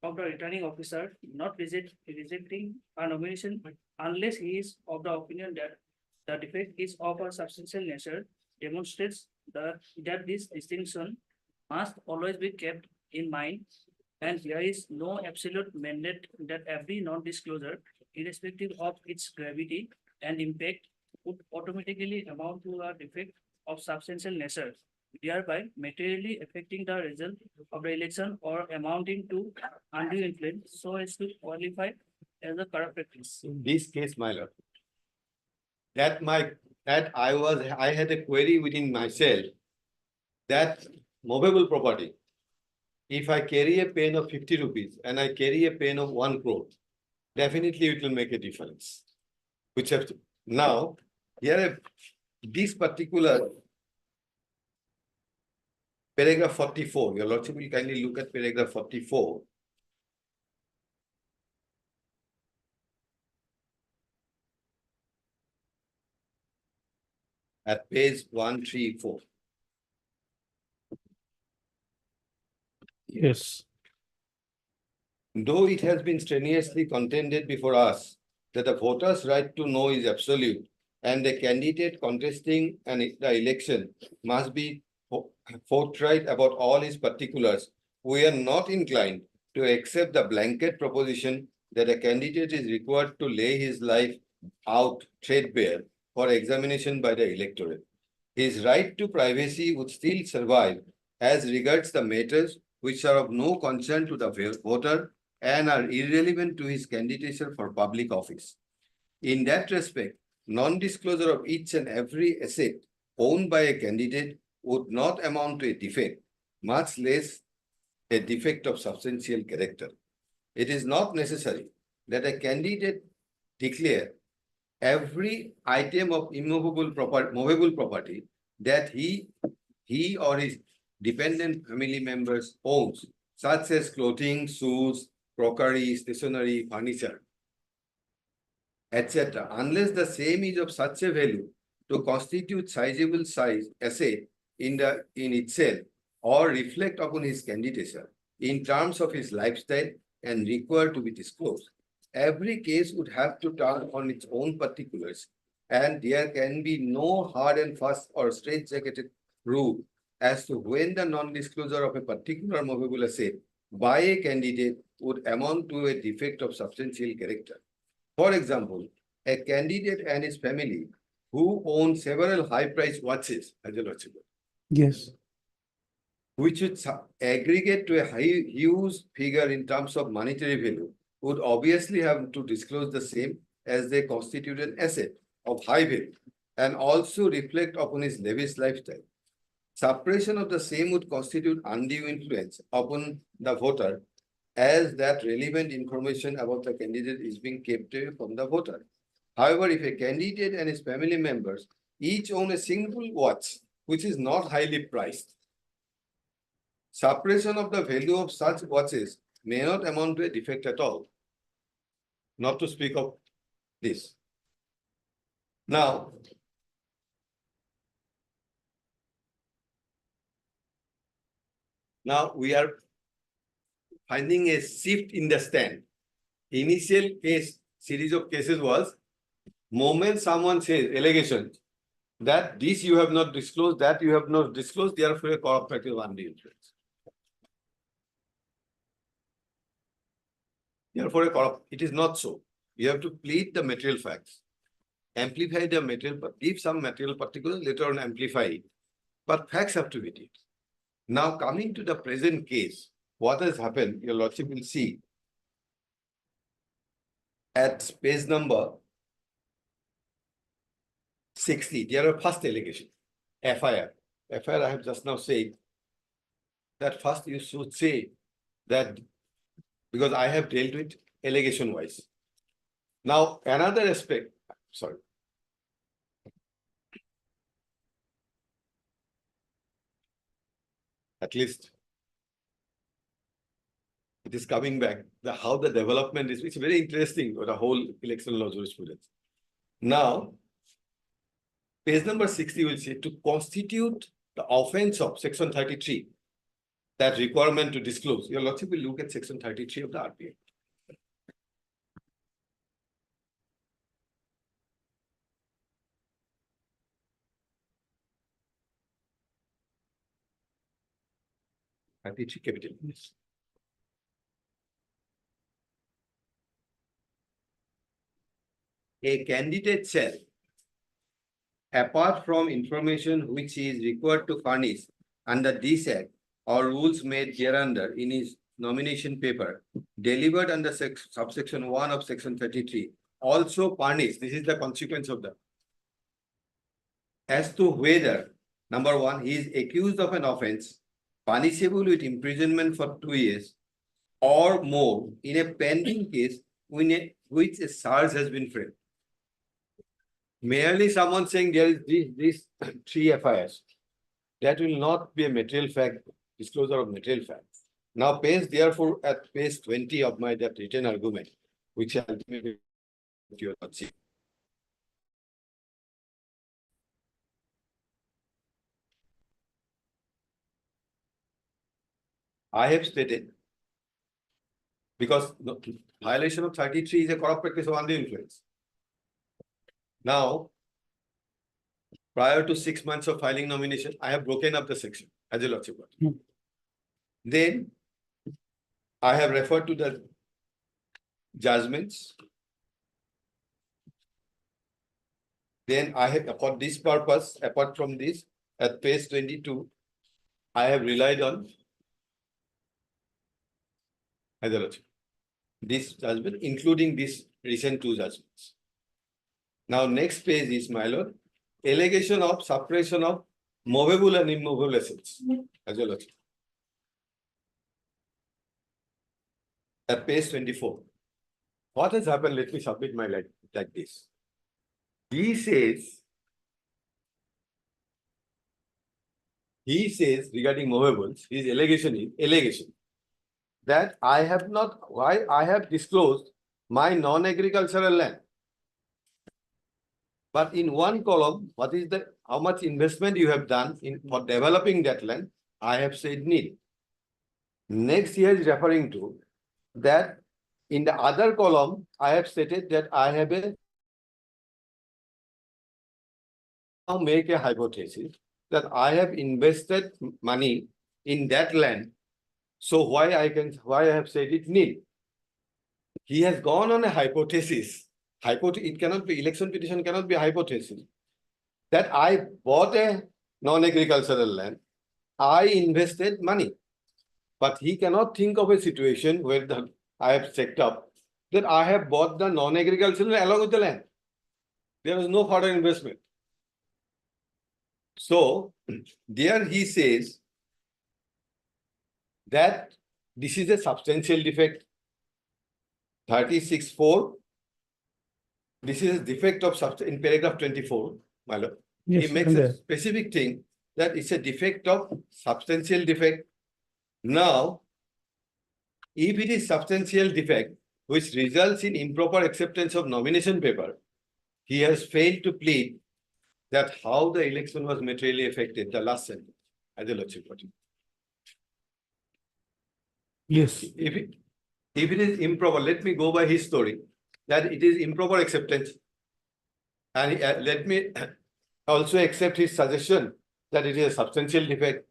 of the returning officer not rejecting a nomination unless he is of the opinion that the defect is of a substantial nature demonstrates that this distinction must always be kept in mind, and there is no absolute mandate that every non-disclosure, irrespective of its gravity and impact, would automatically amount to a defect of substantial nature, thereby materially affecting the result of the election or amounting to undue influence so as to qualify as a corrupt practice. in this case, my lord, I had a query within myself that movable property, if I carry a pen of 50 rupees and I carry a pen of 1 crore, definitely it will make a difference. Which have to, now, here this particular paragraph 44, your lordship will kindly look at paragraph 44. At page 134. Yes. Though it has been strenuously contended before us that the voter's right to know is absolute and the candidate contesting the election must be forthright about all his particulars, we are not inclined to accept the blanket proposition that a candidate is required to lay his life out threadbare for examination by the electorate. his right to privacy would still survive as regards the matters which are of no concern to the voter and are irrelevant to his candidature for public office. In that respect, non-disclosure of each and every asset owned by a candidate would not amount to a defect, much less a defect of substantial character. It is not necessary that a candidate declare every item of movable property that he or his dependent family members owns, such as clothing, shoes, crockery, stationery, furniture, etc., unless the same is of such a value to constitute sizable size asset in itself or reflect upon his candidature in terms of his lifestyle and require to be disclosed. Every case would have to turn on its own particulars, and there can be no hard and fast or straitjacketed rule as to when the non-disclosure of a particular movable asset by a candidate would amount to a defect of substantial character. For example, a candidate and his family who own several high-priced watches, Yes. which would aggregate to a huge figure in terms of monetary value, would obviously have to disclose the same as they constitute an asset of high value and also reflect upon his lavish lifestyle. Suppression of the same would constitute undue influence upon the voter, as that relevant information about the candidate is being kept away from the voter. However, if a candidate and his family members each own a single watch which is not highly priced, suppression of the value of such watches may not amount to a defect at all, not to speak of this. Now, we are finding a shift in the stand. Initial series of cases was, moment someone says allegation that this you have not disclosed, that you have not disclosed, therefore a corrupt practice of undue influence. Therefore, it is not so. You have to plead the material facts, amplify the material, give some material particulars, later on amplify it. But facts have to be did. Now, coming to the present case, what has happened, your lordship will see at page number 60, there are first allegation, FIR. FIR, I have just now said that first you should say that, because I have dealt with allegation wise. Now, another aspect, sorry. At least it is coming back, how the development is, it's very interesting with the whole election law jurisprudence. Now, page number 60 will say to constitute the offense of section 33, that requirement to disclose. Your lordship will look at section 33 of the RPA. Capital. Yes. A candidate shall, apart from information which is required to furnish under this Act or rules made hereunder in his nomination paper, delivered under subsection 1 of section 33, also furnish, this is the consequence of that, as to whether, number 1, he is accused of an offense punishable with imprisonment for 2 years or more in a pending case which a charge has been framed. Merely someone saying there is these 3 FIRs, that will not be a material fact, disclosure of material facts. Now, therefore, at page 20 of my that written argument, which ultimately you are not seeing. I have stated, because violation of 33 is a corrupt practice of undue influence. Now, prior to 6 months of filing nomination, I have broken up the section as a lordship. Then I have referred to the judgments Then I have, for this purpose, apart from this, at page 22, I have relied on hydrology. This judgment, including this recent two judgments. Now, next page is, my lord, allegation of suppression of movable and immovable assets. Hydrology. At page 24. What has happened? Let me submit my like this. He says regarding movables, his allegation that I have not, why I have disclosed my non-agricultural land. But in one column, what is the, how much investment you have done for developing that land? I have said nil. Next, he is referring to that in the other column, I have stated that I have now make a hypothesis that I have invested money in that land. So why I have said it nil? He has gone on a hypothesis. It cannot be, election petition cannot be a hypothesis. That I bought a non-agricultural land, I invested money. But he cannot think of a situation where I have checked up that I have bought the non-agricultural along with the land. There was no further investment. So there he says that this is a substantial defect. 36.4. This is a defect of in paragraph 24, my lord. Yes, He makes and a there. specific thing that it's a defect of substantial defect. Now, if it is substantial defect, which results in improper acceptance of nomination paper, he has failed to plead that how the election was materially affected, the last sentence, as a lordship put it. Yes. If it is improper, let me go by his story, that it is improper acceptance. And let me also accept his suggestion that it is a substantial defect,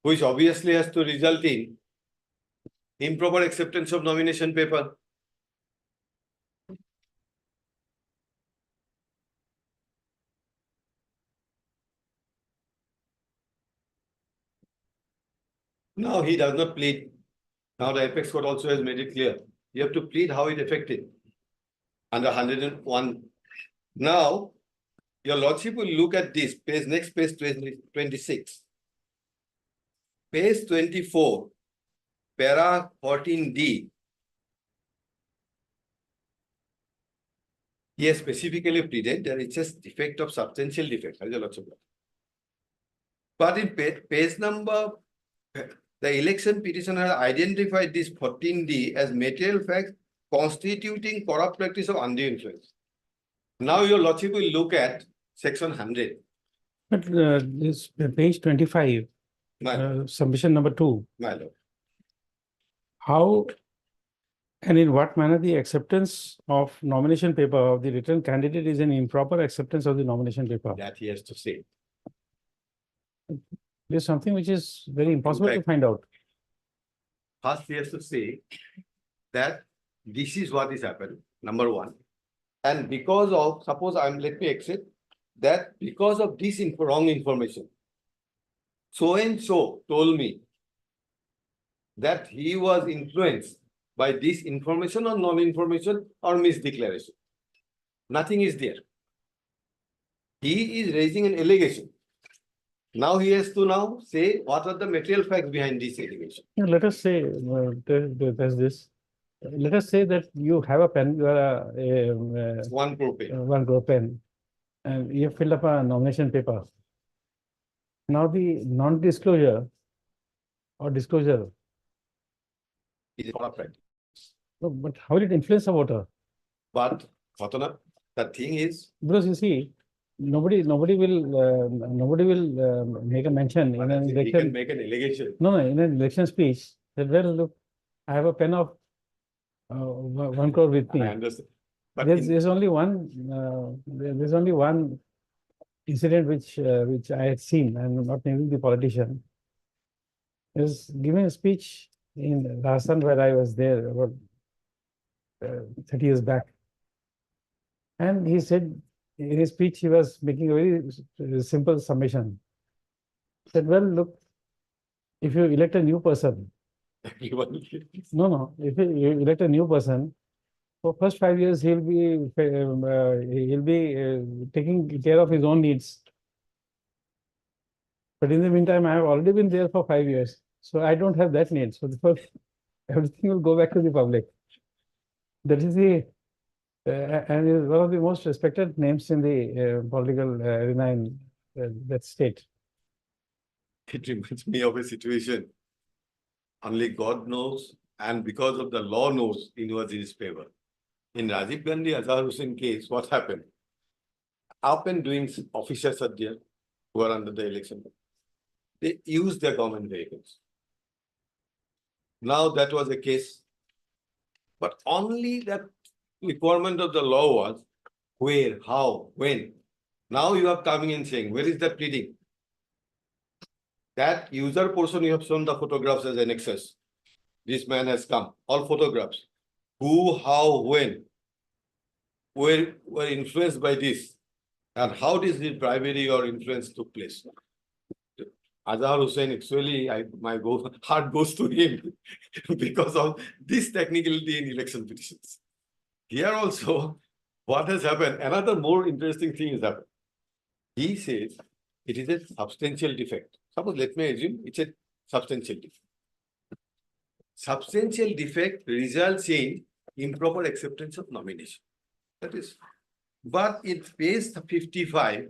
which obviously has to result in improper acceptance of nomination paper. Now he does not plead. Now the Apex Court also has made it clear. You have to plead how it affected under 101. Now, your lordship will look at this page, next page 26. Page 24, para 14D. He has specifically pleaded that it's a defect of substantial defect. But in page number, the election petitioner identified this 14D as material facts constituting corrupt practice of undue influence. Now your lordship will look at section 100. But this page 25, submission number 2. My lord. How and in what manner the acceptance of nomination paper of the written candidate is an improper acceptance of the nomination paper? That he has to say. There's something which is very impossible to find out. First, he has to say that this is what is happened, number one. And because of, suppose let me accept that because of this wrong information, so and so told me that he was influenced by this information or non-information or misdeclaration. Nothing is there. He is raising an allegation. Now he has to now say what are the material facts behind this allegation. Let us say, there's this. Let us say that you have a pen, you are a 1 crore pen. 1 crore pen, and you have filled up a nomination paper. Now the non-disclosure or disclosure. Is it correct? No, but how will it influence the voter? But Khatana, the thing is, Because you see, nobody will make a mention in an he election. can make an allegation. No, in an election speech, that well, look, I have a pen of 1 crore with me. I understand. But There's only one. There's only one incident which I had seen. I'm not naming the politician. He was giving a speech in Rajasthan where I was there about 30 years back, and he said in his speech, he was making a very simple summation. Said, well, look, if you elect a new person, no, if you elect a new person, for first 5 years, he'll be taking care of his own needs. But in the meantime, I have already been there for 5 years, so I don't have that need. So therefore, everything will go back to the public. That is the and is one of the most respected names in the political arena in that state. It reminds me of a situation. Only God knows, and because of the law knows, it was in his favor. In Rajiv Gandhi Azhar Hussain case, what happened? Up and doing officers are there who are under the election. They used their government vehicles. Now that was a case, but only that requirement of the law was where, how, when. Now you are coming and saying, where is that pleading? That user portion you have shown the photographs as annexes. This man has come, all photographs. Who, how, when were influenced by this, and how does the bribery or influence took place? Azhar Hussain, actually, my heart goes to him because of this technicality in election petitions. Here also, what has happened, another more interesting thing has happened. He says it is a substantial defect. Suppose, let me assume it's a substantial defect. Substantial defect results in improper acceptance of nomination. That is, but in page 55,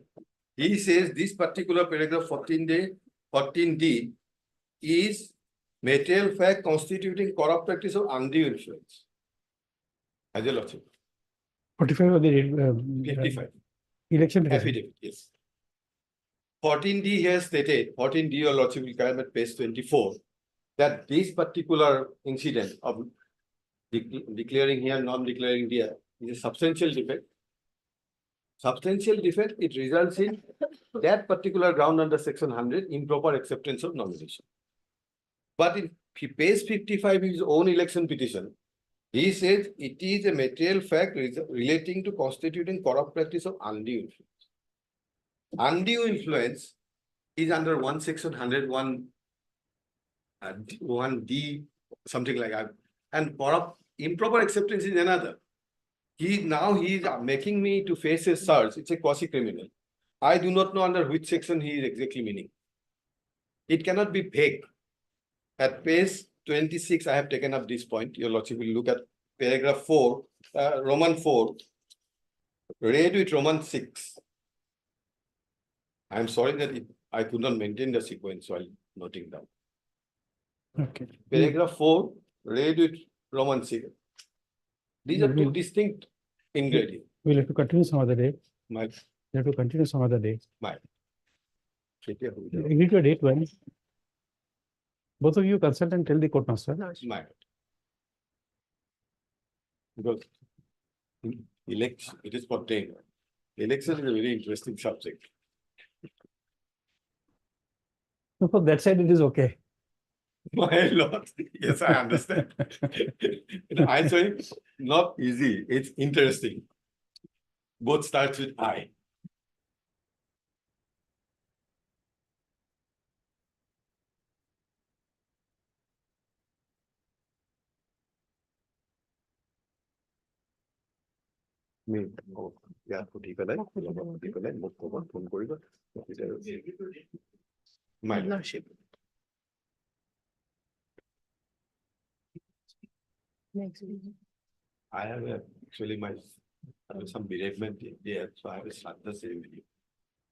he says this particular paragraph 14D is material fact constituting corrupt practice or undue influence. Has your lordship? 45 of the 55. election Affidavit, yes. 14D has stated, 14D your lordship will come at page 24, that this particular incident of declaring here, non-declaring there is a substantial defect. Substantial defect, it results in that particular ground under section 100, improper acceptance of nomination. But in page 55 his own election petition, he says it is a material fact relating to constituting corrupt practice of undue influence. Undue influence is under one section 101 1D, something like that. And corrupt improper acceptance is another. Now he is making me to face a search. It's a quasi-criminal. I do not know under which section he is exactly meaning. It cannot be vague. At page 26, I have taken up this point. Your lordship will look at paragraph 4, Roman 4, read with Roman 6. I am sorry that I could not maintain the sequence while noting down. Okay. Paragraph 4, read with Roman 6. These are two distinct ingredients. We'll have to continue some other day. My, We have to continue some other day. my. Agree to a date when both of you consult and tell the court master. My. Because election, it is pertained. Election is a very interesting subject. So for that side, it is okay. My lord, yes, I understand. I'm saying not easy, it's interesting. Both starts with I. My lordship. I have actually some bereavement there, so I will start the ceremony.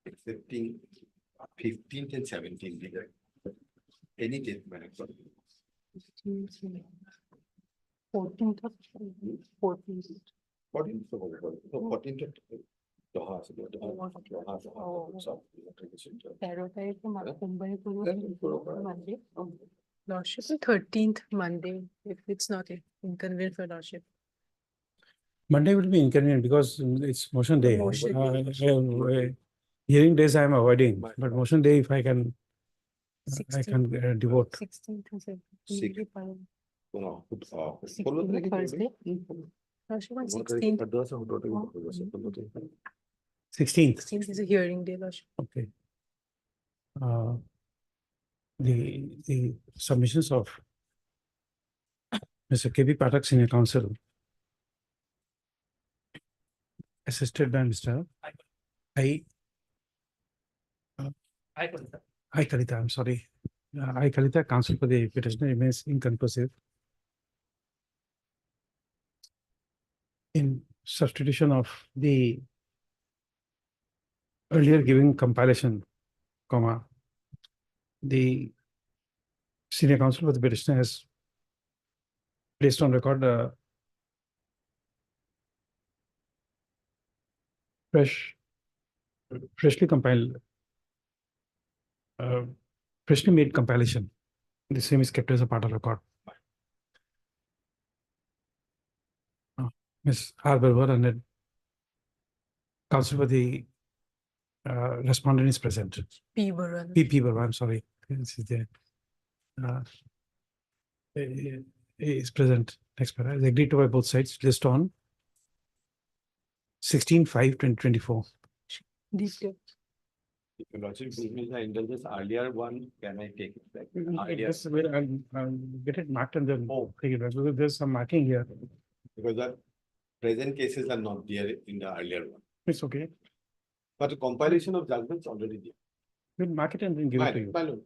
Accepting 15th and 17th. Any date, madam. 14th of 14th. 14th. Lordship, 13th Monday, if it's not inconvenient for lordship. Monday will be inconvenient because it's motion day. Hearing days I am avoiding, but motion day if I can devote. 16th and 17th. Six. Thursday. Lordship on 16th. 16th. Since it's a hearing day, Lordship. Okay. The submissions of Mr. K.B. Patak, Senior Counsel, assisted by Mr. I. Hi, Kalita, I'm sorry. I, Kalita, counsel for the petitioner remains inconclusive. In substitution of the earlier giving compilation, comma, the senior counsel for the petitioner has placed on record freshly compiled, freshly made compilation. The same is kept as a part of record. Ms. R. Berber and counsel for the respondent is present. P. Baran. P. Berber, I'm sorry. This is there. Is present. Next para is agreed to by both sides. List on 16/5/2024. Detail. Your Lordship, give me the indulgence earlier one, can I take it back? Yes, I'll get it marked and then take it back because there's some marking here. Because the present cases are not there in the earlier one, It's okay. but the compilation of judgments already there. We'll mark it and then give it to you. Fine,